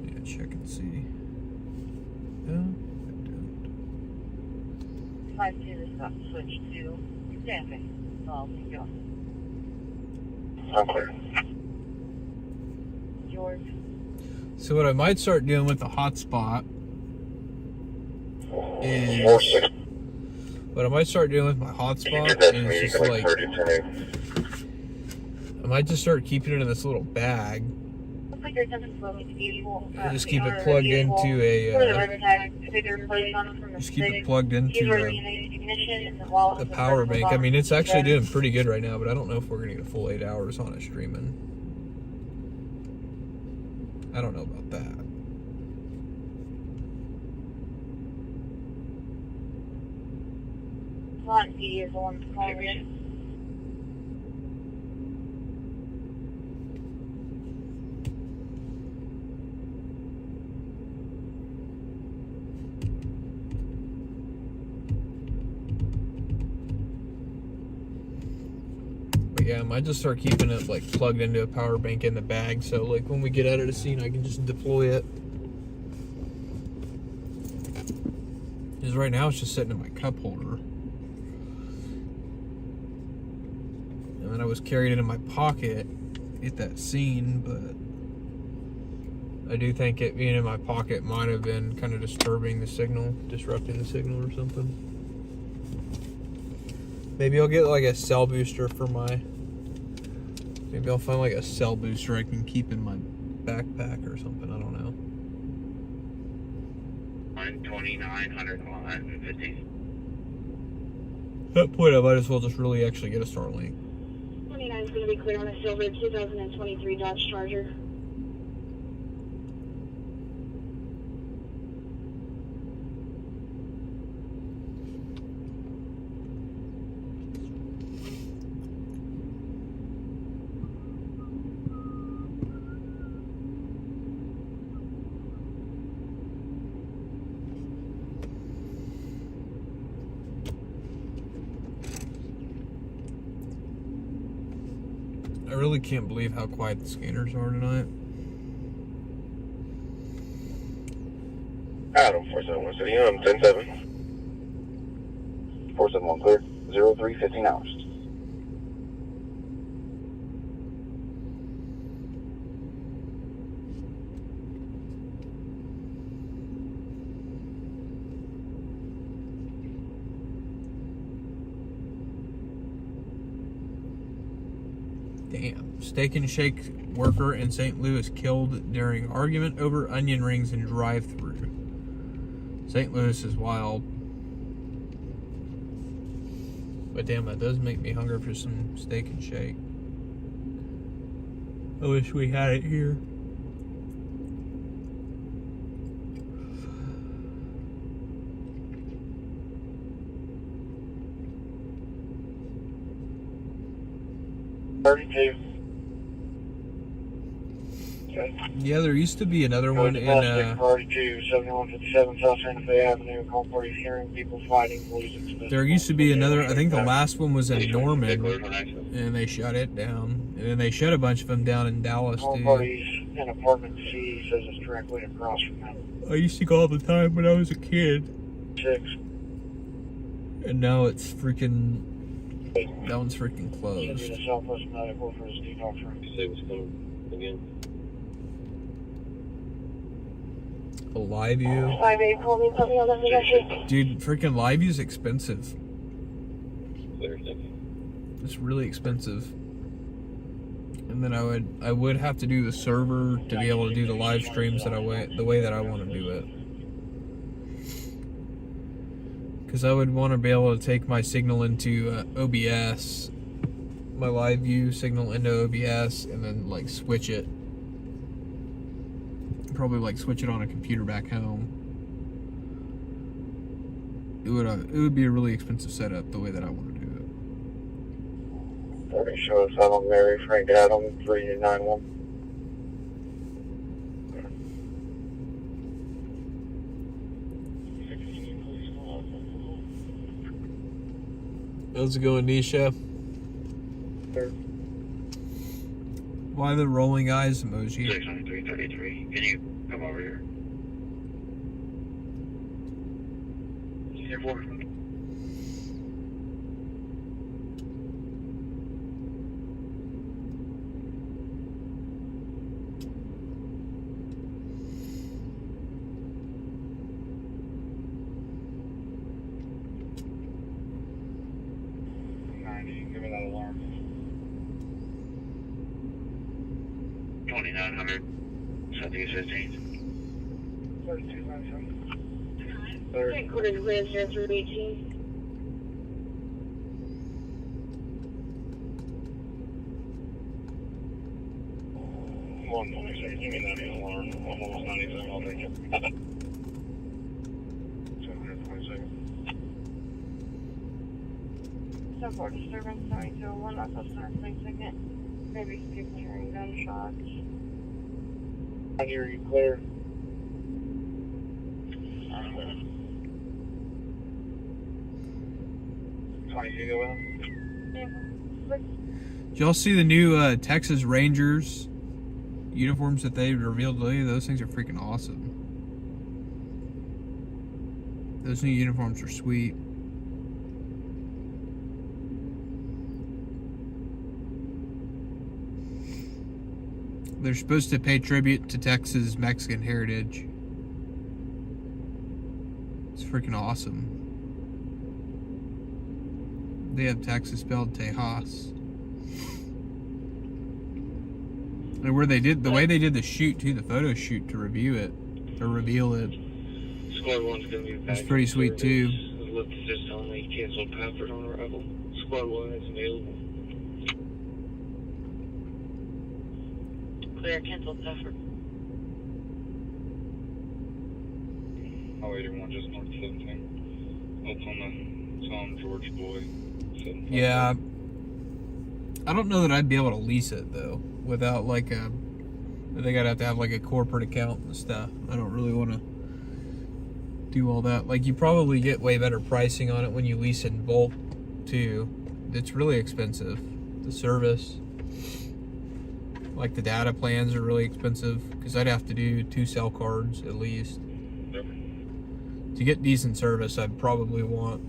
Yeah, check and see. No, I don't. 5-2 has got switched to staffing. So I'll keep going. I'm clear. George. So what I might start doing with the hotspot is... 46. What I might start doing with my hotspot is just like... I might just start keeping it in this little bag. Looks like there's something flowing to vehicle. And just keep it plugged into a... just keep it plugged into a power bank. I mean, it's actually doing pretty good right now, but I don't know if we're going to get a full 8 hours on it streaming. I don't know about that. Line P is the one that's calling in. But yeah, I might just start keeping it like plugged into a power bank in the bag, so like when we get out of the scene, I can just deploy it. Because right now it's just sitting in my cup holder. And then I was carrying it in my pocket at that scene, but I do think it being in my pocket might have been kind of disturbing the signal, disrupting the signal or something. Maybe I'll get like a cell booster for my... Maybe I'll find like a cell booster I can keep in my backpack or something, I don't know. 129, At that point I might as well just really actually get a Starlink. 29 is going to be clear on a silver 2023 Dodge Charger. I really can't believe how quiet the scanners are tonight. Adam, 471 City, 10-7. 471 clear, 03, 15 hours. Damn. Steak and Shake worker in St. Louis killed during argument over onion rings in drive-thru. St. Louis is wild. But damn, that does make me hungry for some Steak and Shake. I wish we had it here. Okay. Yeah, there used to be another one in 42, 7157 South Santa Fe Avenue. Call parties hearing people fighting. there used to be another, I think the last one was in Norman, and they shut it down. And then they shut a bunch of them down in Dallas, Call too. parties And apartment C says it's directly across from them. I used to go all the time when I was a kid. 6. And now it's freaking... That one's freaking Send closed. you to Southwest Medical for his detox. You say what's coming again? A live view. 5-8, call me, put me on the investigation. Dude, freaking live view's expensive. Clear, thank you. It's really expensive. And then I would have to do the server to be able to do the live streams the way that I want to do it. Because I would want to be able to take my signal into OBS, my live view signal into OBS, and then like switch it. Probably like switch it on a computer back home. It would be a really expensive setup the way that I want to do it. 30 shows out on Mary Frank Adam 391. How's it going, Nisha? Why the rolling eyes emoji? 69333. Can you come over here? Here for give me that alarm. 2900. Southeast 15th. 3297. Recorded with 0318. One 26. Give me that alarm. Almost 97. I'll take it. 727. So far, disturbance 7201, not close to 22nd. Maybe people hearing gunshots. I hear you clear. Tony, you go in? Did y'all see the new Texas Rangers uniforms that they revealed today? Those things are freaking awesome. Those new uniforms are sweet. They're supposed to pay tribute to Texas Mexican heritage. It's freaking awesome. They have Texas spelled Tejas. And where they did the way they did the shoot too, the photo shoot to review it or reveal it. Squad 1's gonna be back. It's pretty sweet too. Look, just only canceled Pafford on arrival. Squad 1 is available. Clear, cancel Pfeffer. Oh, 81, just north 17. Oklahoma, Tom George Boy. Yeah. I don't know that I'd be able to lease it though, without like a. I think I'd have to have like a corporate account and stuff. I don't really want to do all that. Like you probably get way better pricing on it when you lease it in bulk too. It's really expensive. The service, like the data plans are really expensive because I'd have to do 2 cell cards at least. To get decent service, I'd probably want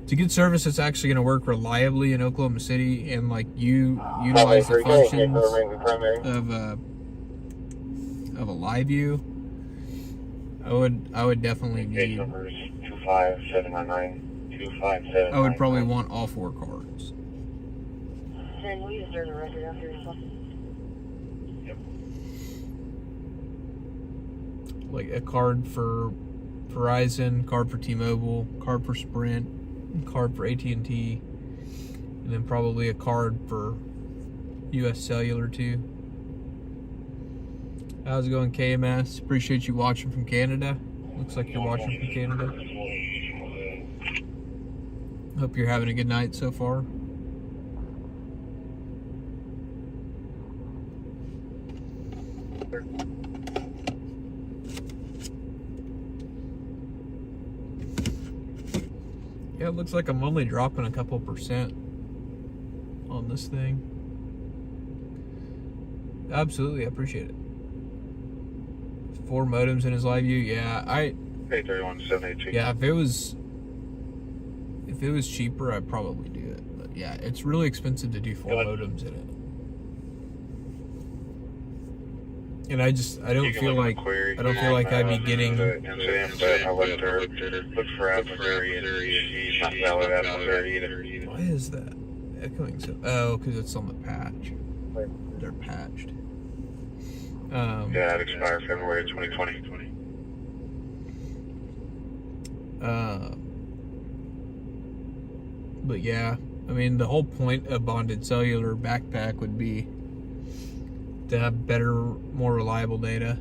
to get service that's actually going to work reliably in Oklahoma City and like utilize the functions of a live view. I would definitely need. Numbers 25799, 257. I would probably want all 4 cards. And we deserve the record after this one. Like a card for Verizon, card for T-Mobile, card for Sprint, card for AT&T, and then probably a card for US Cellular too. How's it going, KMS? Appreciate you watching from Canada. Looks like you're watching from Canada. Hope you're having a good night so far. Yeah, it looks like I'm only dropping a couple % on this thing. Absolutely, I appreciate it. 4 modems in his live view, yeah. 831-782. Yeah, if it was cheaper, I'd probably do it. But yeah, it's really expensive to do 4 modems in it. And I don't feel like I'd be getting. Incident, but I looked for adversary, and she's not valid adversary either. Why is that echoing so? Oh, because it's on the patch. They're patched. Yeah, it expired February 2020. But yeah, I mean, the whole point of bonded cellular backpack would be to have better, more reliable data.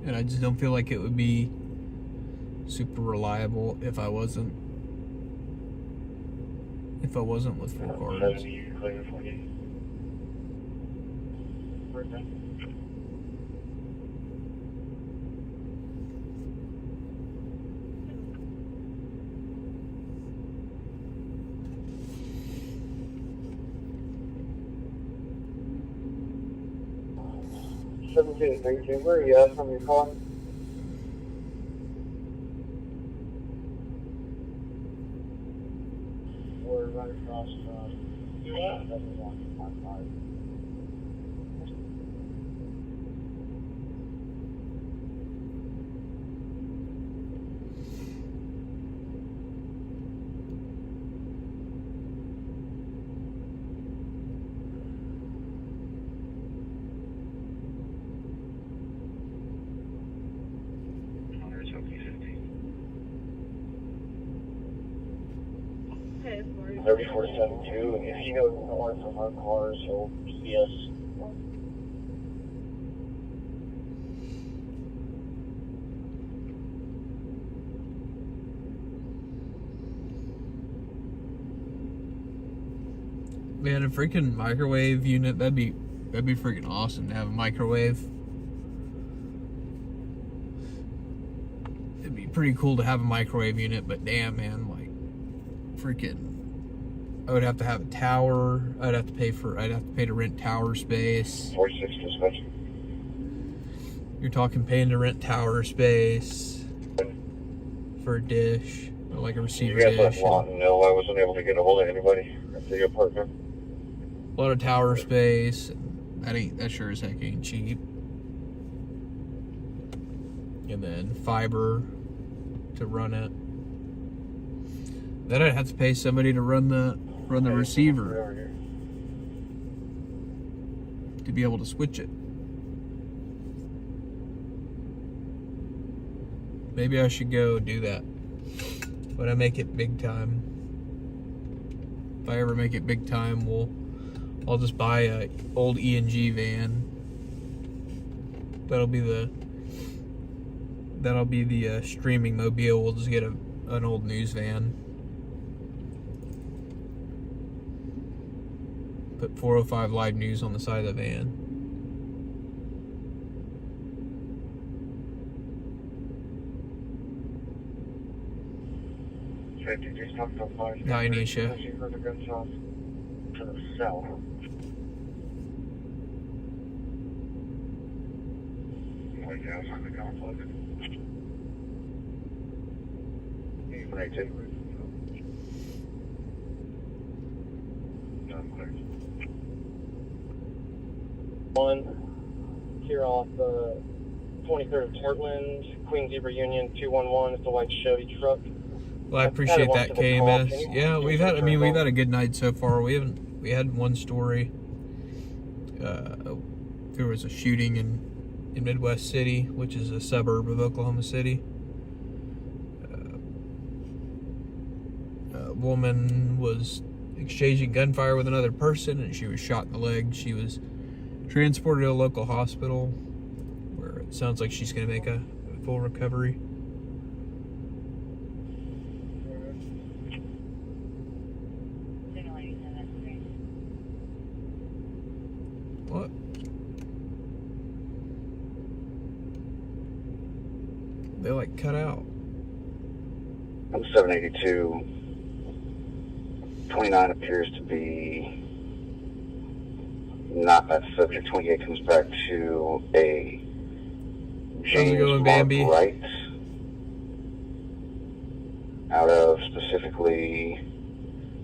And I just don't feel like it would be super reliable if I wasn't with 4 cards. Where are you at from your call? We're right across from 7-1-5-5. Okay, 3472, if he goes north from our cars, he'll see us. Man, a freaking microwave unit, that'd be freaking awesome to have a microwave. It'd be pretty cool to have a microwave unit, but damn, man, like, freaking, I would have to have a tower. I'd have to pay to rent tower space. 46 dispatch. You're talking paying to rent tower space for a dish, or like a receiver You guys dish. left Lawton, no, I wasn't able to get a hold of anybody at the apartment. A lot of tower space. That sure as heck ain't cheap. And then fiber to run it. Then I'd have to pay somebody to run the receiver to be able to switch it. Maybe I should go do that when I make it big time. If I ever make it big time, I'll just buy a old E&G van. That'll be the streaming mobile. We'll just get an old news van. Put 405 live news on the side of the van. Hi, Anisha. You heard a gunshot to the south. White House on the conflict. Right, take One here off 23rd of Heartland, Queen Zebra Union 211. It's a white Chevy truck. Well, I appreciate that, KMS. Yeah, we've had a good night so far. We had one story. There was a shooting in Midwest City, which is a suburb of Oklahoma City. A woman was exchanging gunfire with another person, and she was shot in the leg. She was transported to a local hospital, where it sounds like she's going to make a full recovery. What? They like cut out. I'm 782. 29 appears to be not met subject. 28 comes back to a How's it James going, Mark Bambi? Wright out of specifically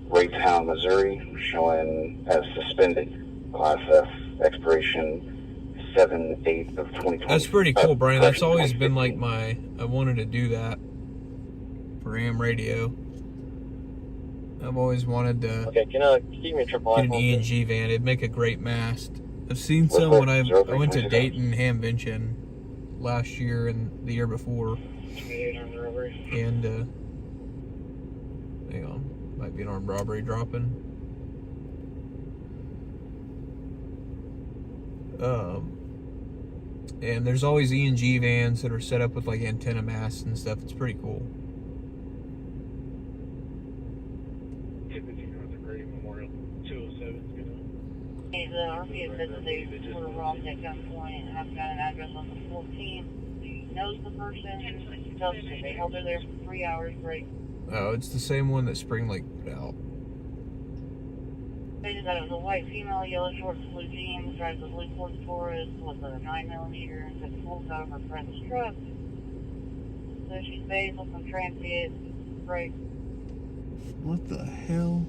Raytown, Missouri, showing as suspended, Class F, expiration 7/8 of 2020. That's pretty cool, Brian. That's always been like I wanted to do that for AM radio. I've always wanted to Okay, can you give me a triple get an ENG van. It'd make a great mast. I've seen some when I went to Dayton Hamvention last year and the year before. 28 armed robbery. And hang on, might be an armed robbery dropping. And there's always ENG vans that are set up with like antenna masts and stuff. It's pretty cool. Memorial 207 is gonna. The RP said that they were robbed at gunpoint. I've got an address on the 14th. He knows the person. Tells us they held her there for 3 hours break. Oh, it's the same one that Spring Lake put out. They said that it was a white female, yellow shorts, blue jeans, drives a blue Ford Taurus with a 9mm and took pulls out of her friend's truck. So she's based with some transient break. What the hell?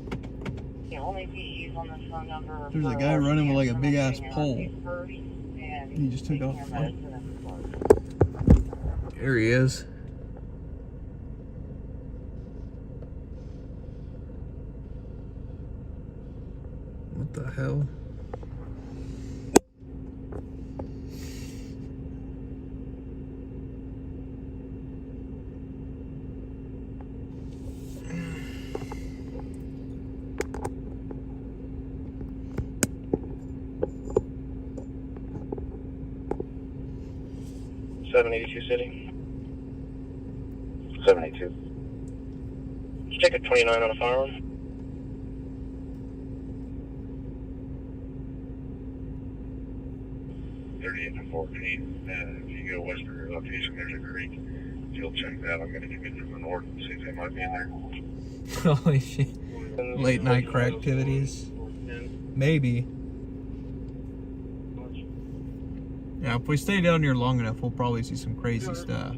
The only PEs on this phone number. There's a guy running with like a big ass pole. He just took off. There he is. What the hell? City. 782. Just take a 29 on a firearm. And 14. If you go west of your location, there's a creek. If you'll check that, I'm going to come in from the north and see if they might be in there. Holy shit. Late night crack activities. Maybe. Yeah, if we stay down here long enough, we'll probably see some crazy stuff.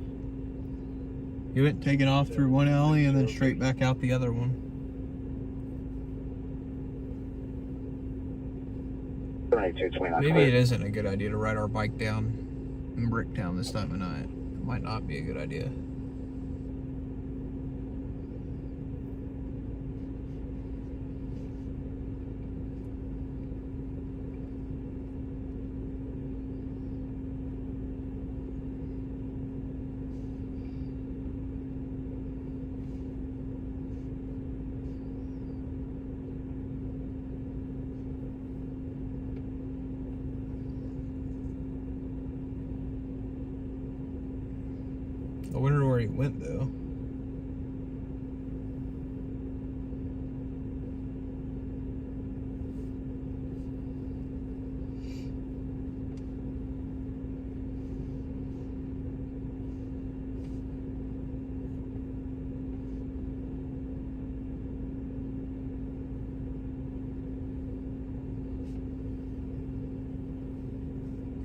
You went taking off through one alley and then straight back out the other one. 782, 29. Maybe it isn't a good idea to ride our bike down in Bricktown this time of night. It might not be a good idea. I wonder where he went though.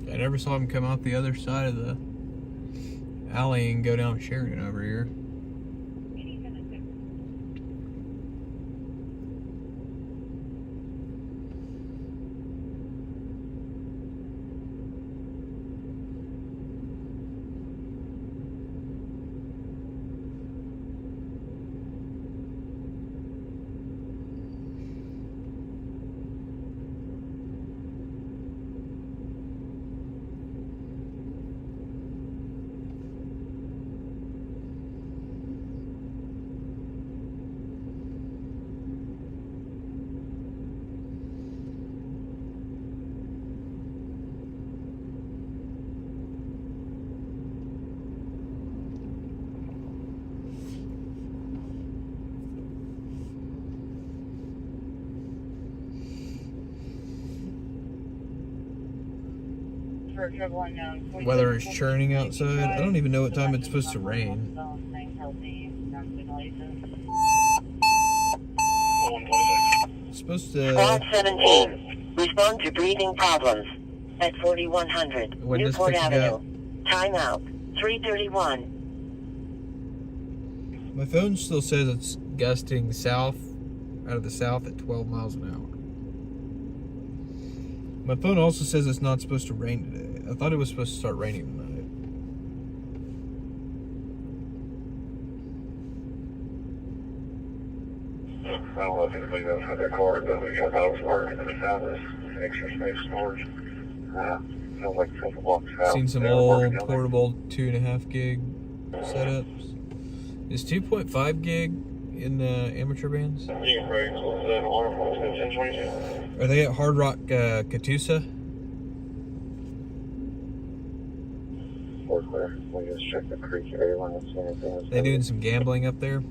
I never saw him come out the other side of the alley and go down Sheridan over here. Weather is churning outside. I don't even know what time it's supposed to rain. It's supposed to. Squad 17. Respond to breathing problems at 4100 Witness Newport picking Avenue. up. Timeout 3:31. My phone still says it's gusting south, out of the south at 12 miles an hour. My phone also says it's not supposed to rain today. I thought it was supposed to start raining tonight. I don't know if anybody knows how their car is, but we got house parking in the south is extra space storage. Sounds like a couple blocks south. Seen some old portable 2.5 gig setups. Is 2.5 gig in the amateur bands? You can break the alarm from 1022. Are they at Hard Rock Catoosa? We're clear. We just check the creek area when it's anything. They doing some gambling up there?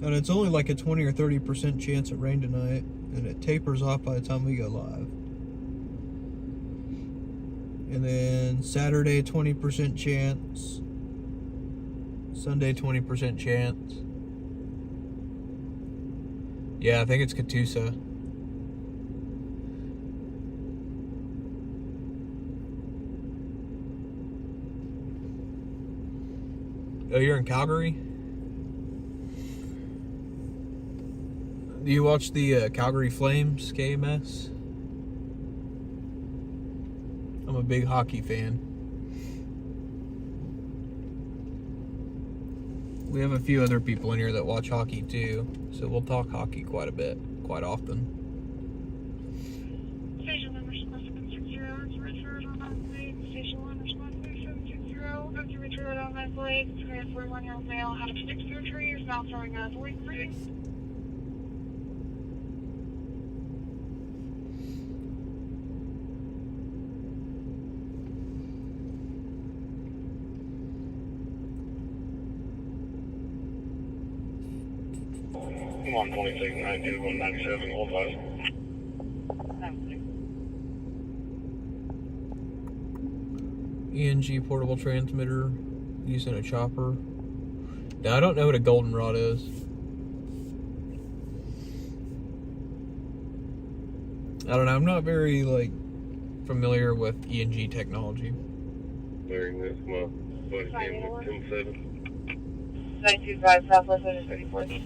And it's only like a 20 or 30% chance of rain tonight, and it tapers off by the time we go live. And then Saturday, 20% chance. Sunday, 20% chance. Yeah, I think it's Catoosa. Oh, you're in Calgary? Do you watch the Calgary Flames KMS? I'm a big hockey fan. We have a few other people in here that watch hockey too, so we'll talk hockey quite a bit, quite often. Station number 760, to return on that blade. Station 1 response 760, after return on that blade. 41-year-old male had a stick surgery, is now throwing a void breathing. I'm on 2692, 197, hold on. ENG portable transmitter using a chopper. Now I don't know what a goldenrod is. I don't know. I'm not very familiar with ENG technology. During this month, but again, 10-7. 925 Southwest 34th.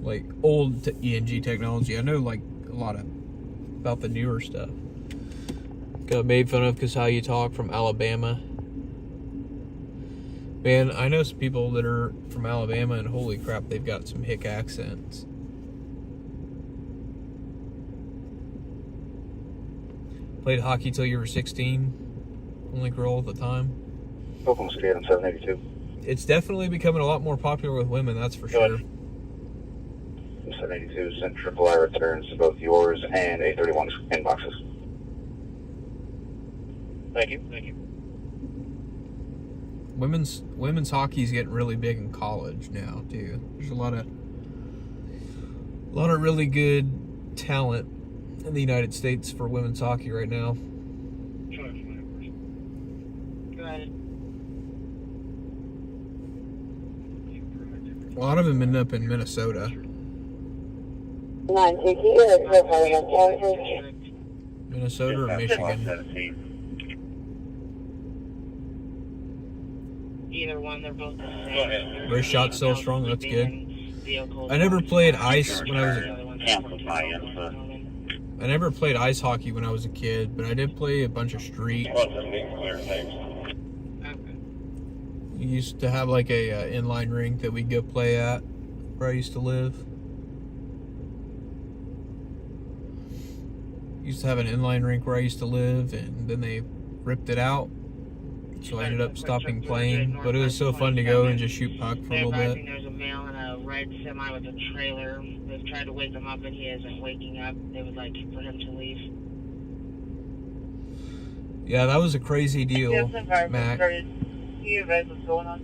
Like old ENG technology. I know a lot about the newer stuff. Got made fun of because how you talk from Alabama. Man, I know some people that are from Alabama, and holy crap, they've got some hick accents. Played hockey till you were 16. Only girl at the time. Oklahoma State on 782. It's definitely becoming a lot more popular with women, that's for sure. 782 sent triple I returns to both yours and 831's inboxes. Thank you. Women's hockey's getting really big in college now too. There's a lot of really good talent in the United States for women's hockey right now. Go ahead. A lot of them end up in Minnesota. 960, Minnesota or Michigan. either one, they're both the same. Go ahead. Wrist shot still strong, that's good. I never played ice when I was I never played ice hockey when I was a kid, but I did play a bunch of street. We used to have a inline rink that we'd go play at where I used to live. Used to have an inline rink where I used to live, and then they ripped it out, so I ended up stopping playing. But it was so fun to go and just shoot puck for a little bit. There's a male in a red semi with a trailer. They've tried to wake him up, but he isn't waking up. They would like for him to leave. Yeah, that was a crazy deal, Mac. You guys, what's going on?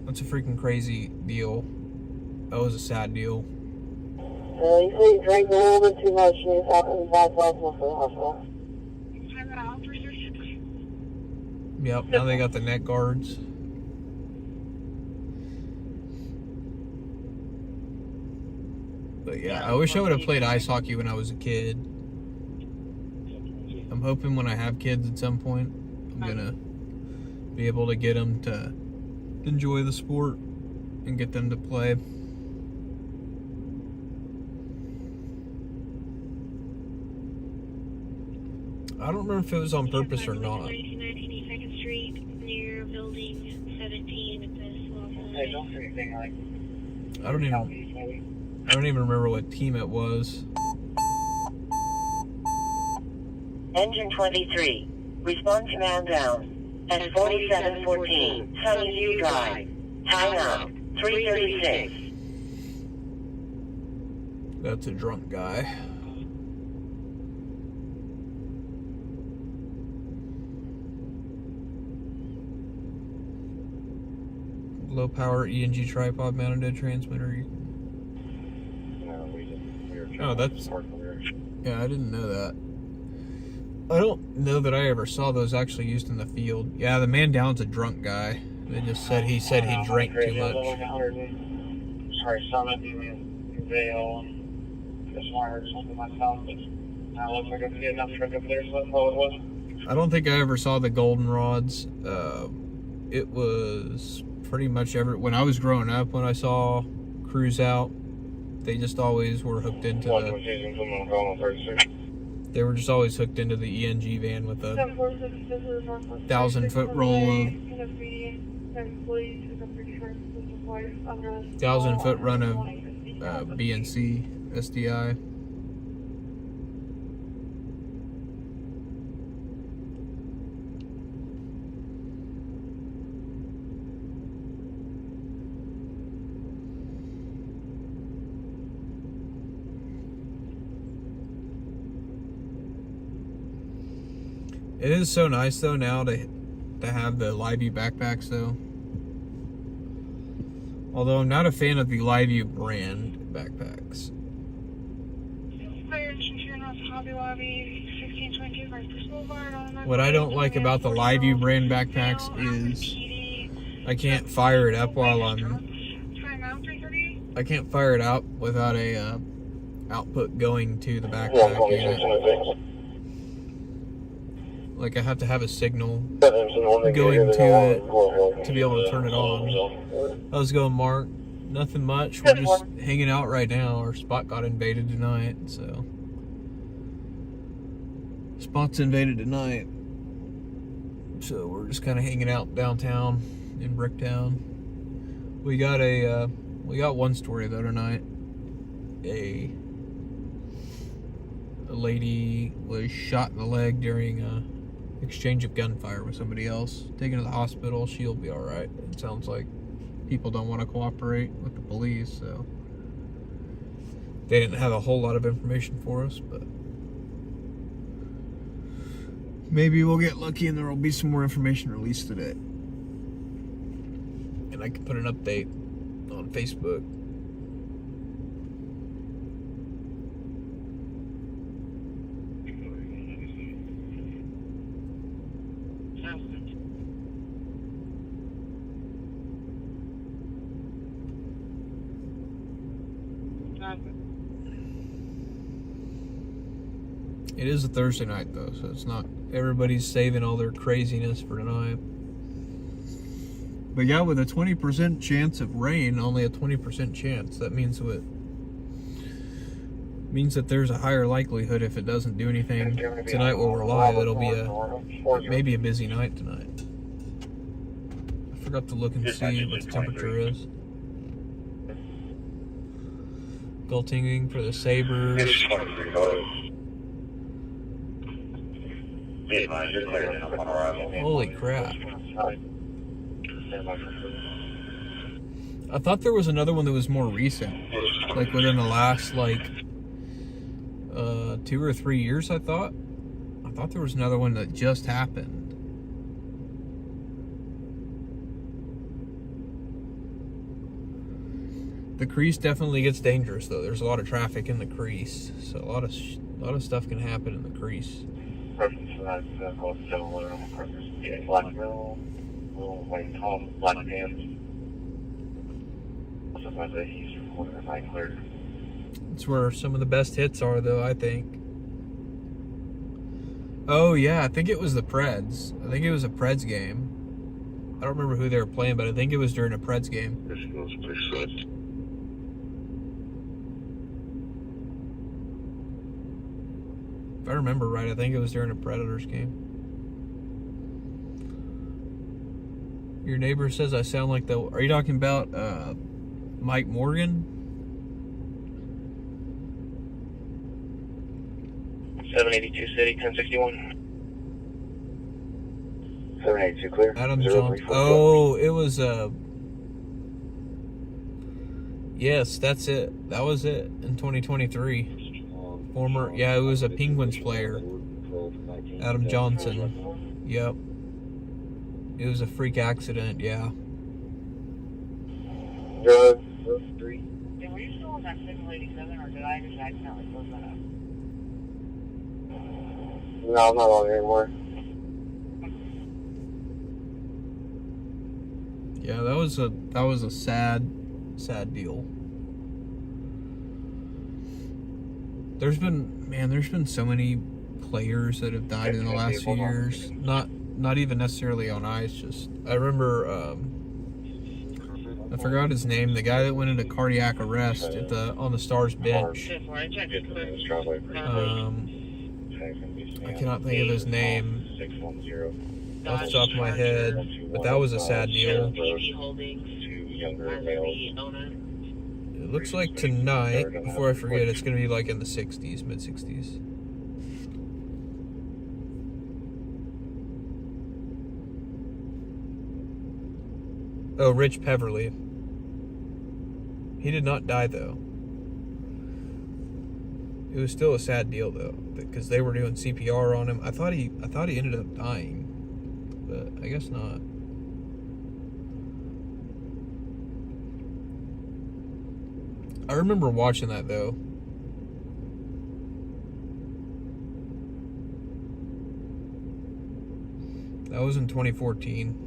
That's a freaking crazy deal. That was a sad deal. You say you drank a little bit too much and you're talking about for the hospital. Yep, now they got the neck guards. But yeah, I wish I would have played ice hockey when I was a kid. I'm hoping when I have kids at some point, I'm gonna be able to get them to enjoy the sport and get them to play. I don't remember if it was on purpose or not. 1992nd Street, near building 17 at the small Hey, don't say anything like. I don't even remember what team it was. Engine 23. Respond command down. At 4714 Sunnyview Drive. Time out. 336. That's a drunk guy. Low power ENG tripod mounted transmitter. No, we were Oh, that's... parked over there. Yeah, I didn't know that. I don't know that I ever saw those actually used in the field. Yeah, the man down's a drunk guy. They just said he drank too much. Sorry, Summit and Vale. Just want to heard something myself, but now it looks like I'm getting enough truck up there, so that's all it was. I don't think I ever saw the goldenrods. It was pretty much when I was growing up, when I saw crews out, they just always were hooked into they were just always hooked into the ENG van with a 1,000-foot roll of 1,000-foot run of BNC SDI. It is so nice though now to have the Liveview backpacks though. Although I'm not a fan of the Liveview brand backpacks. What I don't like about the Liveview brand backpacks is I can't fire it up while I can't fire it up without a output going to the backpack unit. Like I have to have a signal going to it to be able to turn it on. How's it going, Mark? Nothing much. We're just hanging out right now. Our spot got invaded tonight, so spot's invaded tonight. So we're just kind of hanging out downtown in Bricktown. We got one story the other night. A lady was shot in the leg during a exchange of gunfire with somebody else. Taken to the hospital. She'll be all right. It sounds like people don't want to cooperate with the police, so they didn't have a whole lot of information for us, but maybe we'll get lucky and there will be some more information released today. And I can put an update on Facebook. It is a Thursday night though, so it's not everybody's saving all their craziness for tonight. But yeah, with a 20% chance of rain, only a 20% chance, that means that there's a higher likelihood if it doesn't do anything tonight while we're live, it'll be maybe a busy night tonight. I forgot to look and see what the temperature is. Gultinging for the Sabres. Holy crap. I thought there was another one that was more recent. Like within the last 2 or 3 years, I thought there was another one that just happened. The crease definitely gets dangerous though. There's a lot of traffic in the crease, so a lot of stuff can happen in the crease. Yeah, black mill, little white top, black pants. Sometimes I use for Nightcrawler. It's where some of the best hits are, though, I think. Oh, yeah, I think it was the Preds. I think it was a Preds game. I don't remember who they were playing, but I think it was during a Preds game. This goes pretty good. If I remember right, I think it was during a Predators game. Your neighbor says I sound like the... Are you talking about Mike Morgan? 782 City, 1061. 782 clear. Adam Johnson. Oh, it was yes, that's it. That was it in 2023. Former, yeah, it was a Penguins player. Adam Johnson. Yep. It was a freak accident, yeah. Road 3. Yeah, were you still on that signal 87, or did I just accidentally close that up? No, I'm not on here anymore. Yeah, that was a sad deal. There's been so many players that have died in the last few years. Not even necessarily on ice. Just I remember I forgot his name. The guy that went into cardiac arrest on the Stars bench. I cannot think of his name off the top of my head, but that was a sad deal. It looks like tonight, before I forget, it's going to be like in the 60s, mid-60s. Oh, Rich Peverly. He did not die, though. It was still a sad deal, though, because they were doing CPR on him. I thought he ended up dying, but I guess not. I remember watching that, though. That was in 2014.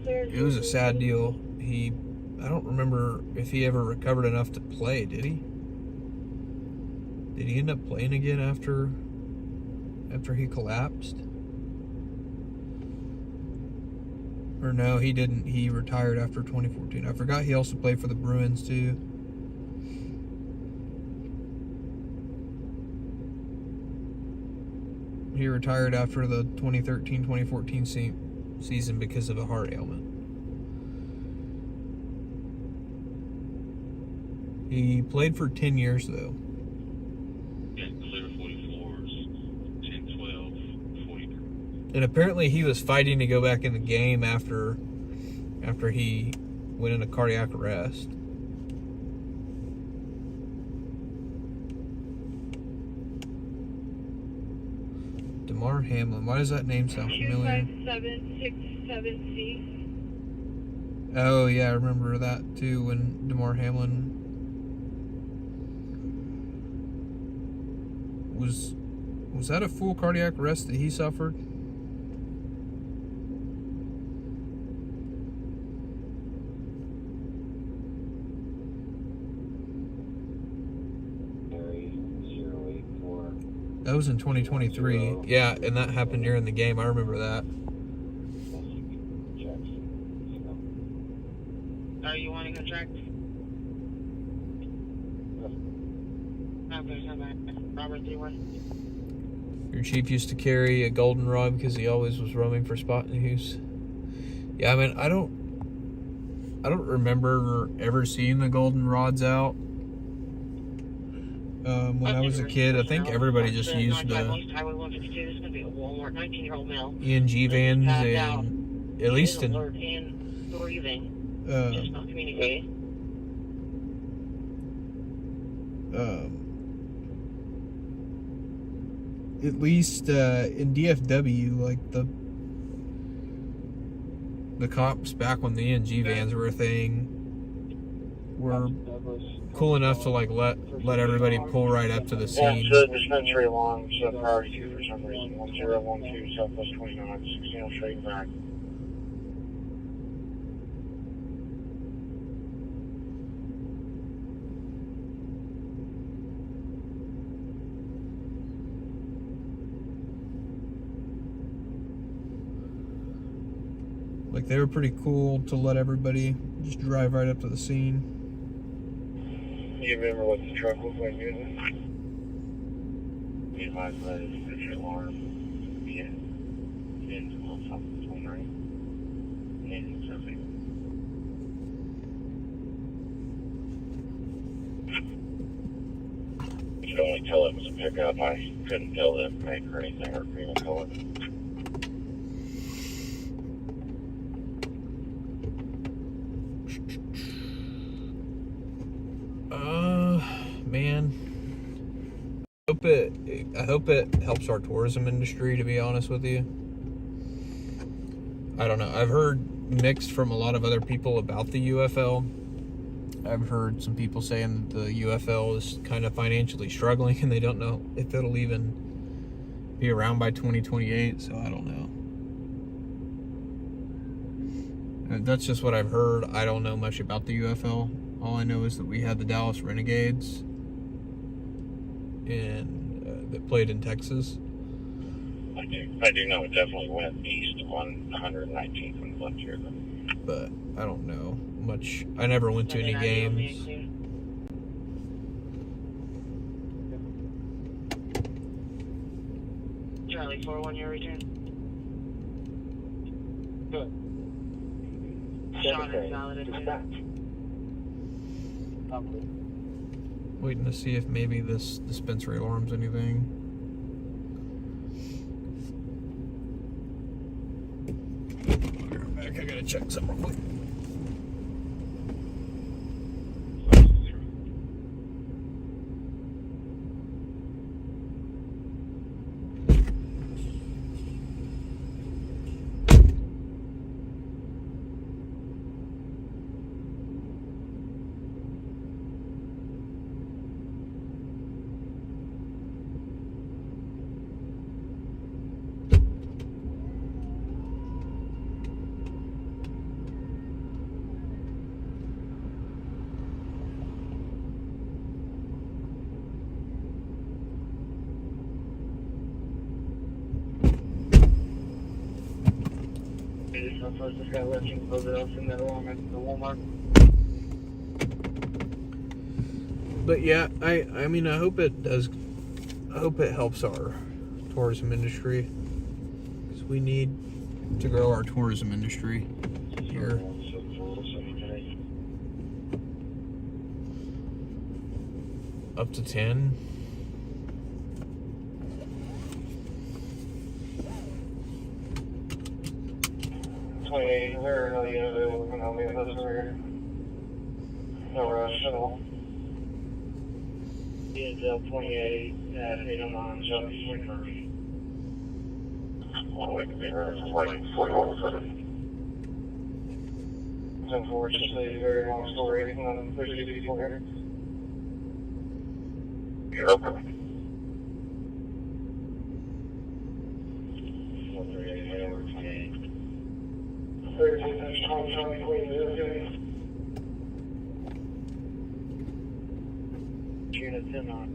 It was a sad deal. I don't remember if he ever recovered enough to play, did he? Did he end up playing again after he collapsed? Or no, he didn't. He retired after 2014. I forgot he also played for the Bruins too. He retired after the 2013-2014 season because of a heart ailment. He played for 10 years though. Yeah, clear 44s, 10, 12, 43. And apparently he was fighting to go back in the game after he went into cardiac arrest. DeMar Hamlin. Why does that name sound familiar? 25767C. Oh yeah, I remember that too when DeMar Hamlin was that a full cardiac arrest that he suffered? That was in 2023. Yeah, and that happened during the game. I remember that. Oh, you want to go check? Okay, so that Robert 31. Your chief used to carry a goldenrod because he always was roaming for spot and use. Yeah, I mean, I don't remember ever seeing the goldenrods out. When I was a kid, I think everybody just used the ENG vans, and at least in in DFW, like the cops back when the ENG vans were a thing, we're cool enough to like let everybody pull right up to the scene. Yeah, dispensary along priority 2 for some reason. 1012 Southwest 29, 16 straight back. Like, they were pretty cool to let everybody just drive right up to the scene. You remember what the truck looked like, didn't it? You might let it put your alarm. Yeah. Into something right. And something. You could only tell it was a pickup. I couldn't tell the make or anything or even color. Man, I hope it helps our tourism industry, to be honest with you. I don't know. I've heard mixed from a lot of other people about the UFL. I've heard some people saying that the UFL is kind of financially struggling and they don't know if it'll even be around by 2028, so I don't know. That's just what I've heard. I don't know much about the UFL. All I know is that we had the Dallas Renegades and that played in Texas. I do know it definitely went east on 119th when it left here. But I don't know much. I never went to any games. Charlie 4-1, your return. Good. Sean is valid. Waiting to see if maybe this dispensary alarms anything. I'll be right back. I gotta check something real quick. This guy left him close it up in that along at the Walmart. But yeah, I mean, I hope it does. I hope it helps our tourism industry, because we need to grow our tourism industry here. Up to 10. No rush at all. DSL 28 at 809 South 21st. Well, we can be there for like 41. It's unfortunately a very long story. There's 2 people here. You're open. 138 over 28. 13 times Charlie Queen, Unit 10 on.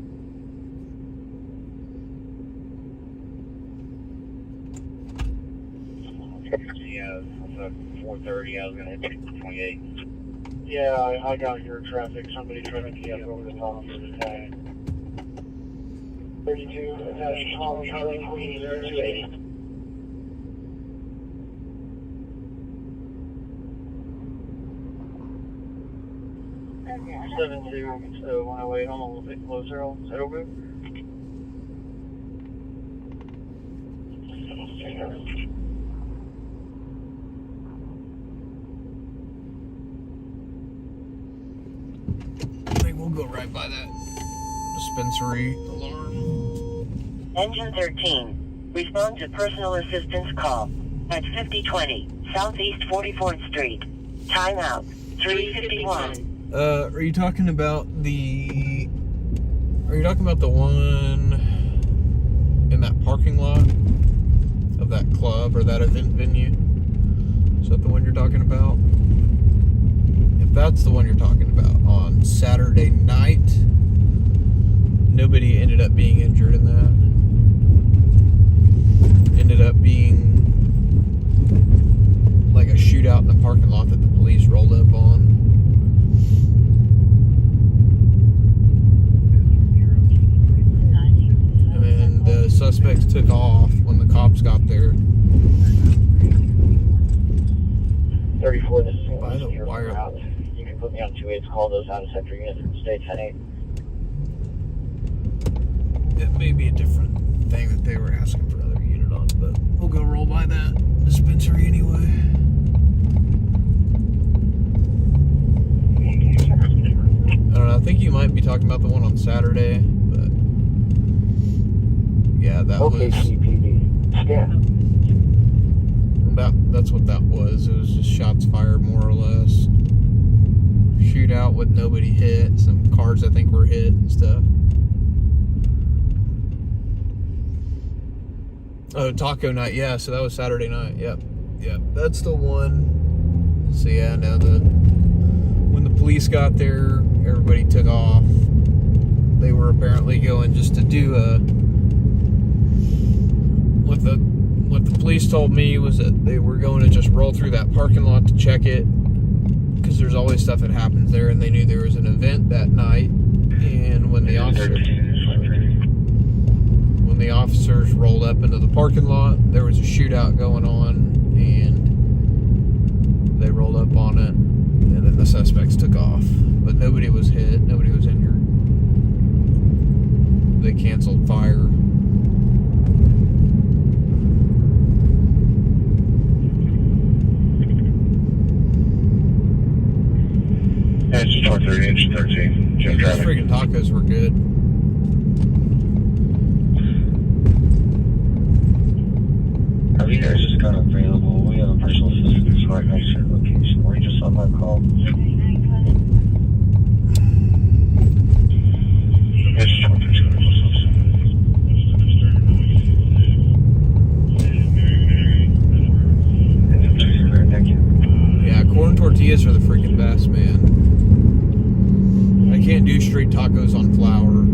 Yeah, it's at 4:30. I was gonna hit 28. Yeah, I got your traffic. Somebody tried to get over the top of the tag. 32 attached Tom Charlie Queen 028. 108, I'm a little bit closer. Is that over? I think we'll go right by that dispensary alarm. Engine 13. Respond to personal assistance call at 5020 Southeast 44th Street. Timeout 3:51. Are you talking about the one in that parking lot of that club or that event venue? Is that the one you're talking about? If that's the one you're talking about, on Saturday night, nobody ended up being injured in that. Ended up being like a shootout in the parking lot that the police rolled up on. And then the suspects took off when the cops got there. 34, this is By the wire. You can put me on 2-8, call those out of sector units and stay 10-8. It may be a different thing that they were asking for another unit on, but we'll go roll by that dispensary anyway. I don't know, I think you might be talking about the one on Saturday, but yeah, that OKC PD. Scan. That's what that was. It was just shots fired, more or less. Shootout with nobody hit. Some cars I think were hit and stuff. Oh, taco night. Yeah, so that was Saturday night. Yep. That's the one. So yeah, no, when the police got there, everybody took off. They were apparently going just to do what the police told me was that they were going to just roll through that parking lot to check it, because there's always stuff that happens there, and they knew there was an event that night. And when the officers rolled up into the parking lot, there was a shootout going on, and they rolled up on it, and then the suspects took off. But nobody was hit, nobody was injured. They canceled fire. Yeah, it's 430, 13. Jim Those traffic. freaking tacos were good. Are you guys just kind of available? We have a personal assistance right next to your location. Were you just on that call? It's 430. Thank you. Yeah, corn tortillas are the freaking best, man. I can't do straight tacos on flour.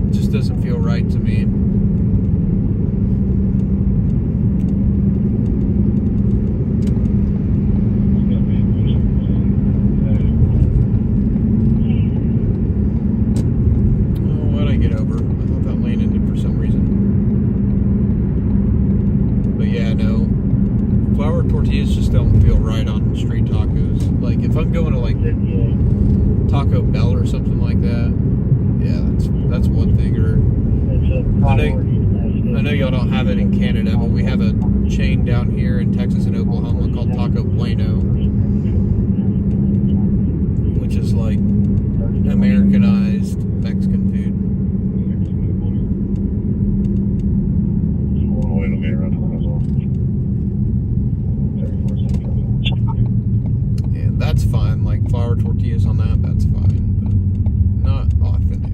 It just doesn't feel right to me. Oh, why'd I get over? I thought that lane ended for some reason. But yeah, no. Flour tortillas just don't feel right on street tacos. Like, if I'm going to like Taco Bell or something like that, yeah, that's one thing. Or I know y'all don't have it in Canada, but we have a chain down here in Texas and Oklahoma called Taco Bueno, which is like Americanized Mexican food. And that's fine, like flour tortillas on that, that's fine, but not authentic.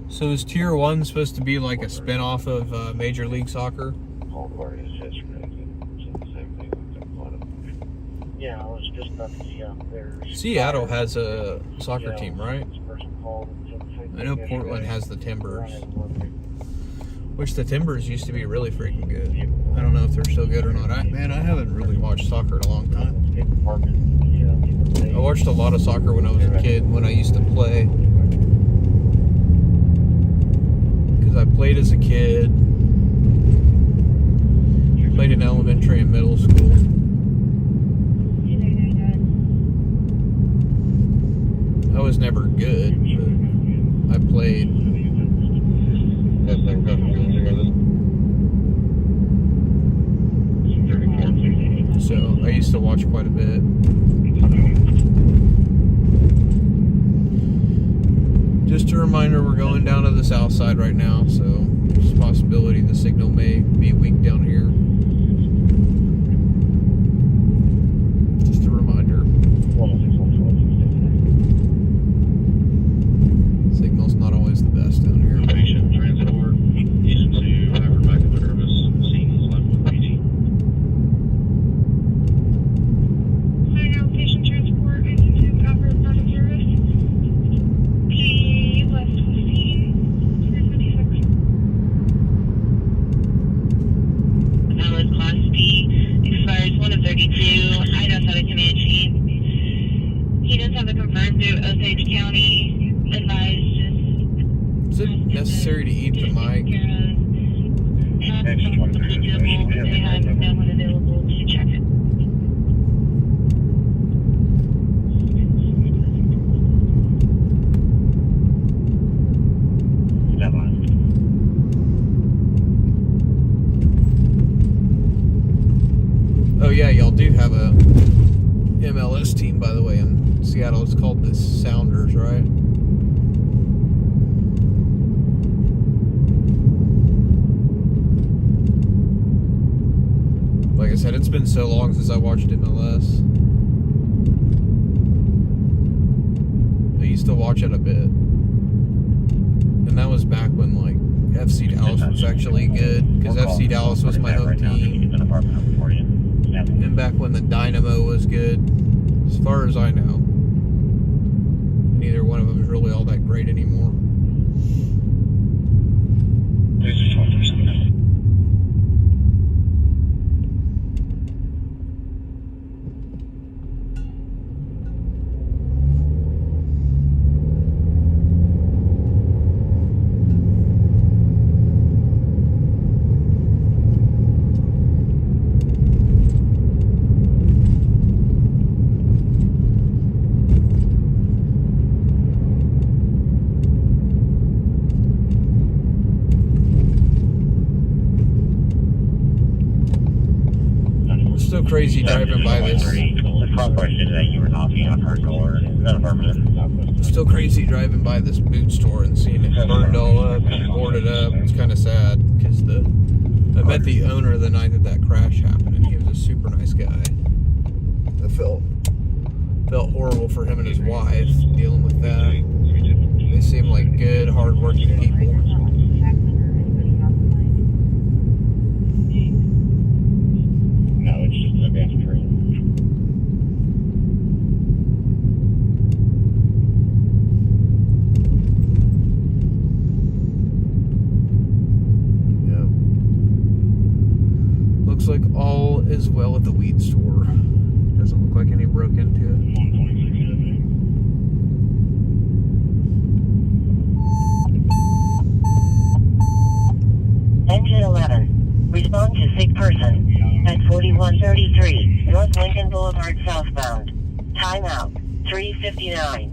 So is Tier 1 supposed to be like a spin-off of Major League Soccer? Yeah, I was just about to see out there. Seattle has a soccer team, right? I know Portland has the Timbers, which the Timbers used to be really freaking good. I don't know if they're still good or not. I haven't really watched soccer in a long time. I watched a lot of soccer when I was a kid, when I used to play. Because I played as a kid. Played in elementary and middle school. I was never good, but I played. So I used to watch quite a bit. Just Just a reminder, we're going down to the south side right now, so there's a possibility the signal may be weak down here. Just a reminder. Signal's not always the best down here. Patient transport into Hyperback service. Scene is left with PD. Now, patient transport into Hyperback service. P left 15, 356. Valid Class B expires 1 of 32. I don't have a command chief. He does have a confirmed through Osage County. Advised just. Is it necessary to eat the mic? They have no one available to check it. Oh yeah, y'all do have a MLS team, by the way, in Seattle. It's called the Sounders, right? Like I said, it's been so long since I watched MLS. I used to watch it a bit. And that was back when, like, FC Dallas was actually good, because FC Dallas was my home team. And back when the Dynamo was good, as far as I know. Neither one of them is really all that great anymore. So crazy driving by this. Still crazy driving by this boot store and seeing it burned all up and boarded up. It's kind of sad because I met the owner the night that crash happened, and he was a super nice guy. I felt horrible for him and his wife dealing with that. They seem like good, hardworking people. No, it's just an advanced train. Yeah. Looks like all is well at the weed store. Doesn't look like any broke into it. Engine 11. Respond to sick person. At 4133 North Lincoln Boulevard southbound. Timeout 3:59.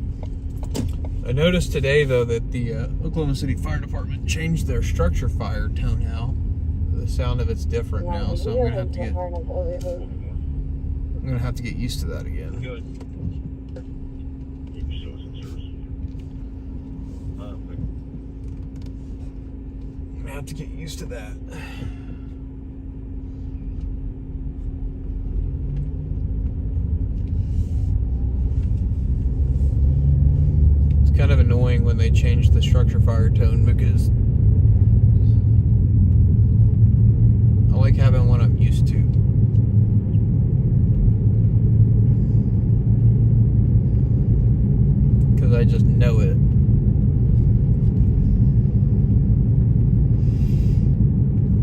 I noticed today, though, that the Oklahoma City Fire Department changed their structure fire tone out. The sound of it's different now, so I'm gonna have to get used to that again. Good. I'm gonna have to get used to that. Kind of annoying when they change the structure fire tone, because I like having one I'm used to. Because I just know it.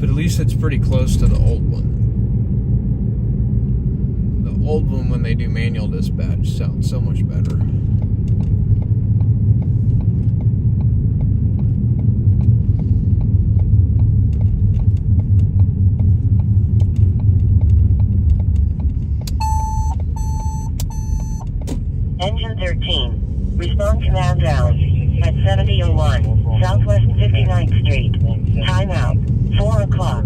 But at least it's pretty close to the old one. The old one, when they do manual dispatch, sounds so much better. Engine 13. Respond command down. At 7001 Southwest 59th Street. Timeout 4 o'clock.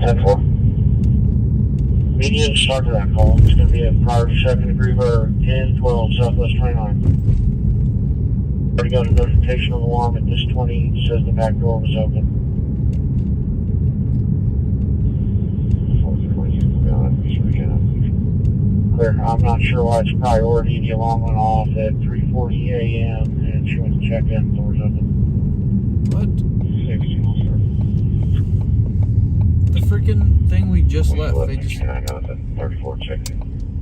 10-4. Immediate start to that call. It's going to be a priority second degree burr, 10-12 Southwest 29. Already got a notification on the alarm at this 20. Says the back door was open. Clear. I'm not sure why it's priority. The alarm went off at 3:40 a.m. and she went to check in. Doors open. What? 16 officer. The freaking thing we just left. They just. I know that 34 checking.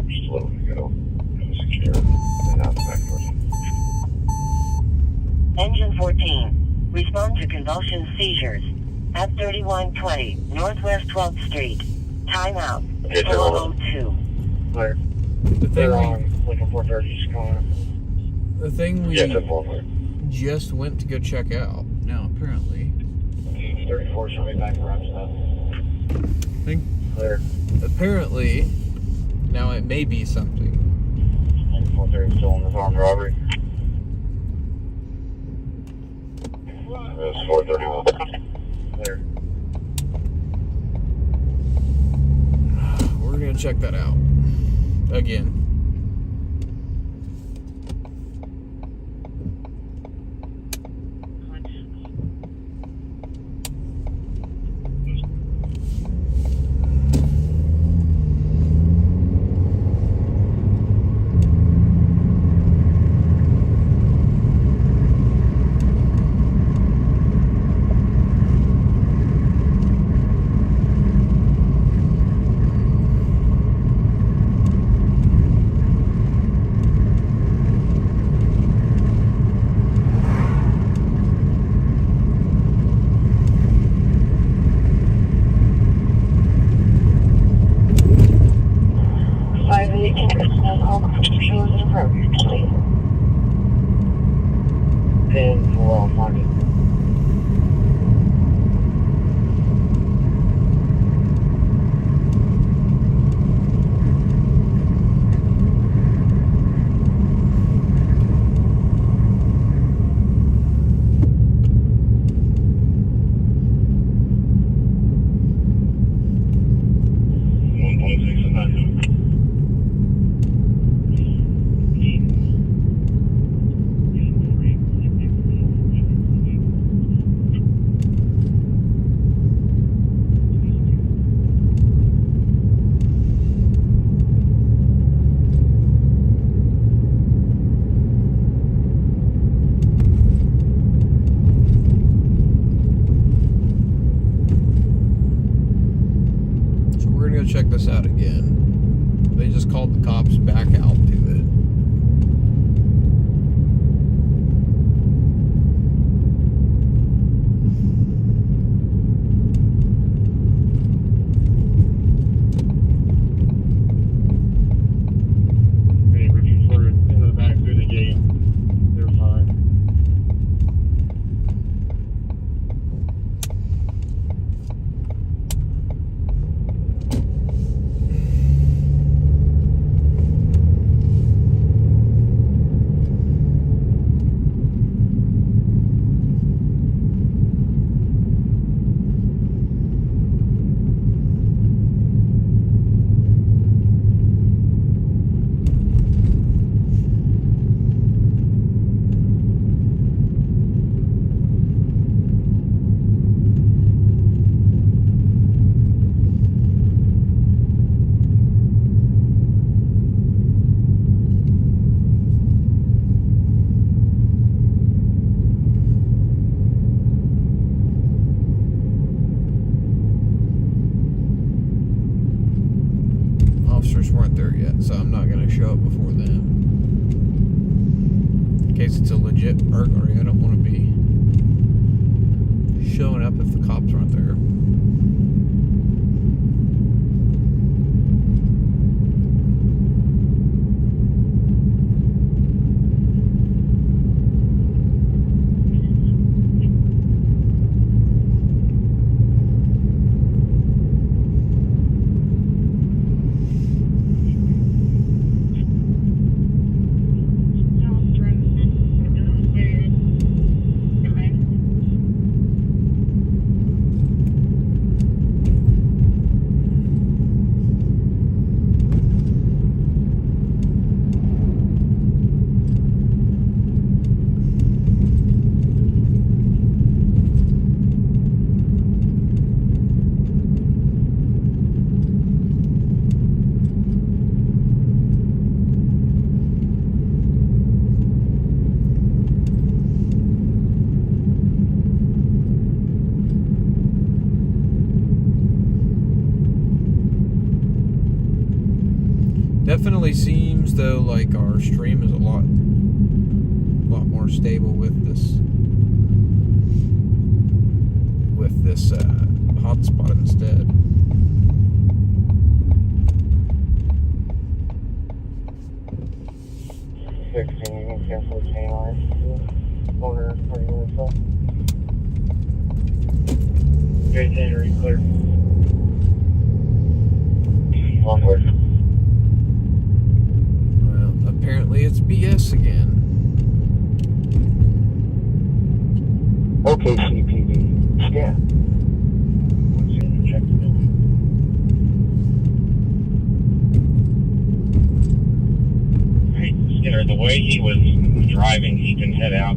Just a little bit ago. It was secure. And now the back doors open. Engine 14. Respond to convulsion seizures. At 3120 Northwest 12th Street. Timeout. 402. Clear. The thing They're we. on Lincoln 430. Just calling. The thing we Yeah, 10-4. just went to go check out. Now apparently. 34 should be back around stuff. Clear. Apparently, now it may be something. Lincoln 430 still in this armed robbery. It's 431. Clear. We're gonna check that out again. Check this out again. They just called the cops back out to it. Hey, Richard Ford into the back through the gate. They're fine. Weren't there yet, so I'm not going to show up before them. In case it's a legit burglary, I don't want to be showing up if the cops aren't there. definitely seems though like our stream is a lot more stable with this hotspot instead. You can cancel the chain line. Owner, 30 minutes left. Great Henry, clear. Onward. Well, apparently it's BS again. OKC PD. Scan. Check the building. Skinner, the way he was driving, he can get out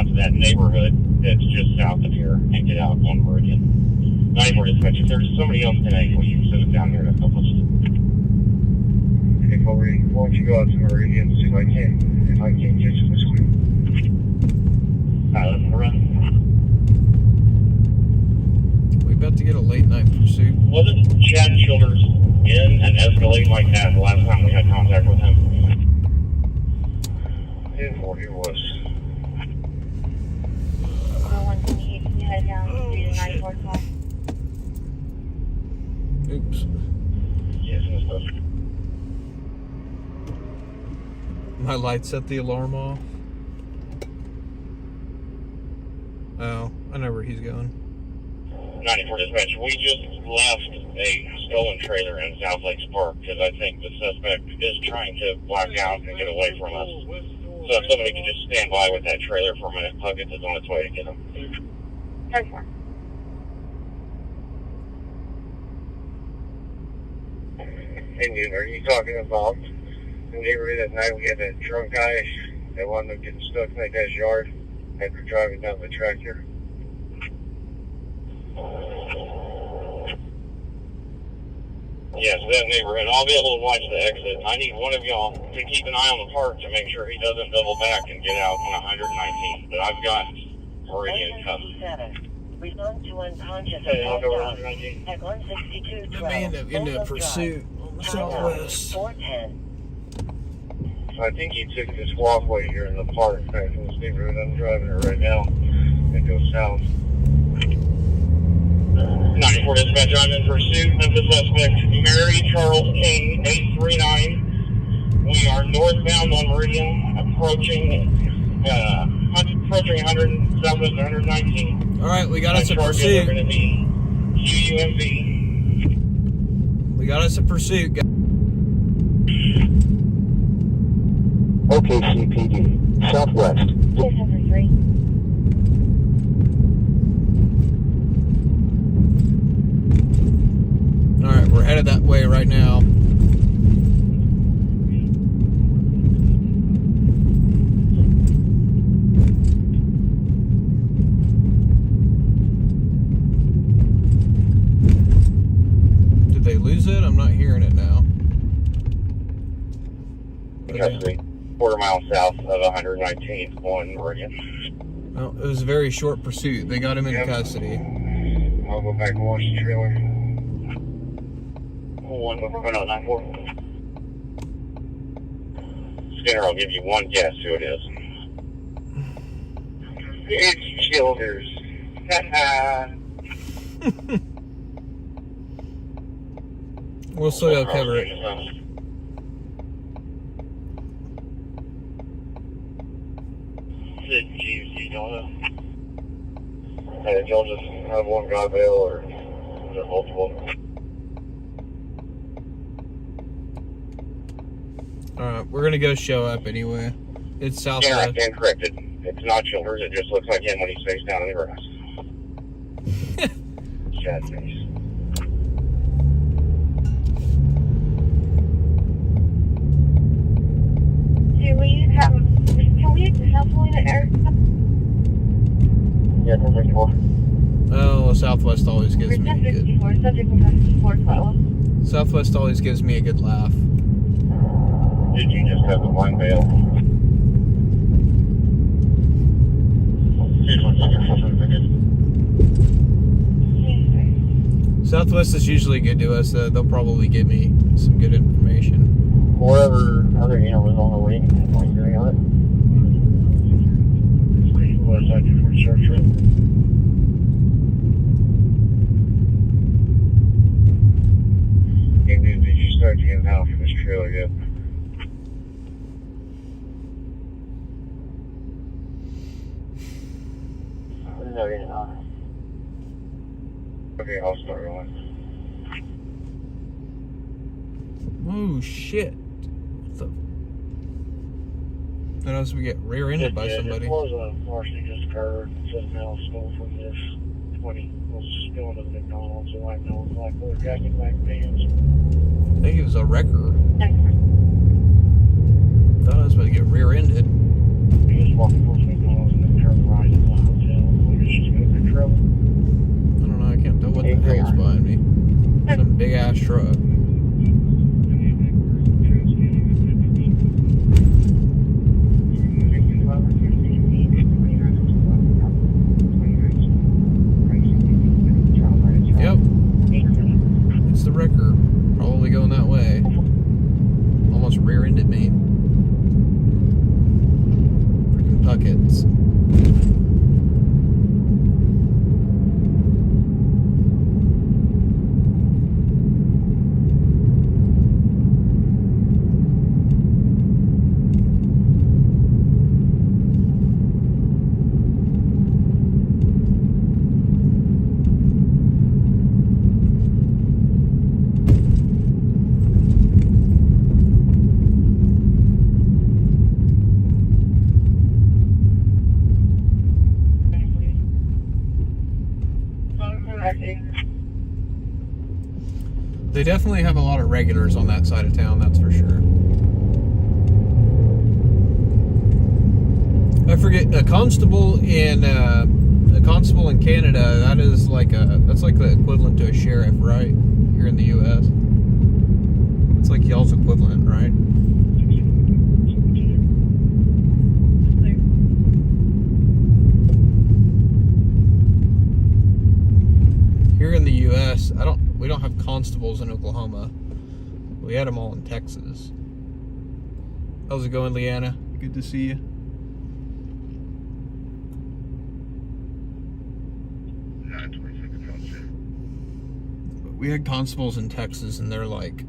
to that neighborhood that's just south of here and get out on Meridian. 94 dispatch, if there's somebody else today, will you send it down here to help us? Okay, Corey, why don't you go out to Meridian and see if I can catch you this week. Let's run. We about to get a late night pursuit. Wasn't Chad Childers in and escalating like that the last time we had contact with him? 1040 was. 128, can you head down to the 94 class? Oops. Yes, and stuff. My light set the alarm off. Oh, I know where he's going. 94 dispatch, we just left a stolen trailer in South Lakes Park because I think the suspect is trying to black out and get away from us. So if somebody could just stand by with that trailer for a minute, Puckett is on its way to get him. 10-4. Indian, are you talking about the neighborhood at night we had that drunk guy that wound up getting stuck in that guy's yard after driving down the tractor? Yes, that neighborhood. I'll be able to watch the exit. I need one of y'all to keep an eye on the park to make sure he doesn't double back and get out on 119. But I've got Meridian coming. Respond to unconscious Hey, I'll go at 119. 162.12. In a pursuit on the southwest. 410. I think he took this walkway here in the park back from this neighborhood. I'm driving it right now. It goes south. 94 dispatch, I'm in pursuit of the suspect, Mary Charles King, 839. We are northbound on Meridian, approaching 100 southwest 119. All right, we got us a Charges are pursuit. going to be QUMV. We got us a pursuit, guys. OKC PD. Southwest. 603. All right, we're headed that way right now. Did they lose it? I'm not hearing it now. Custody, quarter mile south of 119th on Meridian. Well, it was a very short pursuit. They got him in custody. I'll go back and watch the trailer. 94. Skinner, I'll give you one guess who it is. It's Childers. We'll still go cover it. Did you don't know? Hey, did y'all just have one guy bail or is there multiple? Alright, we're gonna go show up anyway. It's Yeah, I southwest. stand corrected. It's not Childers, it just looks like him when he stays down in the grass. Sad face. Can we helpfully the air? Yeah, 1054. Oh, Southwest always gives me a good. 1054, subject was 1054, Southwest always gives me a good laugh. Did you just have the one bail? Here's one second. Southwest is usually good to us. They'll probably give me some good information. whatever other unit was on the wing while you're doing it. Was that for search it? Hey, dude, did you start getting out for this trailer yet? No, you're not. Okay, I'll start rolling. Oh shit. What the? Then as we get rear-ended by somebody. It was a larceny just occurred. It says now stole from this 20. Was going to the McDonald's, so I know it's like we're jacking back vans. I think it was a wrecker. Thought I was about to get rear-ended. He was walking towards McDonald's and then turned right into the hotel. We was just going to control. I don't know, I can't tell what the hell's behind me. Some big ass truck. Yep. It's the wrecker. Probably going that way. Almost rear-ended me. Freaking buckets. They definitely have a lot of regulars on that side of town, that's for sure. I forget, a constable in Canada, that's like the equivalent to a sheriff, right? Here in the US. It's like y'all's equivalent, right? Here in the US, we don't have constables in Oklahoma. We had them all in Texas. How's it going, Leanna? Good to see you. Yeah, 26 shit. We had constables in Texas, and they're like,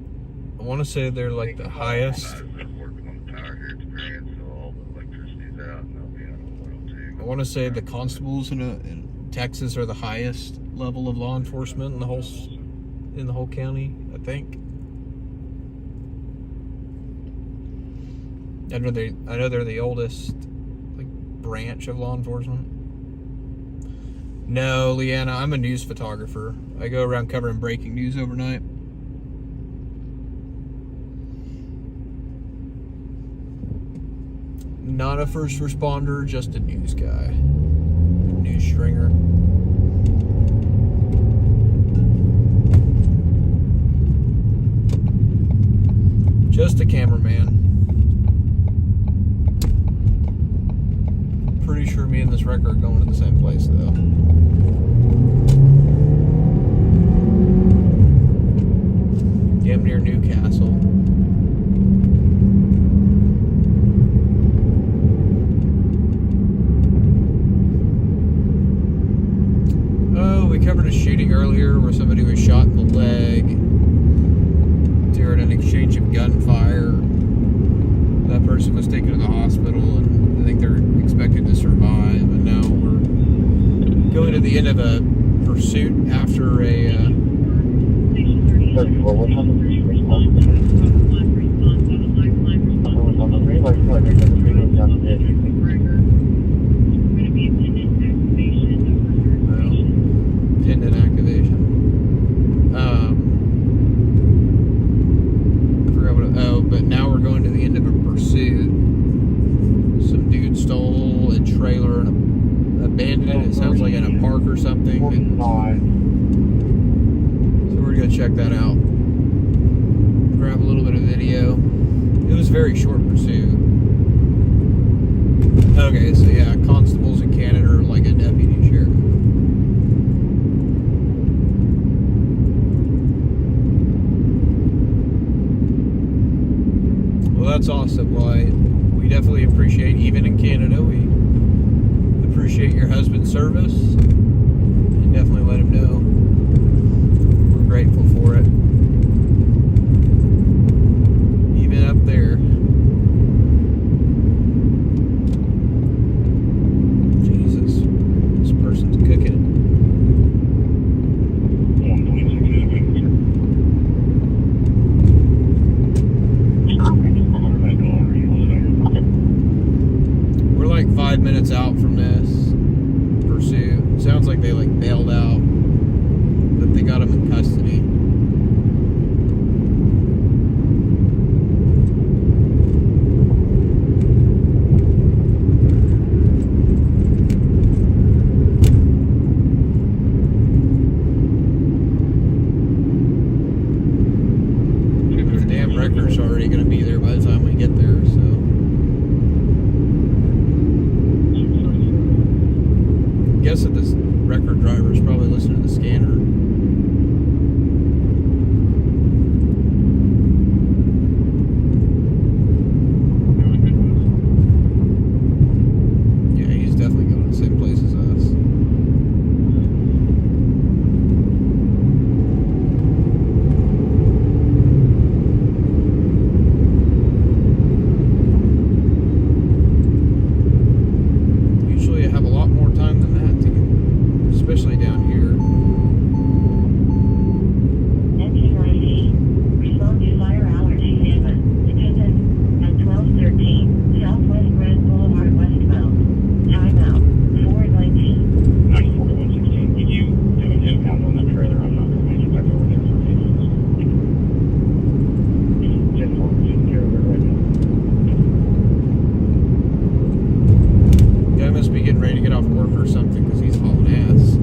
I want to say they're like the highest. Working on the power here at the Grand, so all the electricity's out, and they'll be on 102. I want to say the constables in Texas are the highest level of law enforcement in the whole county, I think. I know they're the oldest like branch of law enforcement. No, Leanna, I'm a news photographer. I go around covering breaking news overnight. Not a first responder, just a news guy. News stringer. Just a cameraman. Pretty sure me and this wrecker are going to the same place, though. Yeah, I'm near Newcastle. Oh, we covered a shooting earlier where somebody was shot in the leg during an exchange of gunfire. That person was taken to the hospital, and I think they're expected to survive. And now we're going to the end of a pursuit after a. 34, what's on the response? Someone's on the relay, so I think the relay down the ditch. Pendant activation. I forgot what. But now we're going to the end of a pursuit. Some dude stole a trailer and abandoned it. It sounds like in a park or something. So we're gonna check that out. Grab a little bit of video. It was a very short pursuit. Okay, so yeah, constables in Canada are like a deputy sheriff. that's awesome. Well, we definitely appreciate, even in Canada, we appreciate your husband's service, and definitely let him know we're grateful for it. Even up there. Jesus, this person's cooking it. We're like 5 minutes out from this pursuit. Sounds like they like bailed out, but they got him in custody. The damn wrecker's already going to be there by the time we get there, so. I guess that this record driver is probably listening to the scanner. Yeah, he's definitely going to the same place as us. Usually I have a lot more time than that to get, especially down here. NTIC. Respond to fire allergy statement. Attendant at 1213 Southwest Red Boulevard westbound. Timeout 419. 94-116. Did you do an impound on that trailer? I'm not going to make it back over there for a few minutes. 10-4, taking care of it right now. Guy must be getting ready to get off work or something because he's hauling ass.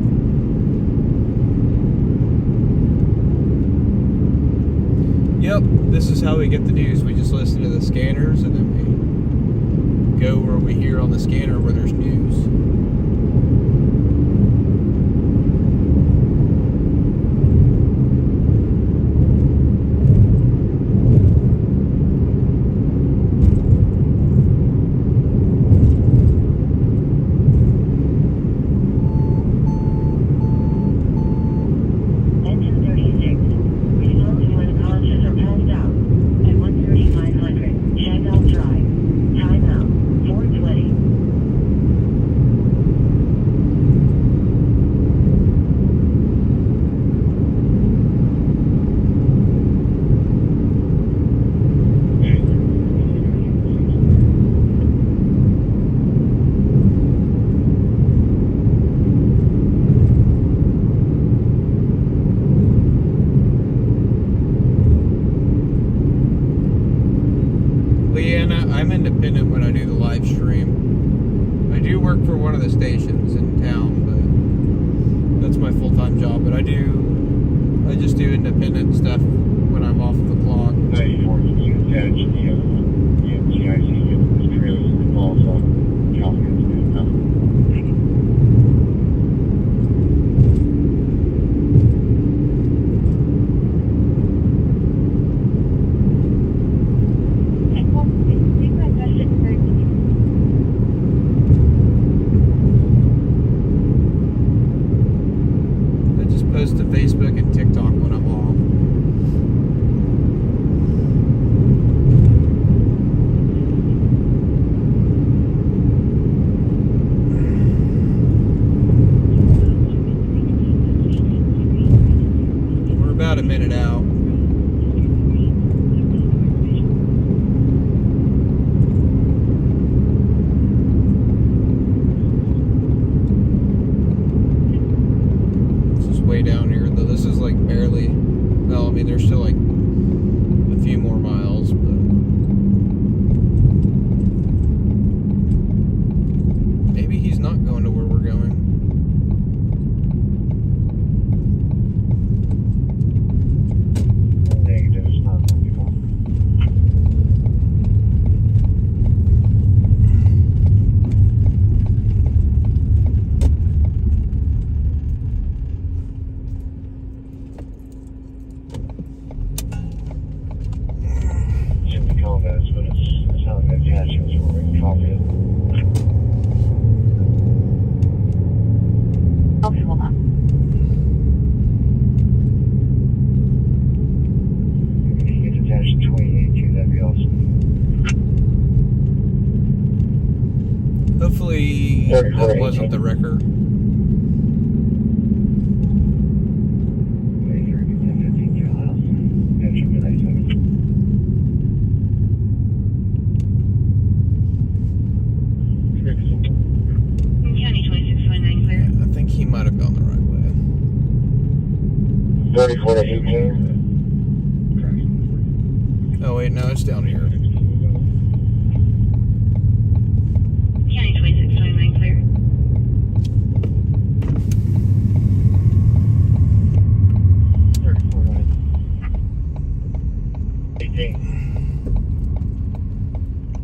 Yep, this is how we get the news. We just listen to the scanners and then we go where we hear on the scanner where there's news. Engine 36. Respond to when conscious or passed out. At 13500 Shanghai Drive. Timeout 420. Leanna, I'm independent when I do the live stream. I do work for one of the stations in town, but that's my full-time job. But I just do independent stuff when I'm off the clock. 94, can you attach the NTIC with this trailer that falls on California's new number? I just post to Facebook and TikTok when I'm off. We're about a minute out. This is way down here, though. This is like barely. Well, I mean, there's still like a few more miles, but maybe he's not going to where we're going. Negative, it's not going to be fun. Should be called as, but it's Maybe that wasn't the wrecker. County 2629 clear. I think he might have gone the right way. 34 to 18. Oh wait, no, it's down here. County 2629 clear.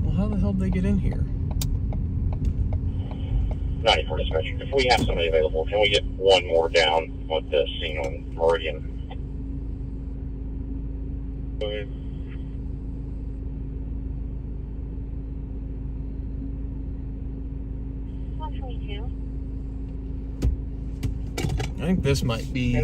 Well, how the hell did they get in here? 94 dispatch. If we have somebody available, can we get one more down with the scene on Meridian? Go ahead. 122. I think this might be.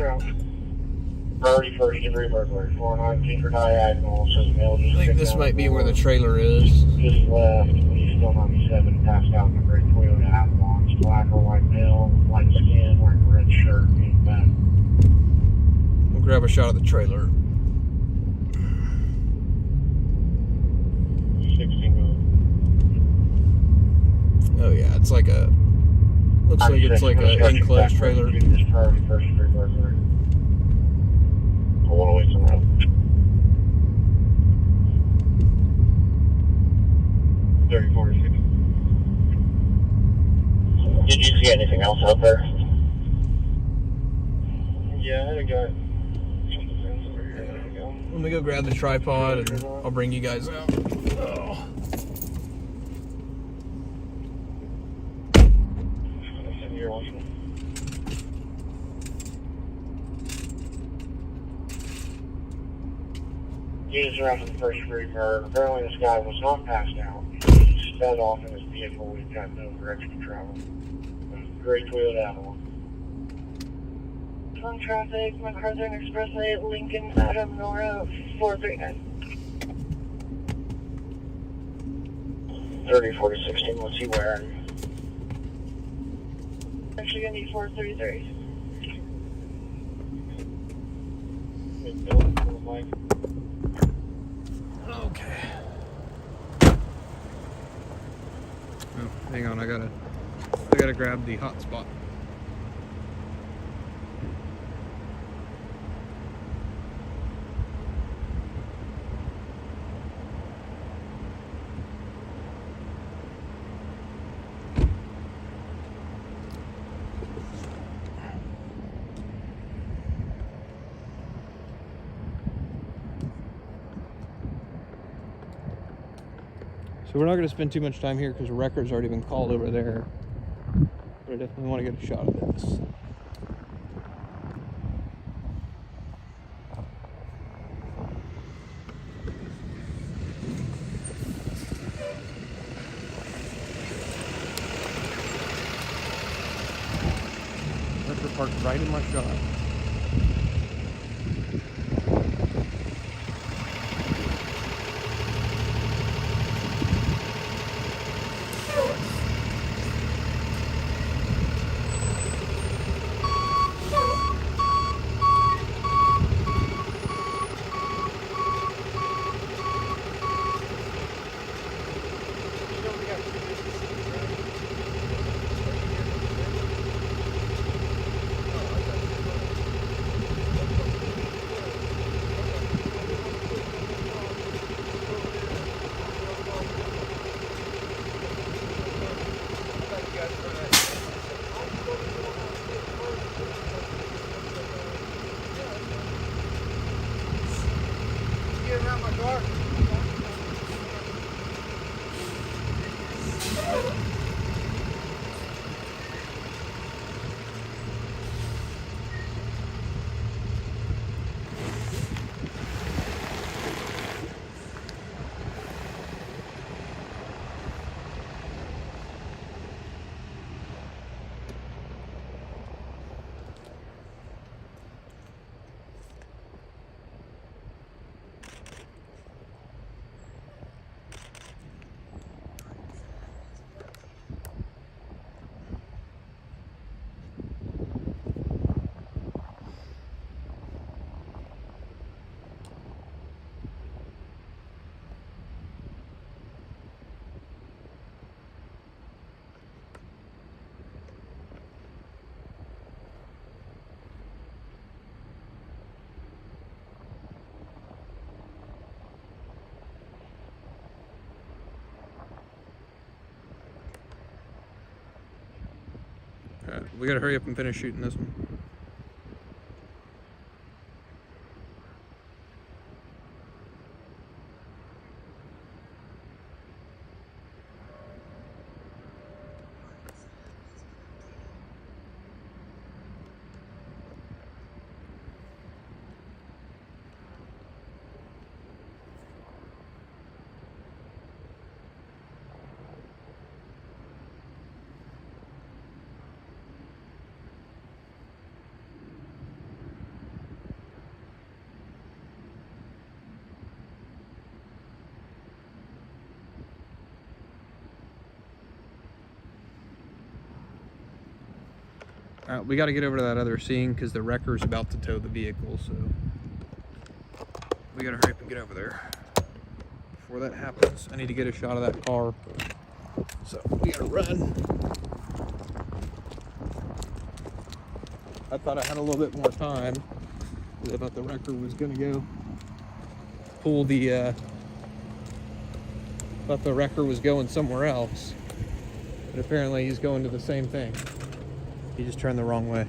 Priority first degree burglary. 419 for diagonal. Says male. I think this might be where the trailer is. Just left. He's still 97. Passed out in a gray Toyota Avalon. Black or white male. Light skin. Wearing a red shirt. He's back. We'll grab a shot of the trailer. 16. Oh yeah, it's like a. Looks like it's like a enclosed trailer. This priority first degree burglary. I want to wait some road. Did you see anything else out there? Yeah, I had a guy. Let me go grab the tripod and I'll bring you guys out. Oh. Units around for the first degree murder. Apparently this guy was not passed out. He sped off in his vehicle. We've got no direction to travel. Great Toyota Avalon. On traffic, MacArthur Expressway, Lincoln, Adam, Nora, 439. 34 to 16, what's he wearing? Actually gonna be 433. Okay. Oh, hang on, I gotta grab the hotspot. So we're not going to spend too much time here because the record's already been called over there. But I definitely want to get a shot of this. Record parked right in my shot. Alright, we gotta hurry up and finish shooting this one. We got to get over to that other scene because the wrecker's about to tow the vehicle, so we got to hurry up and get over there. Before that happens, I need to get a shot of that car, so we got to run. I thought I had a little bit more time because I thought the wrecker was going to go pull the, thought the wrecker was going somewhere else, but apparently he's going to the same thing. He just turned the wrong way.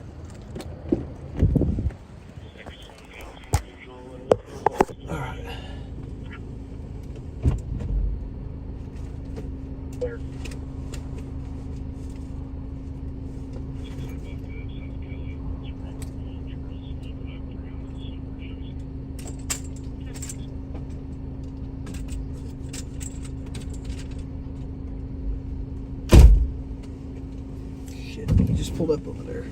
All right. He just pulled up over there.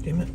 Damn it.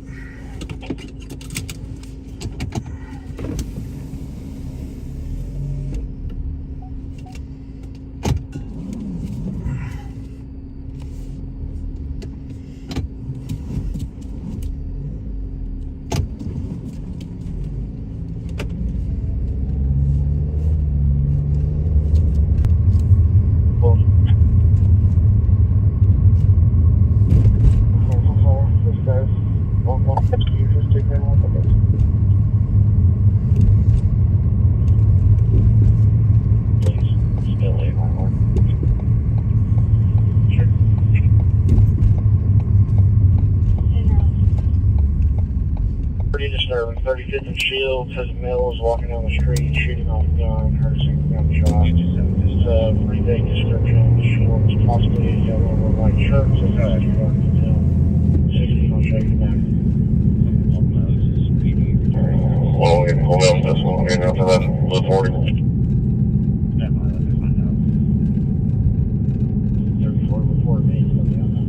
Pretty disturbing. 35th and Shield says Mill is walking down the street shooting off a gun, heard a single gunshot. It's a pretty vague description. Shield is possibly a yellow or white shirt, says it's too dark to tell. 60 on shaking back. Well, we can pull out this one here after that, the 40. 34 before me, so we don't know.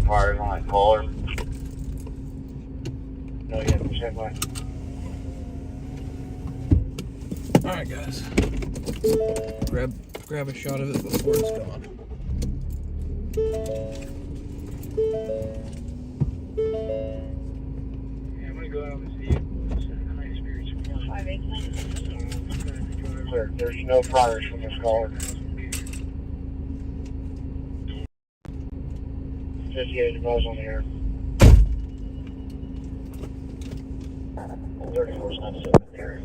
Fires on that caller. No, yeah, check my. All right, guys. Grab a shot of it before it's gone. Yeah, I'm gonna go out and see it. It's a high experience. 589. There's no progress from this caller. 58 miles on the air. 34's not sitting in the area.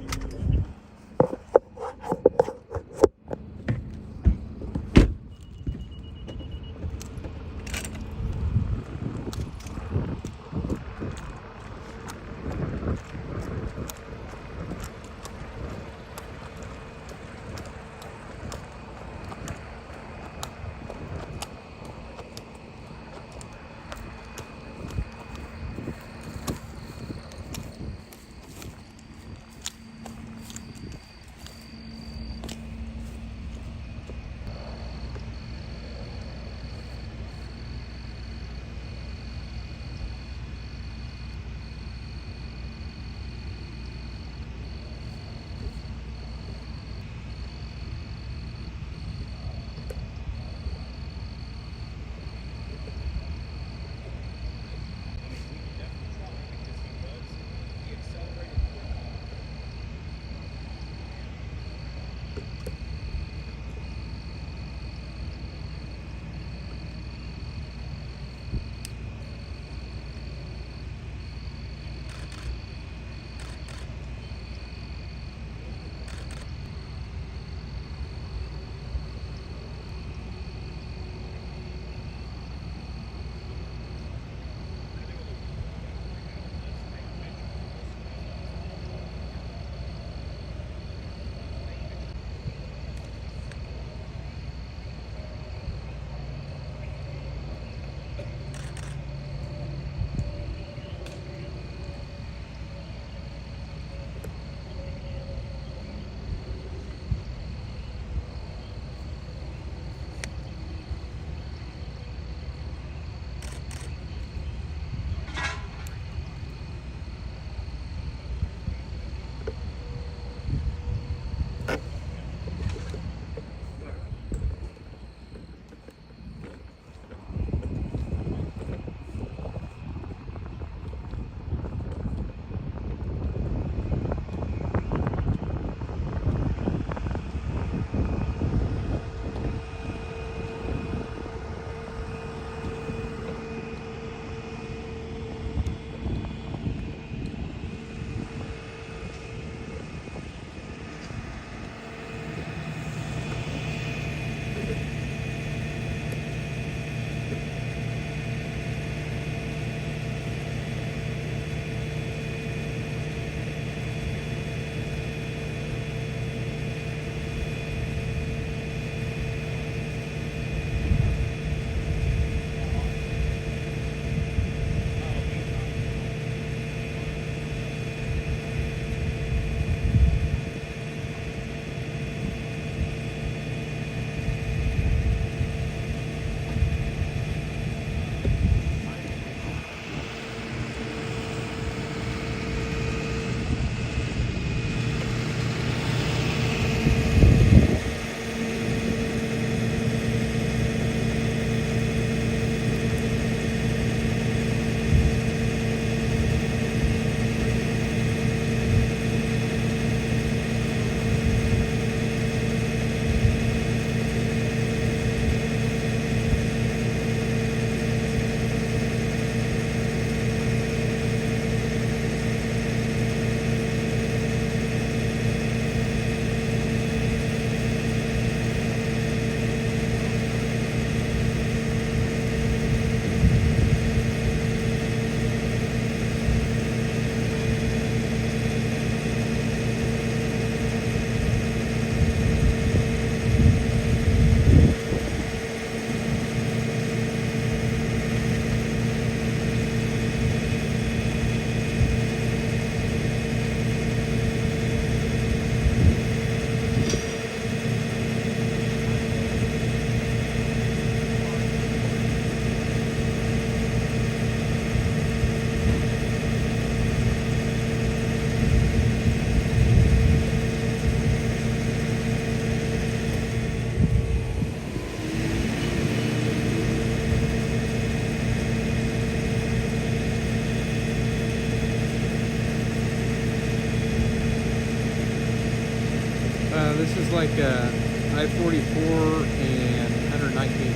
this is like I-44 and 119.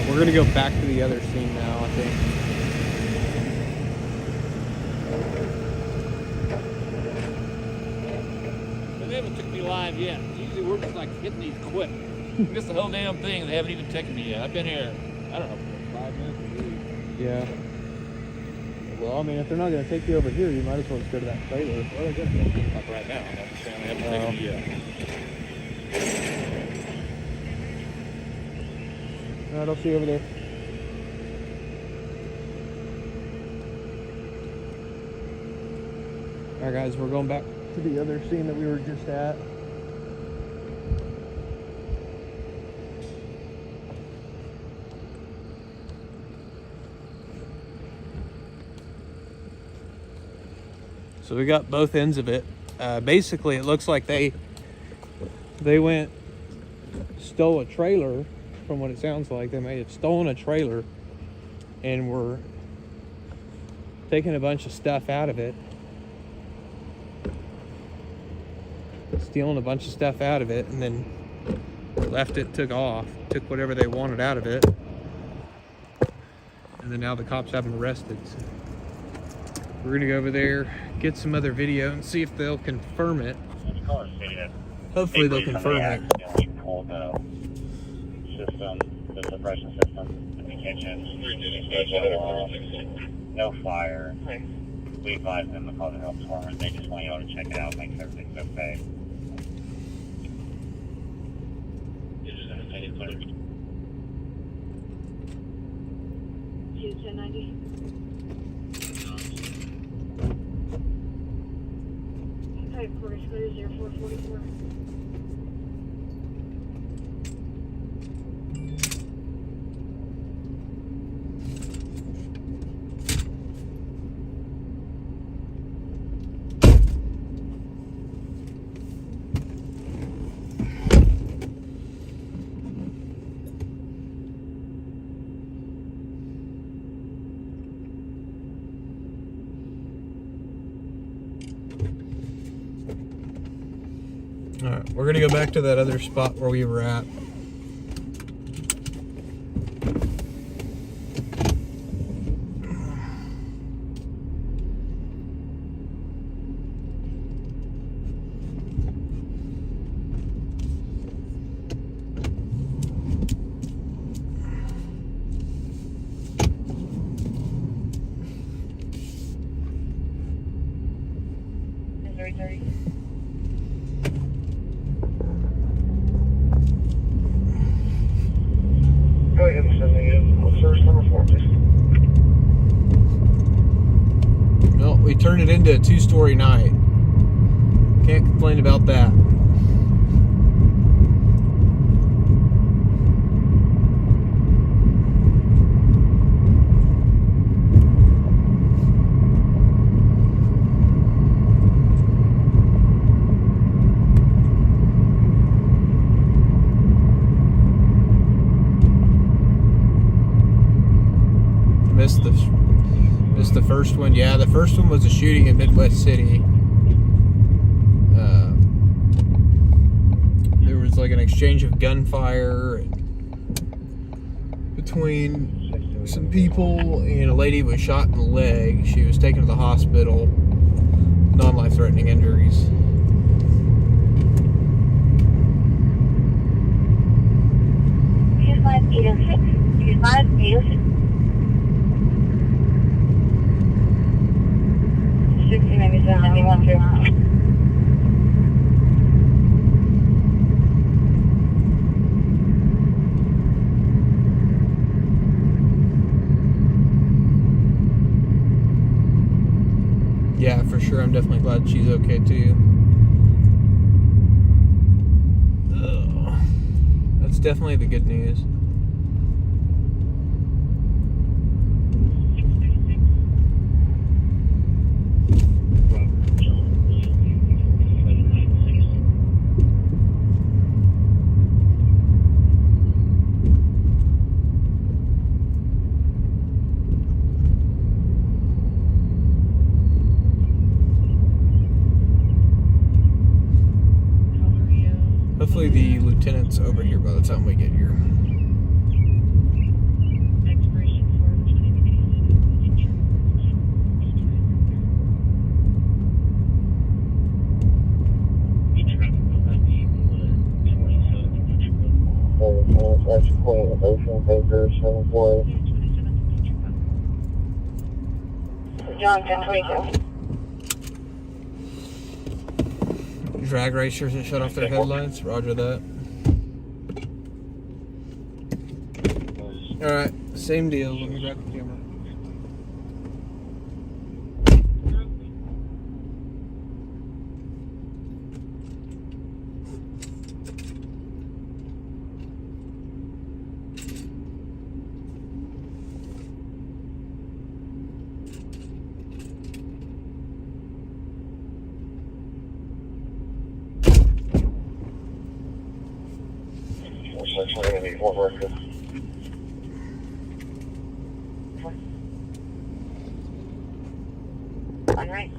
We're gonna go back to the other scene now, I think. They haven't took me live yet. Usually we're just like hitting these quick. Missed the whole damn thing and they haven't even taken me yet. I've been here, I don't know, 5 minutes maybe. Yeah. Well, I mean, if they're not gonna take you over here, you might as well just go to that trailer. Well, they're gonna take me like right now. I'm not saying they haven't taken me yet. Alright, I'll see you over there. Alright guys, we're going back to the other scene that we were just at. So we got both ends of it. Basically, it looks like they went, stole a trailer. From what it sounds like, they may have stolen a trailer and were taking a bunch of stuff out of it, stealing a bunch of stuff out of it, and then left it, took off, took whatever they wanted out of it, and then now the cops have them arrested. So we're gonna go over there, get some other video, and see if they'll confirm it. Hopefully they'll confirm it. System, the suppression system in the kitchen. No fire. We advised them to call the health department. They just want you all to check it out, make sure everything's okay. Type quarter square 0444. Alright, we're gonna go back to that other spot where we were at. Go ahead and send me in search number 4, please. Well, we turned it into a 2-story night. Can't complain about that. the first one. Yeah, the first one was a shooting in Midwest City. There was like an exchange of gunfire between some people, and a lady was shot in the leg. She was taken to the hospital, non-life-threatening injuries. Here's 5806. Here's 5806. 60 maybe 71 too. Yeah, for sure. I'm definitely glad she's okay too. Ugh. That's definitely the good news. Hopefully the lieutenant's over here by the time we get here. That's Queen Ocean Baker 74. John 1022. Drag racers that shut off their headlights. Roger that. Alright, same deal. Let me grab the camera. All right.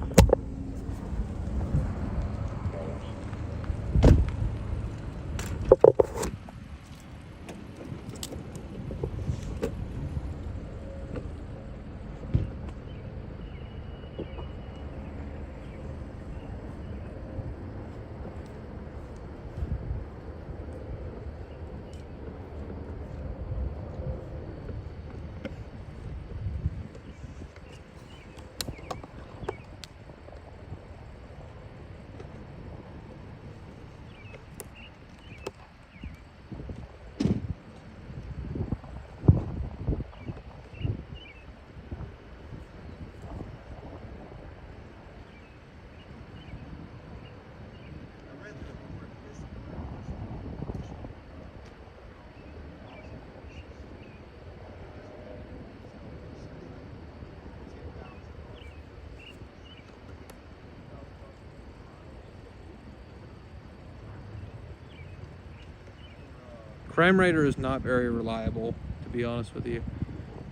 Crime Radar is not very reliable, to be honest with you.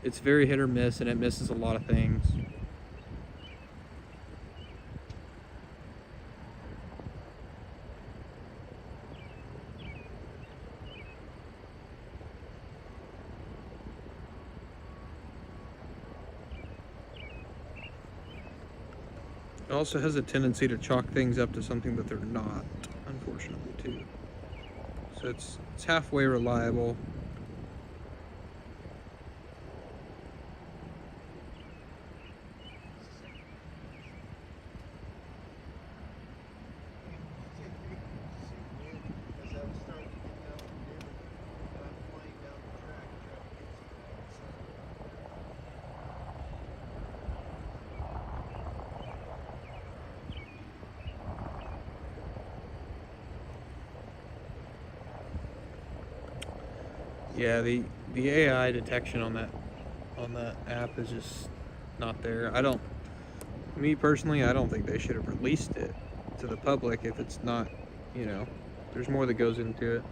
It's very hit or miss, and it misses a lot of things. It also has a tendency to chalk things up to something that they're not, unfortunately, too. So it's halfway reliable. Yeah, the AI detection on that app is just not there. Me personally, I don't think they should have released it to the public if it's not, there's more that goes into it.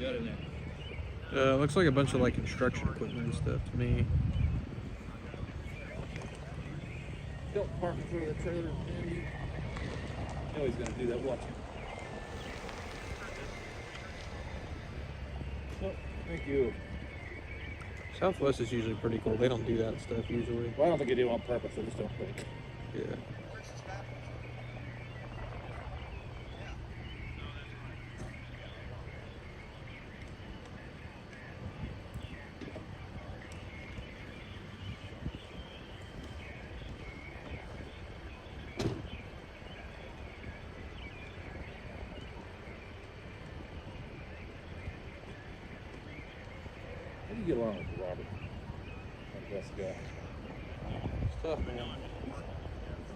got in there? Looks like a bunch of like construction equipment and stuff to me. Don't park in front of the trailer, Andy. You know he's gonna do that. Watch him. Oh, thank you. Southwest is usually pretty cool. They don't do that stuff usually. Well, I don't think they do it on purpose. I just don't think. Yeah. How do you get along with Robert? My best guy. It's tough, man.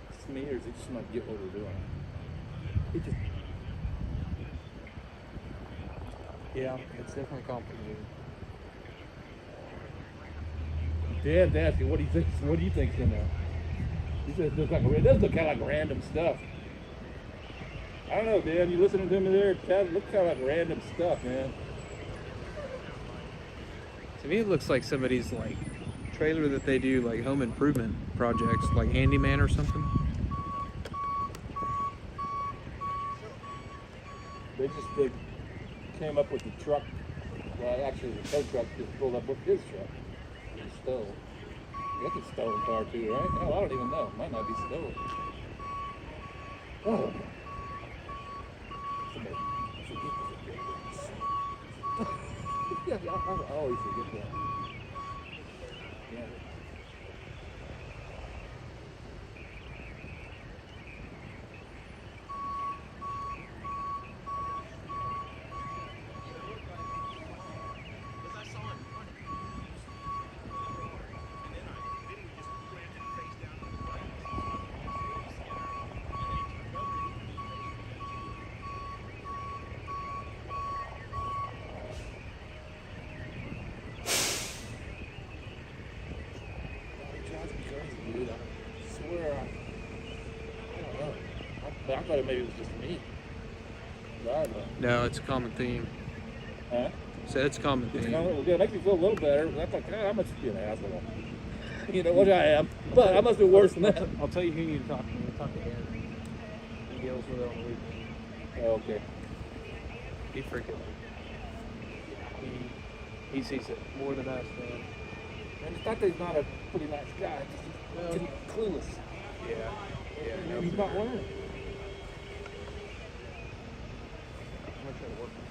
It's me, or is he just not get what we're doing? He just. Yeah, it's definitely complicated. Dad's asking, what do you think? What do you think's in there? He says it does look kind of like random stuff. I don't know, Dan. You listening to me there? It looks kind of like random stuff, man. To me, it looks like somebody's like trailer that they do like home improvement projects, like handyman or something. They came up with the truck. Well, actually, the tow truck just pulled up with his truck. It was stolen. That's a stolen car too, right? Oh, I don't even know. Might not be stolen. Oh. Yeah, I always forget that. Yeah. I thought maybe it was just me. I don't know. No, it's a common theme. Huh? So it's a common theme. Well, it makes me feel a little better. I thought, God, I must be an asshole. You know what I am. But I must be worse than that. I'll tell you who you need to talk to. You talk to Aaron. He deals with it on the weekend. Oh, okay. He freaking. He sees it more than us, man. I just thought he's not a pretty nice guy. Just clueless. Yeah. Yeah. No, he's not learning. I'm gonna try to work on it.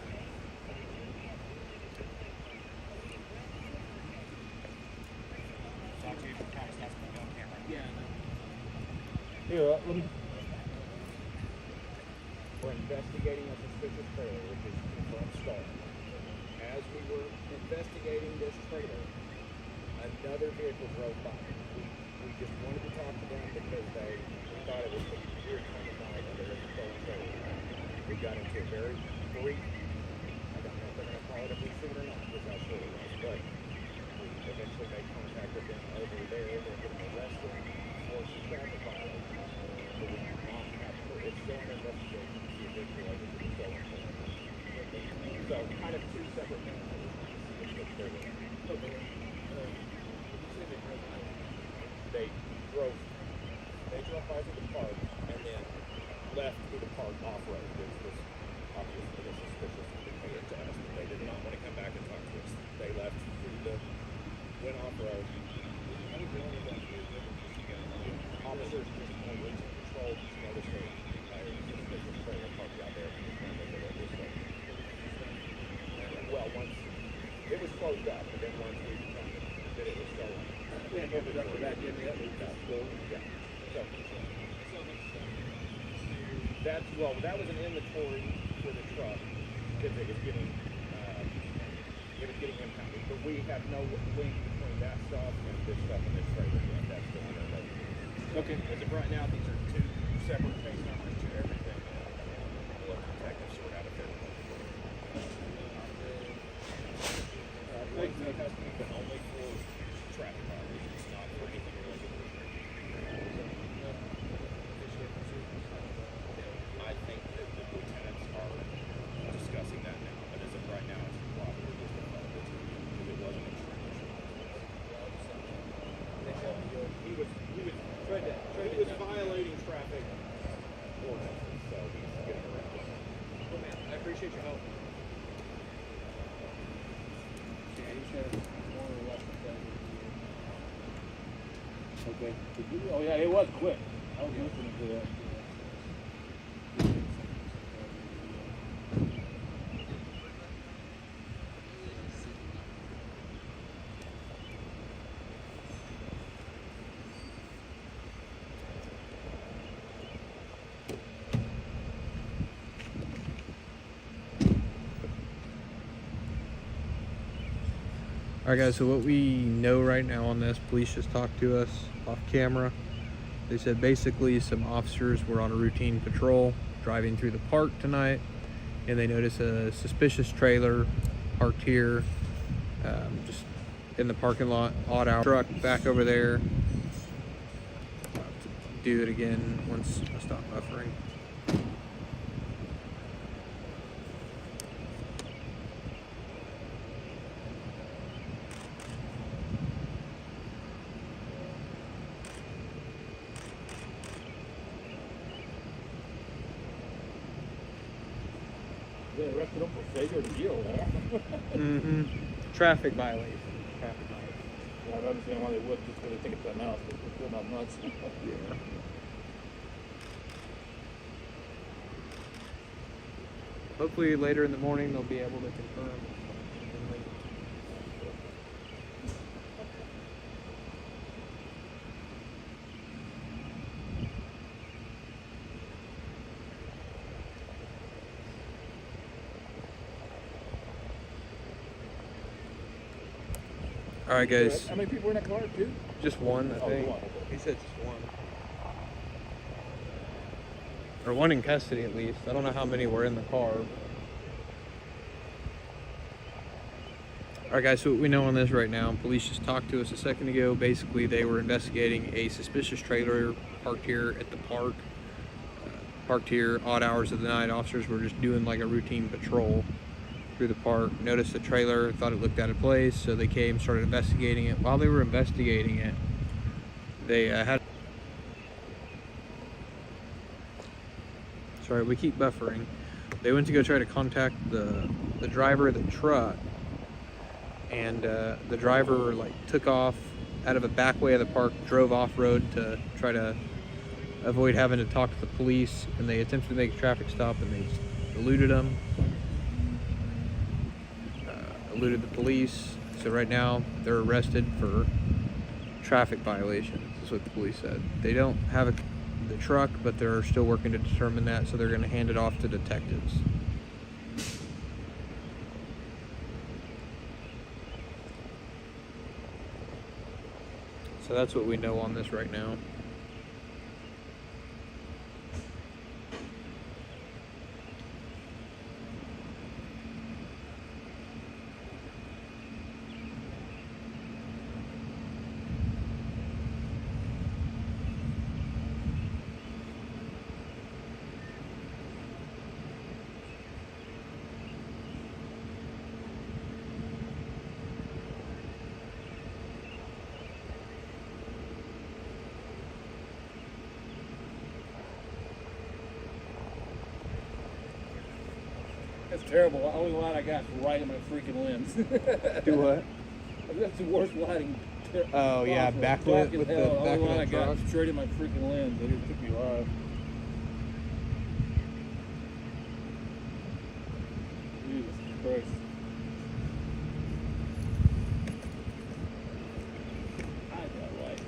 Yeah, let me. We're investigating a suspicious trailer, which is confirmed stolen. As we were investigating this trailer, another vehicle drove by. We just wanted to talk to them because we thought it was a weird time of night and there was a stolen trailer. We got into a very brief, I don't know if they're going to call it a pursuit or not, because how short it was, but we eventually made contact with them over there. They're getting arrested for some traffic violations. But we do not have to, it's still an investigation to see if it's related to the stolen trailer. So kind of two separate things. They drove by through the park and then left through the park off-road, which was obviously a suspicious indicator to us that they did not want to come back and talk to us. They left went off-road. Officers just on route to patrol, just noticed a suspicious trailer parked out there. Well, once it was closed up, and then once we determined that it was stolen, we had opened up the back end yet. Yeah. So that was an inventory for the truck because it was getting impounded. But we have no link between that stuff and this stuff in this trailer yet. That's still in there. Okay. As of right now, these are two separate case numbers to everything. We'll let the detectives sort out if they're custody, but only for traffic violations, not for anything related to the trailer. I think that the lieutenants are discussing that now, but as of right now, it's help. Yeah, he said more or less Okay. Oh yeah, it was quick. I was listening to that. Alright guys, so what we know right now on this, police just talked to us off camera. They said basically some officers were on a routine patrol driving through the park tonight, and they noticed a suspicious trailer parked here, just in the parking lot, odd hour. Truck back over there. I'll have to do it again once I stop buffering. They arrested him for failure to yield, huh? Traffic violation. Traffic violation. Yeah, I don't understand why they would, just because they think it's that mouse. They're still not nuts. Yeah. Hopefully later in the morning they'll be able to confirm. Alright guys, How many people were in that car? Two? just one I Oh, think. one, okay. He said just one. Or one in custody at least. I don't know how many were in the car. Alright guys, so what we know on this right now, police just talked to us a second ago. Basically they were investigating a suspicious trailer parked here at the park. Parked here odd hours of the night. Officers were just doing like a routine patrol through the park, noticed the trailer, thought it looked out of place, so they came, started investigating it. While they were investigating it, they had... Sorry, we keep buffering. They went to go try to contact the driver of the truck, and the driver like took off out of a back way of the park, drove off-road to try to avoid having to talk to the police, and they attempted to make a traffic stop, and they just eluded them. Eluded the police, so right now they're arrested for traffic violations. That's what the police said. They don't have the truck, but they're still working to determine that, so they're going to hand it off to detectives. So that's what we know on this right now. That's terrible. The only light I got is right in my freaking lens. Do what? That's the worst lighting. Oh yeah, backlit with the back only light I of the got truck. straight in my freaking lens. It just took me live. Jesus Christ. I got light.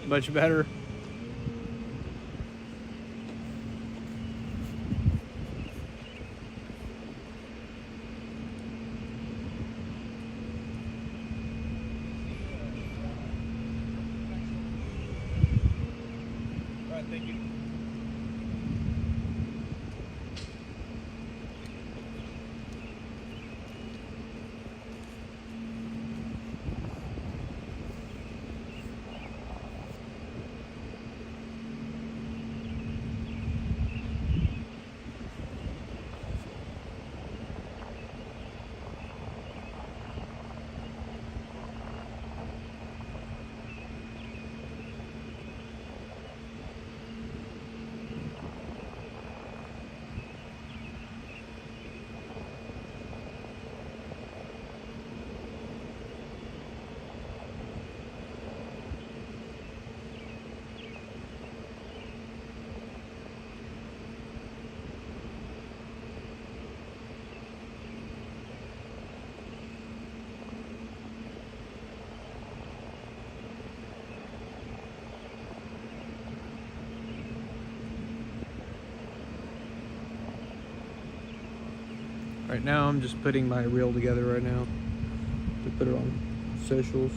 Much better. Thank you. Right now, I'm just putting my reel together right now to put it on socials.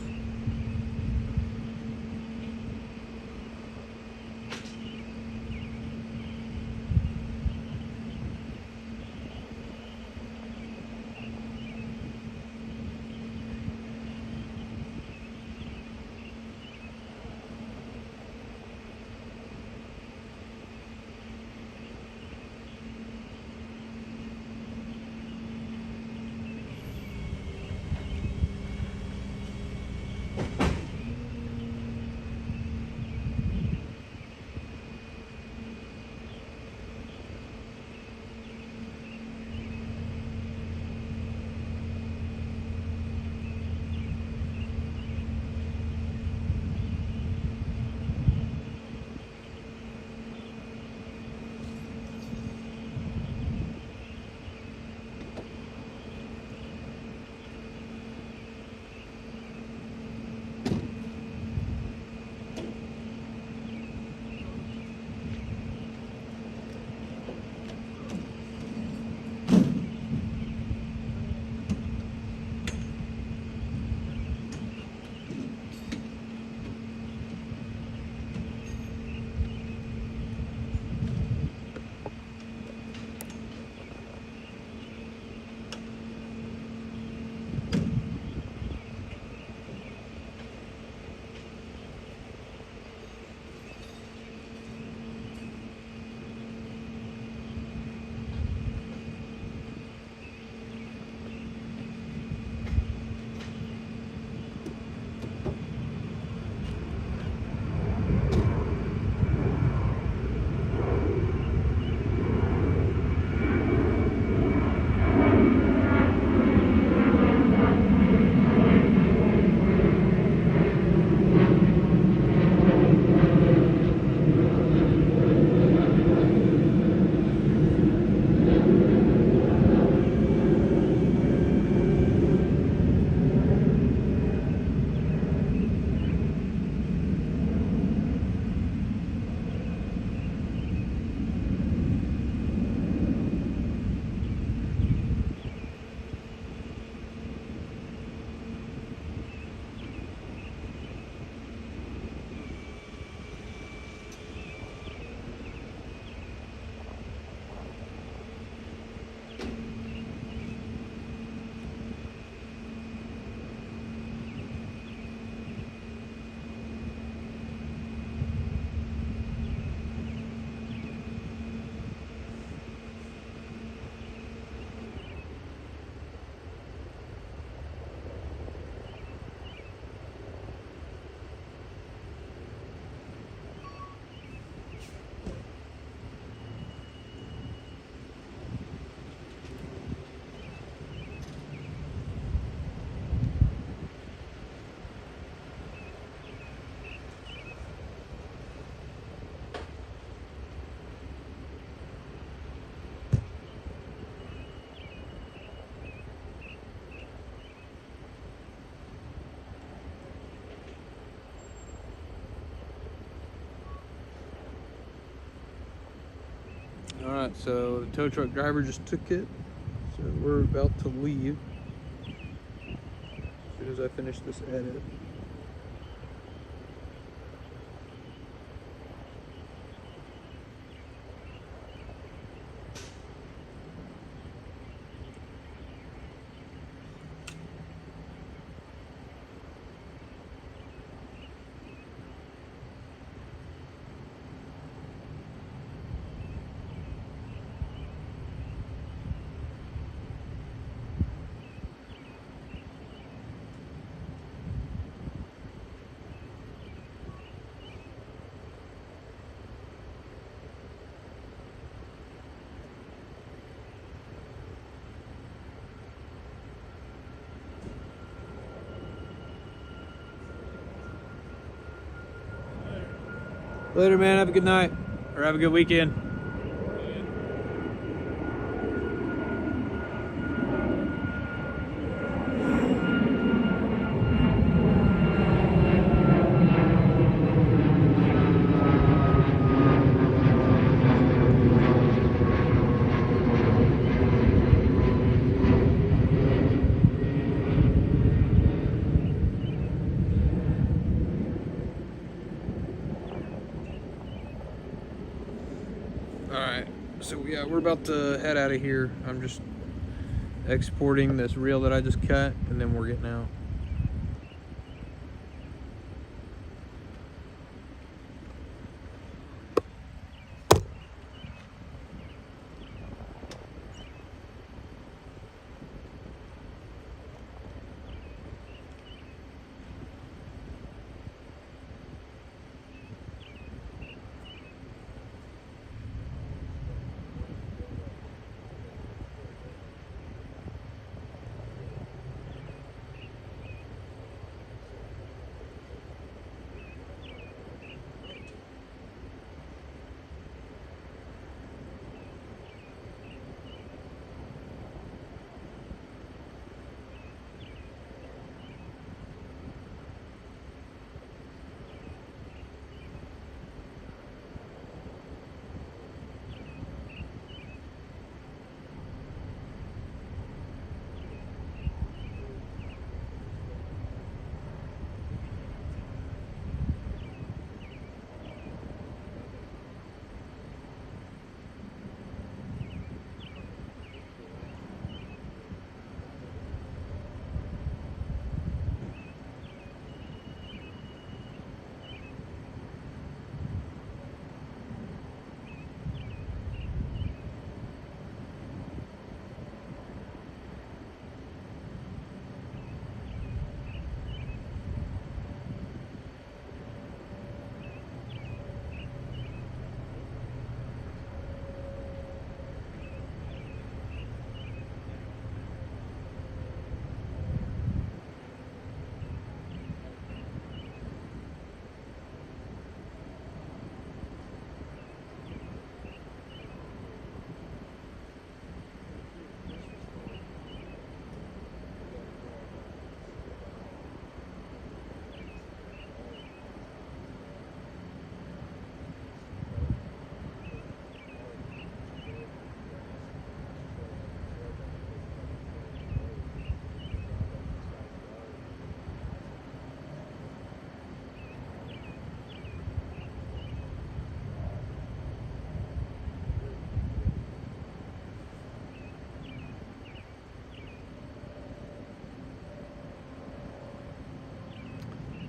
Alright, so the tow truck driver just took it. So we're about to leave. As soon as I finish this edit. Later, man. Have a good night. Or have a good weekend. Alright, so yeah, we're about to head out of here. I'm just exporting this reel that I just cut, and then we're getting out.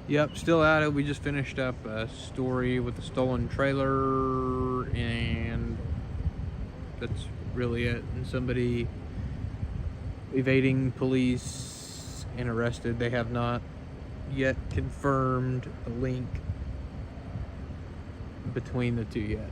Yep, still at it. We just finished up a story with the stolen trailer, and that's really it. And somebody evading police and arrested. They have not yet confirmed the link between the two yet.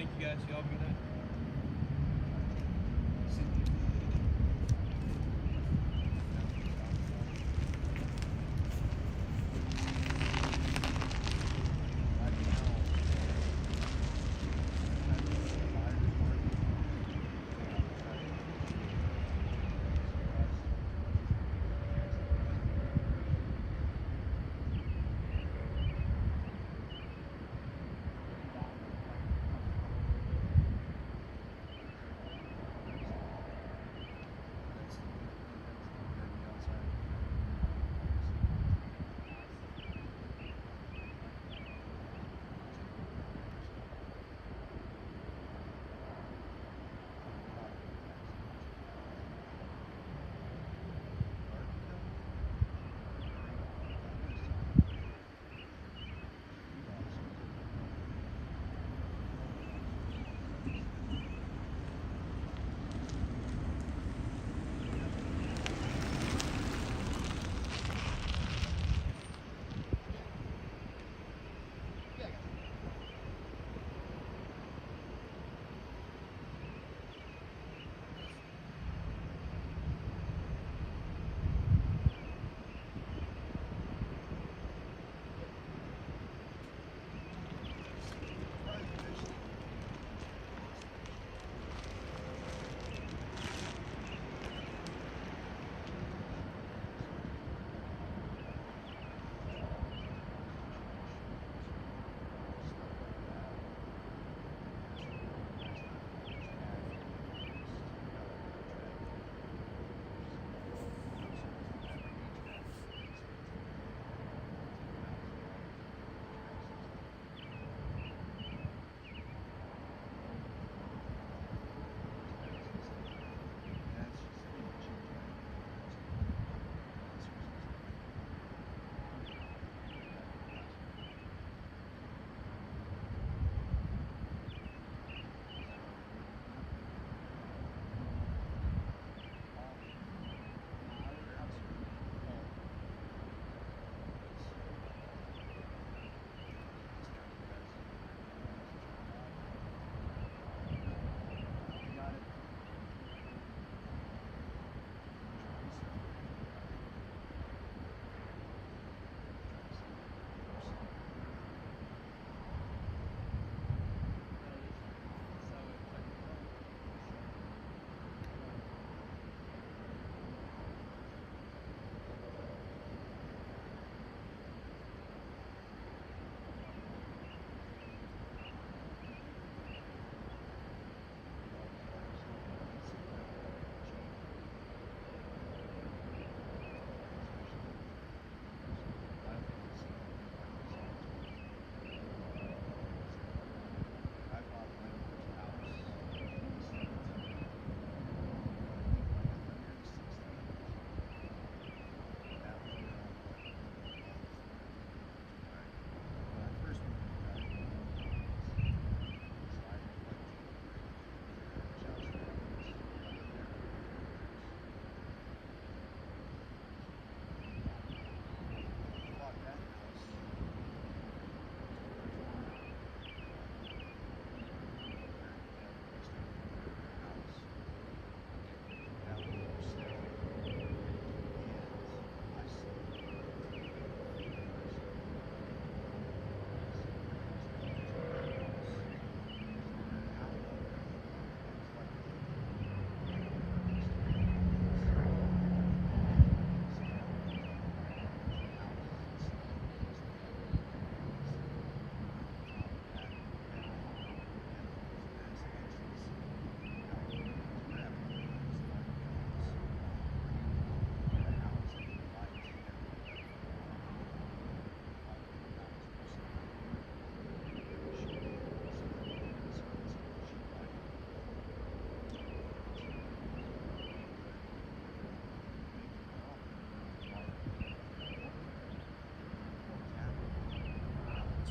Thank you guys. Y'all have a good night.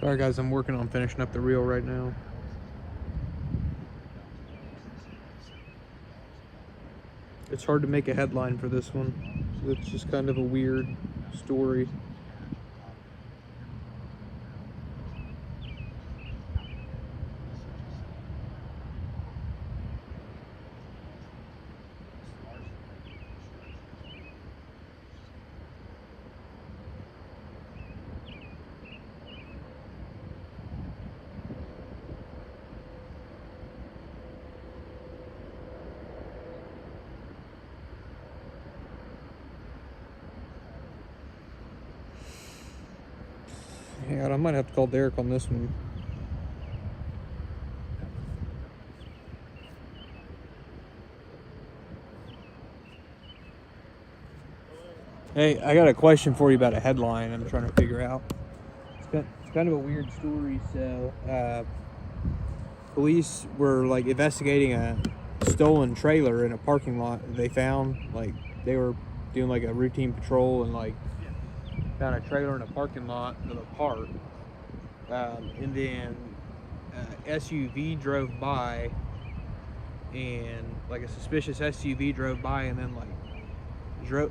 Sorry guys, I'm working on finishing up the reel right now. It's hard to make a headline for this one. It's just kind of a weird story. Yeah, I might have to call Derek on this one. Hey, I got a question for you about a headline I'm trying to figure out. It's kind of a weird story. So, police were like investigating a stolen trailer in a parking lot that they found. Like, they were doing like a routine patrol and like found a trailer in a parking lot of a park. And then SUV drove by, and like a suspicious SUV drove by and then like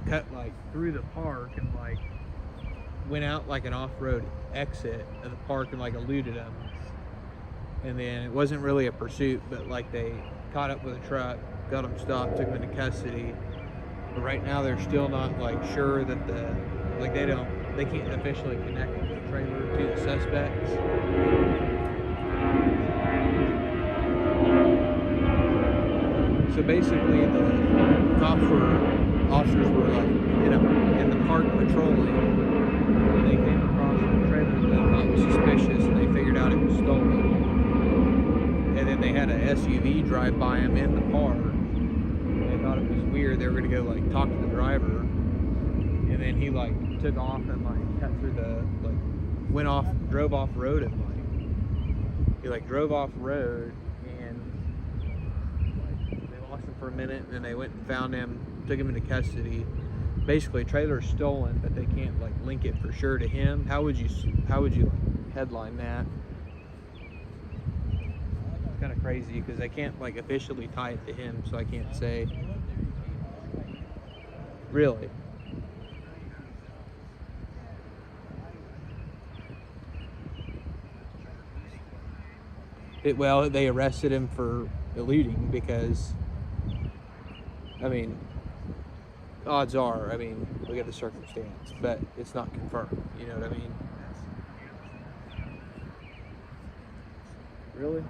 cut like through the park and like went out like an off-road exit of the park and like eluded them. And then it wasn't really a pursuit, but like they caught up with a truck, got them stopped, took them into custody. But right now they're still not like sure that they can't officially connect the trailer to the suspects. So basically the officers were like in the park patrolling, and they came across a trailer that they thought was suspicious, and they figured out it was stolen. And then they had an SUV drive by them in the park. They thought it was weird. They were gonna go like talk to the driver, and then he like took off and like cut through the drove off road and like he like drove off road, and like they lost him for a minute, and then they went and found him, took him into custody. Basically, trailer's stolen, but they can't like link it for sure to him. How would you like headline that? It's kind of crazy because they can't like officially tie it to him, so I can't say. Really? Well, they arrested him for eluding because, I mean, odds are, I mean, look at the circumstance, but it's not confirmed, you know what I mean? Really?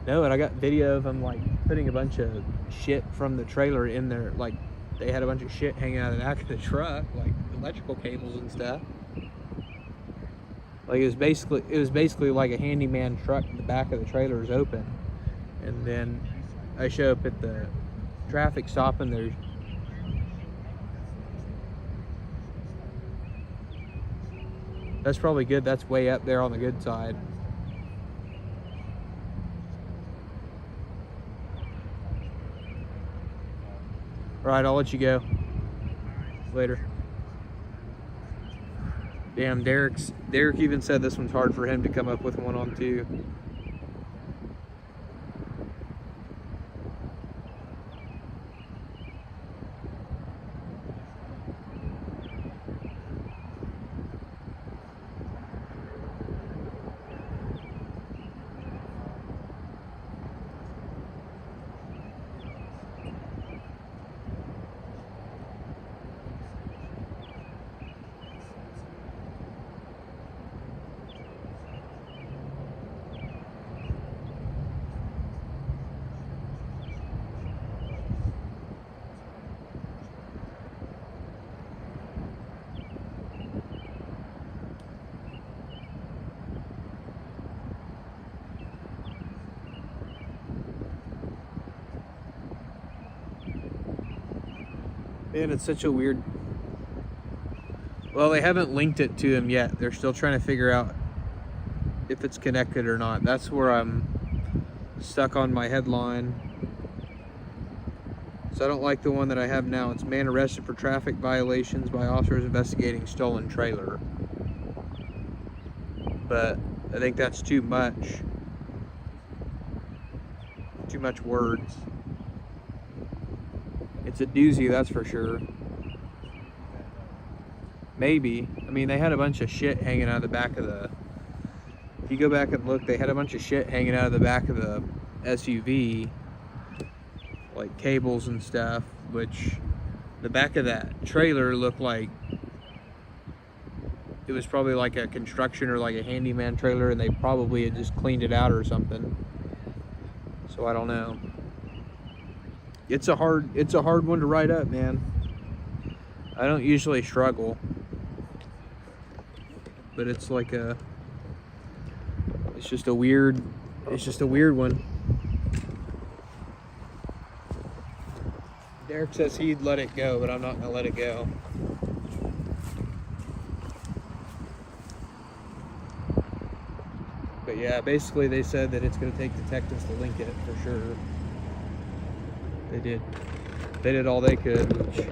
No, and I got video of him, like, putting a bunch of shit from the trailer in there, like, they had a bunch of shit hanging out of the back of the truck, like electrical cables and stuff. Like, it was basically like a handyman truck. The back of the trailer is open, and then I show up at the traffic stop, and there's that's probably good. That's way up there on the good side. All right, I'll let you go. Later. Damn, Derek even said this one's hard for him to come up with one on too. Man, it's such a weird... Well, they haven't linked it to him yet. They're still trying to figure out if it's connected or not. That's where I'm stuck on my headline. So I don't like the one that I have now. It's man arrested for traffic violations by officers investigating stolen trailer. But I think that's too much. Too much words. It's a doozy, that's for sure. Maybe. I mean, they had a bunch of shit hanging out of the back of the... If you go back and look, they had a bunch of shit hanging out of the back of the SUV. Like cables and stuff, which the back of that trailer looked like it was probably like a construction or like a handyman trailer, and they probably had just cleaned it out or something. So I don't know. It's a hard one to write up, man. I don't usually struggle, but it's like it's just a weird one. Derek says he'd let it go, but I'm not gonna let it go. But yeah, basically they said that it's gonna take detectives to link it for sure. They did all they could, which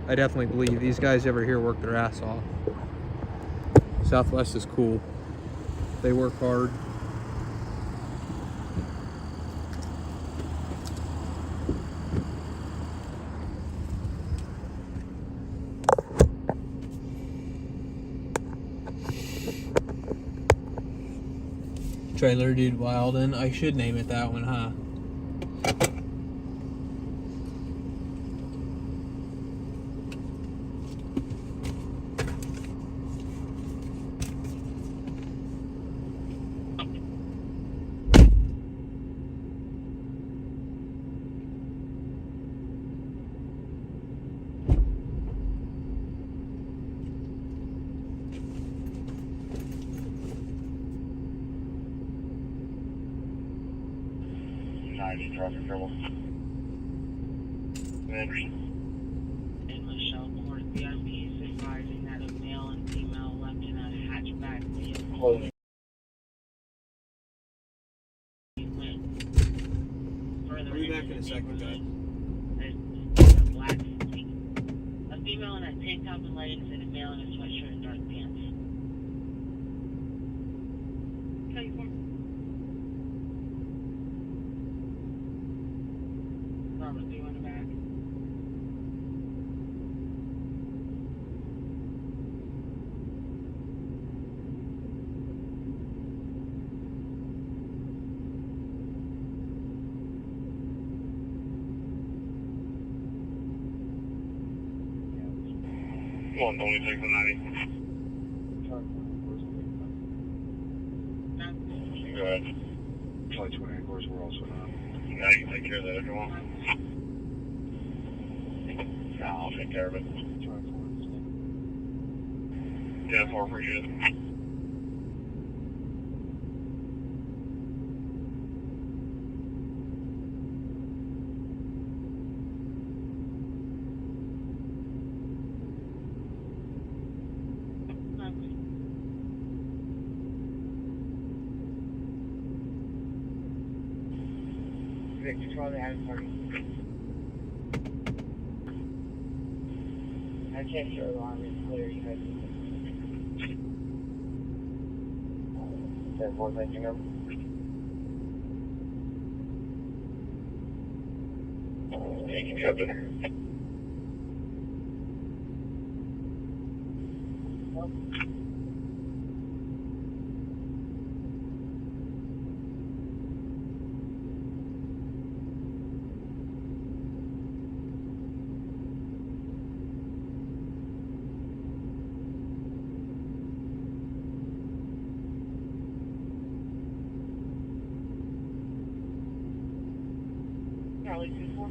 I definitely believe. These guys over here work their ass off. Southwest is cool. They work hard. Trailer Dude Wilden. I should name it that one, huh? Traffic trouble. In Michelle Court, VIP is advising that a male and female left in a hatchback vehicle. Closing. Further, Be back in a second, guys. There's a black a female in a tank top and leggings and a male in a sweatshirt and dark pants. Robert, do you want to back? One, only take the 90. Go ahead. Probably 20 course we're also on. Now you can take care of that if you want. No, I'll take care of it. Yeah, 4 appreciate it. Control the added party. I checked your alarm, it's clear, you had 10-4, thank you, number. Thank you, Captain. Charlie 24.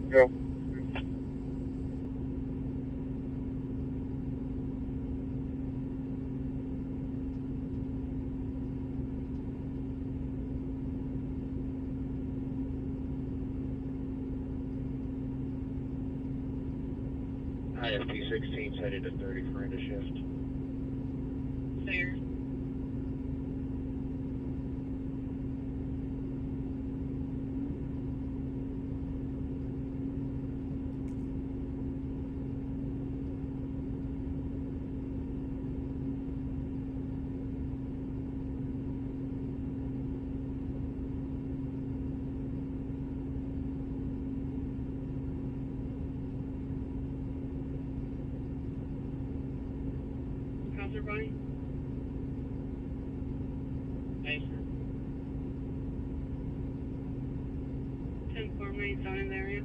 Go. IFT-16's headed to 30 for end of shift. Clear. Bonnie. 10-4 mains on in the area.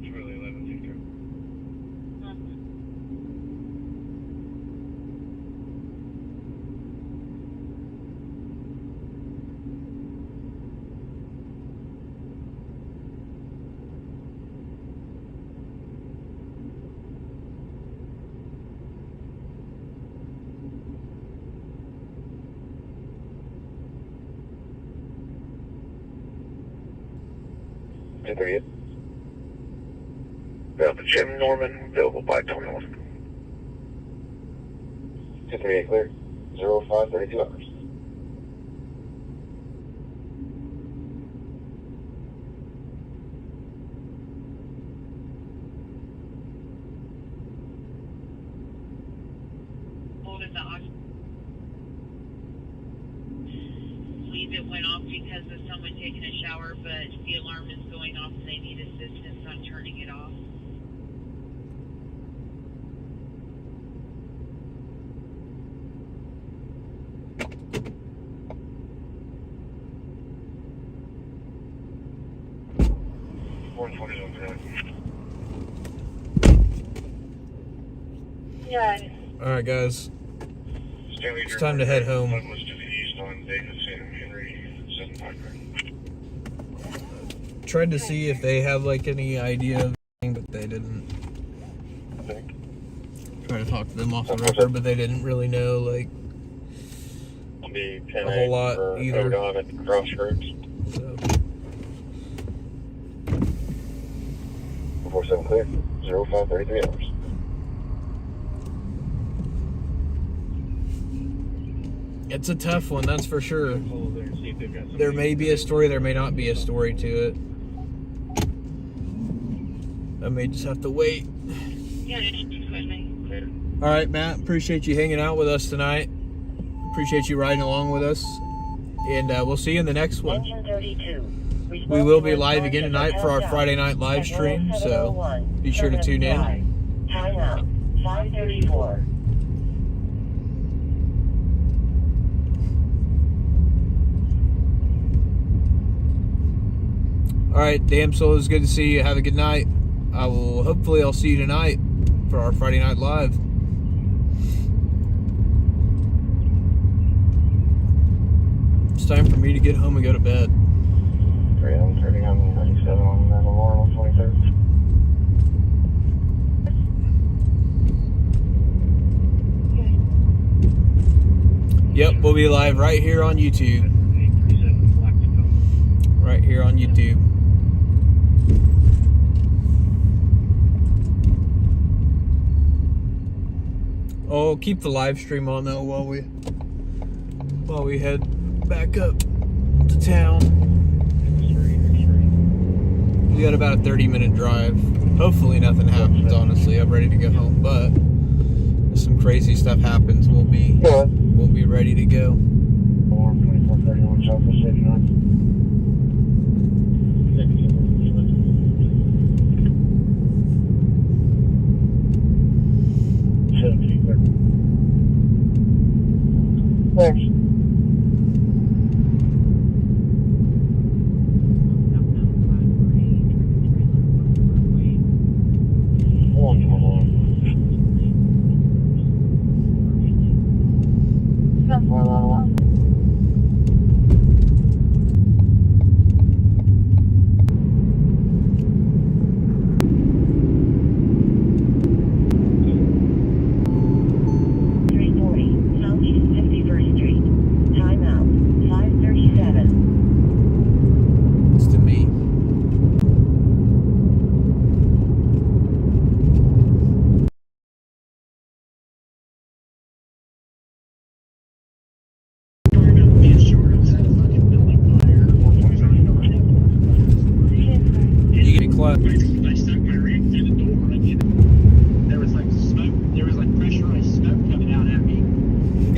Charlie 11 Victor. Delta Jim Norman, available by 21. 238 clear. 05, 32 hours. Hold it off. Believe it went off because of someone taking a shower, but the alarm is going off and they need assistance on turning it off. Yeah. Alright, guys. It's time to head home. Tried to see if they have like any idea of anything, but they didn't. Try to talk to them off the record, but they didn't really know like a whole lot either. At the crossroads. So. 47 clear. 05, 33 hours. It's a tough one, that's for sure. There may be a story, there may not be a story to it. I may just have to wait. Yeah, Alright, Matt, appreciate you hanging out with us tonight. Appreciate you riding along with us. And we'll see you in the next one. We will be live again tonight for our Friday night live stream, so be sure to tune in. Time out. 5:34. Alright, Damsel, it was good to see you. Have a good night. Hopefully I'll see you tonight for our Friday night live. It's time for me to get home and go to bed. I'm turning on 97 on that alarm on 23rd. Yep, we'll be live right here on YouTube. Right here on YouTube. Oh, keep the live stream on though while we head back up to town. We got about a 30-minute drive. Hopefully nothing happens, honestly. I'm ready to go home, but if some crazy stuff happens, we'll be ready to go. 2431 Southwest 89. Thanks.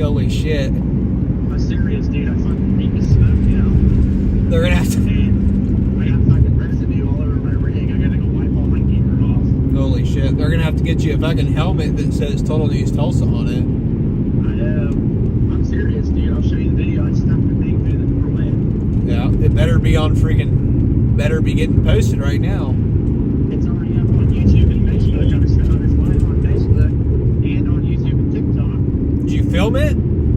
Holy shit. I'm serious, dude. I fucking reek the smoke now. They're gonna have to. I got fucking residue all over my rig. I gotta you a fucking helmet that says Total News Tulsa on it. I'm serious, dude. I'll show you the video. I just have to think through the doorway. Yeah, it better be on freaking, better be getting posted right now. It's already up on YouTube and Facebook. I'm still on this live on Facebook and on YouTube and TikTok. Did you film it?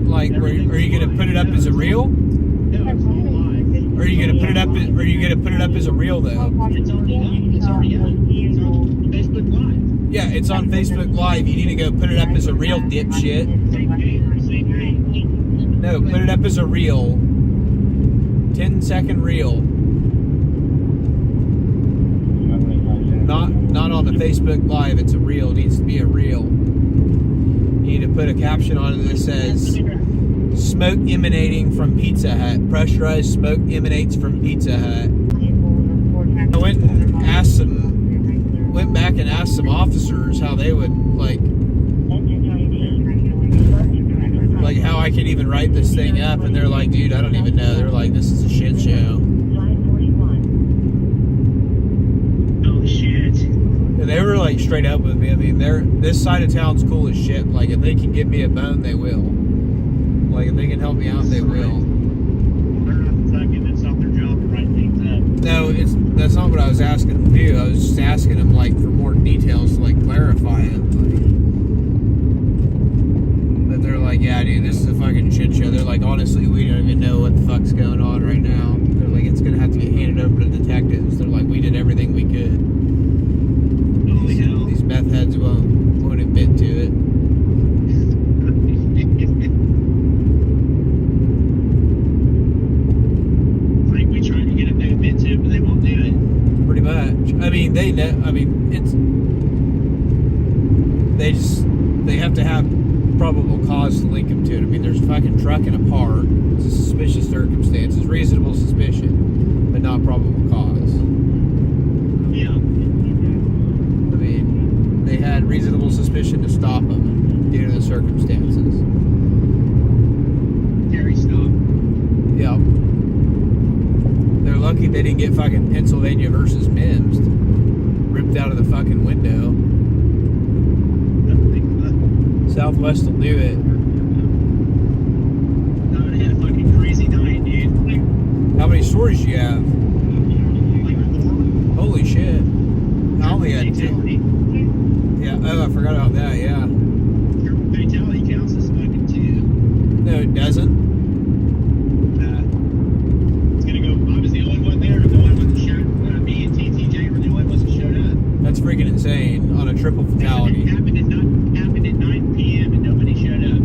Like, are you gonna put it up as a reel? No, it's all live. Or are you gonna put it up? Are you gonna put it up as a reel though? It's already up. It's already up. It's on Facebook Live. Yeah, it's on Facebook Live. You need to go put it up as a reel, dipshit. No, put it up as a reel. 10-second reel. Not on the Facebook Live. It's a reel. It needs to be a reel. You need to put a caption on it that says "Smoke emanating from Pizza Hut. Pressurized smoke emanates from Pizza Hut." I went back and asked some officers how they would like how I could even write this thing up, and they're like, dude, I don't even know. They're like, this is a shit show. Oh shit. And they were like straight up with me. I mean, this side of town's cool as shit. Like, if they can give me a bone, they will. Like, if they can help me out, they will. They're not fucking, it's not their job to write things up. No, that's not what I was asking them to do. I was just asking them like for more details to like clarify it. But they're like, yeah, dude, this is a fucking shit show. They're like, honestly, we don't even know what the fuck's going on right now. They're like, it's gonna have to get handed over to detectives. They're like, we did everything we could. Holy hell. These meth heads won't admit to it. Like, we tried to get them to admit to it, but they won't do it. Pretty much. I mean, they know. I mean, they have to have probable cause to link them to it. I mean, there's a fucking truck in a park. It's a suspicious circumstance. It's reasonable suspicion, but not probable cause. Yeah. I mean, they had reasonable suspicion to stop them due to the circumstances. Terry, stop. Yep. They're lucky they didn't get fucking Pennsylvania versus Mims ripped out of the fucking window. Southwest will do it. No, they had a fucking crazy night, dude. How many stories do you have? Like 4. Holy shit. I only had 2. Yeah, oh, I forgot about that, yeah. Your fatality counts as fucking 2. No, it doesn't. It's gonna go, I was the only one there, the only one that showed, me and TTJ were the only ones that showed up. That's freaking insane on a triple fatality. It happened at 9 p.m. and nobody showed up.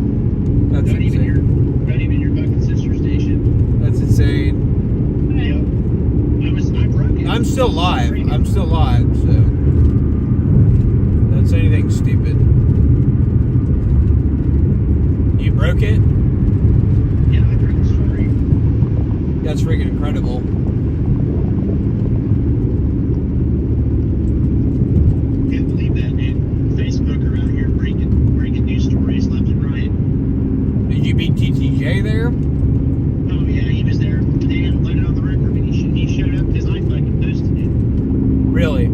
That's not insane. Not even your fucking sister station. That's insane. Yep. I broke it. I'm still live. I'm still live, so don't say anything stupid. You broke it? Yeah, I broke the story. That's freaking incredible. Can't believe that, dude. Facebook are out here breaking news stories left and right. Did you beat TTJ there? Oh yeah, he was there. They didn't let it on the record, but he showed up because I fucking posted it. Really?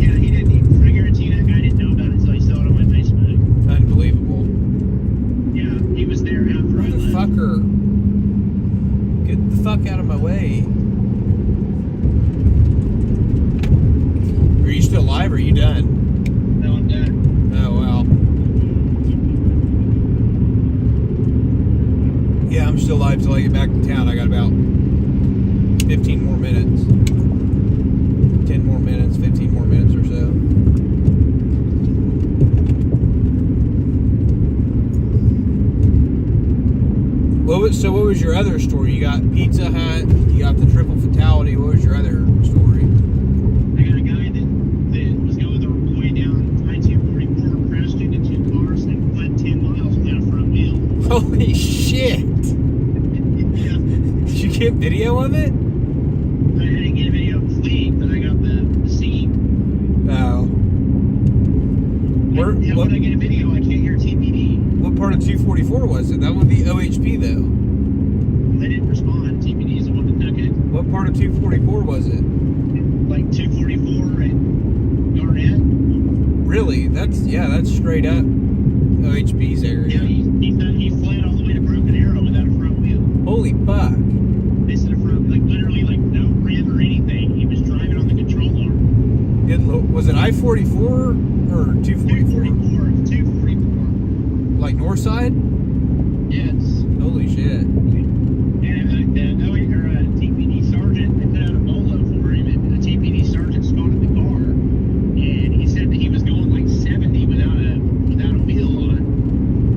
Yeah, he didn't. I guarantee you that guy didn't know about it until he saw it on my Facebook. Unbelievable. Yeah, he was there after I left. Motherfucker. Get the fuck out of my way. Are you still live or are you done? No, I'm done. Oh, well. Yeah, I'm still live till I get back to town. I got about 15 more minutes. 10 more minutes, 15 more minutes or so. What was your other story? You got Pizza Hut, you got the triple fatality. What was your other story? I got a guy that was going the way down I-244, crashed into 2 cars and fled 10 miles without a front wheel. Holy shit! Yeah. Did you get video of it? I didn't get a video of the fleet, but I got the scene. Oh. How would I get a video? I can't hear TPD. What part of 244 was it? That would be OHP though. They didn't respond. TPD is the one that took it. What part of 244 was it? Like 244 and Garnett. Really? That's straight up OHB's area. Yeah, he fled all the way to Broken Arrow without a front wheel. Holy fuck. They said a front, like literally like no rim or anything. He was driving on the control arm. Was it I-44 or 244? 244. Like north side? Yes. Holy shit. And a TPD sergeant, they put out a bolo for him, and a TPD sergeant spotted the car, and he said that he was going like 70 without a wheel on.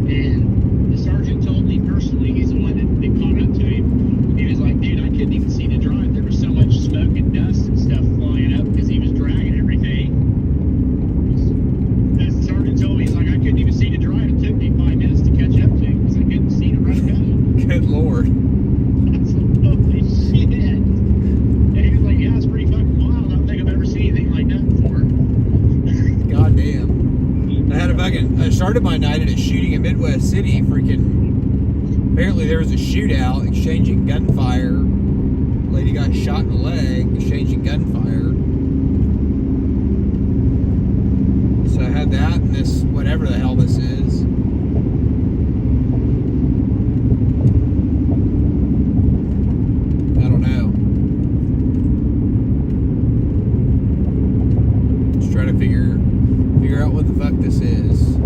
And the sergeant told me personally, he's the one that caught up to him. He was like, dude, I couldn't even see to drive. There was so much smoke and dust and stuff flying up because he was dragging everything. The sergeant told me, he's like, I couldn't even see to drive. It took me 5 minutes to catch up to him because I couldn't see to run go. Good lord. Holy shit. And he was like, yeah, it's pretty fucking wild. I don't think I've ever seen anything like that before. God damn. I started my night at a shooting in Midwest City. Apparently there was a shootout, exchanging gunfire. Lady got shot in the leg, exchanging gunfire. So I had that and this, whatever the hell this is. Figure out what the fuck this is.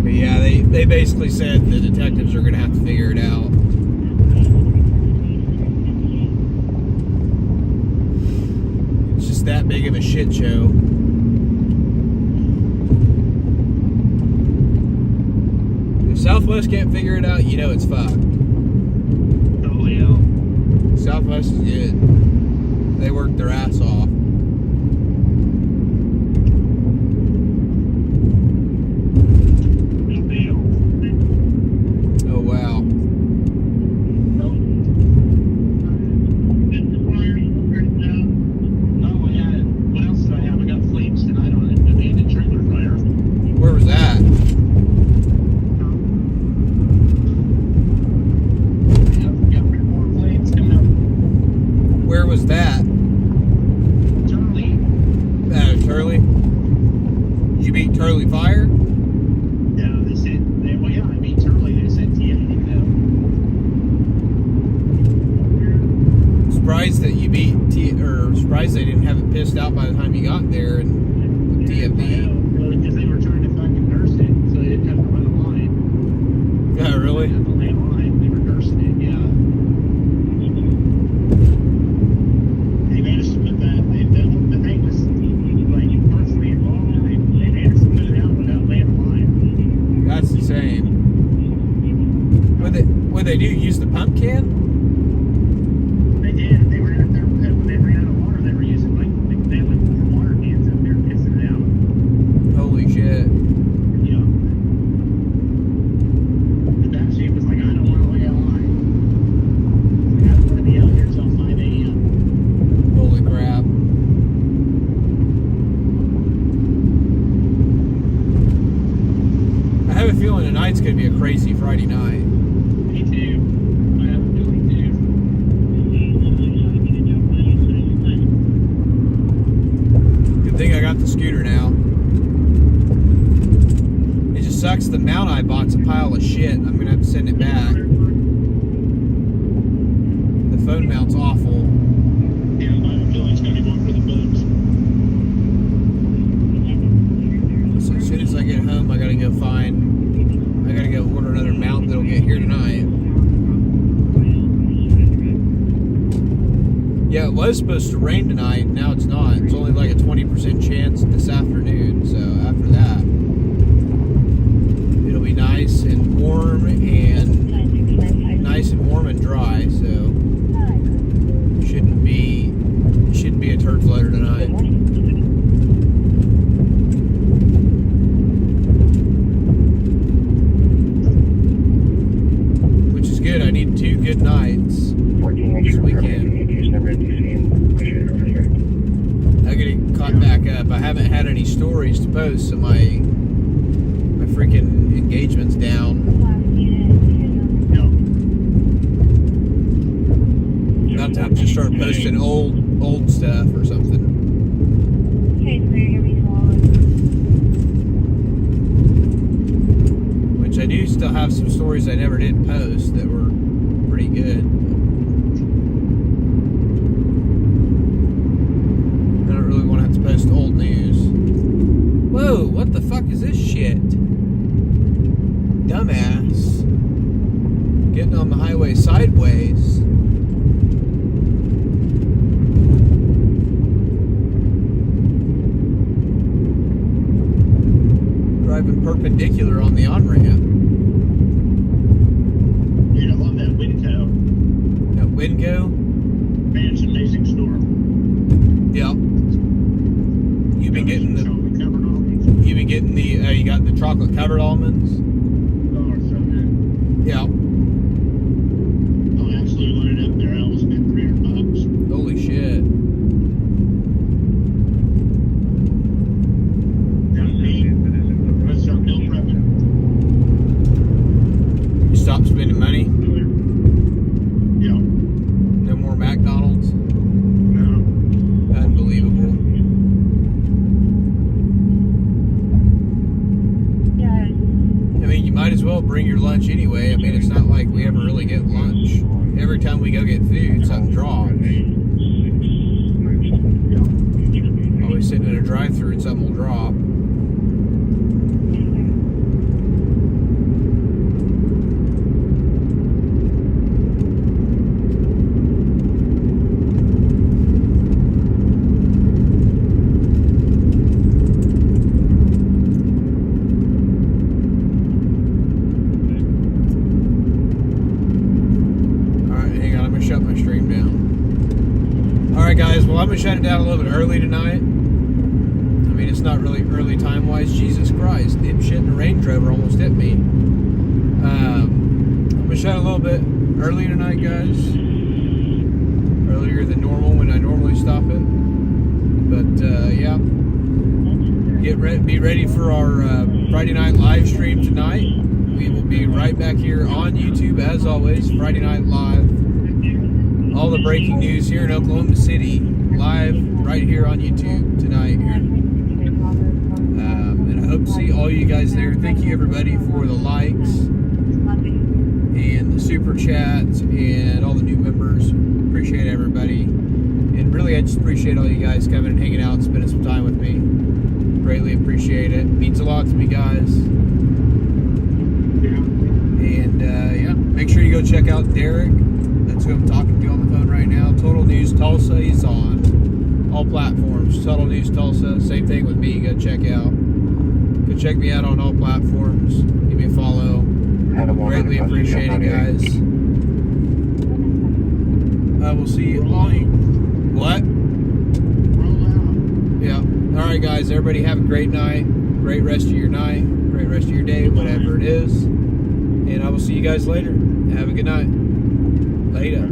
But yeah, they basically said the detectives are gonna have to figure it out. It's just that big of a shit show. If Southwest can't figure it out, you know it's fucked. Oh yeah. Southwest is good. They work their ass off. Surprised they didn't have it pissed out by the time you got there and with TFD. Because they were trying to fucking nurse it, so they didn't have to run a line. Yeah, really? They didn't have to lay a line. They were nursing it, yeah. They managed to put that. The thing was like partially involved, and they managed to put it out without laying a line. That's insane. What they do? Use the pump can? They did. They were when they ran out of water, they were using they had 4 water cans up there pissing it out. Holy shit. Yeah. But that shit was like, I don't want to lay a line. I don't want to be out here till 5 a.m. Holy crap. I have a feeling tonight's gonna be a crazy Friday night. Me too. I have a feeling too. Good thing I got the scooter now. It just sucks the mount I bought's a pile of shit. I'm gonna have to send it back. The phone mount's awful. Yeah, I have a feeling it's gonna be one for the books. So as soon as I get home, I gotta go order another mount that'll get here tonight. Yeah, it was supposed to rain tonight. Now it's not. It's only like a 20% chance this afternoon. So after that, it'll be nice and warm and dry. So shouldn't be a turd flutter tonight. Which is good. I need 2 good nights this weekend. I get caught back up. I haven't had any stories to post, so my freaking engagement's down. About to have to start posting old stuff or something. Okay, so you're have some stories I never did post that were pretty good. I don't really want to have to post old news. Whoa, what the fuck is this shit? Dumbass. Getting on the highway sideways. Driving perpendicular on the on-ramp. Dude, I love that Winco. That Winco? Man, it's an amazing store. Yeah. You've been getting the you got the chocolate covered almonds? Oh, it's so good. Yeah. Oh, absolutely loaded up there. I almost spent $300. Holy shit. Let's start meal prepping. You stop spending money? Yeah. No more McDonald's? No. Unbelievable. I mean, you might as well bring your lunch anyway. I mean, it's not like we ever really get lunch. Every time we go get food, something drops. Always sitting in a drive-thru and something will drop. Shut my stream down. Alright guys, well I'm going to shut it down a little bit early tonight. I mean, it's not really early time-wise. Jesus Christ, dipshit and a Range Rover almost hit me. I'm going to shut a little bit early tonight, guys. Earlier than normal when I normally stop it. But, yeah. Be ready for our Friday night live stream tonight. We will be right back here on YouTube, as always, Friday Night Live. All the breaking news here in Oklahoma City, live right here on YouTube tonight. And I hope to see all you guys there. Thank you everybody for the likes and the super chats and all the new members. Appreciate everybody. And really, I just appreciate all you guys coming and hanging out and spending some time with me. Greatly appreciate it. Means a lot to me, guys. And yeah, make sure you go check out Derek. That's who I'm talking to on the phone right now. Total News Tulsa. He's on all platforms. Total News Tulsa. Same thing with me. Go check out. Go check me out on all platforms. Give me a follow. Greatly appreciate it, guys. I will see you all. What? Yeah. All right, guys. Everybody have a great night. Great rest of your night. Great rest of your day. Whatever it is. And I will see you guys later. Have a good night. Later.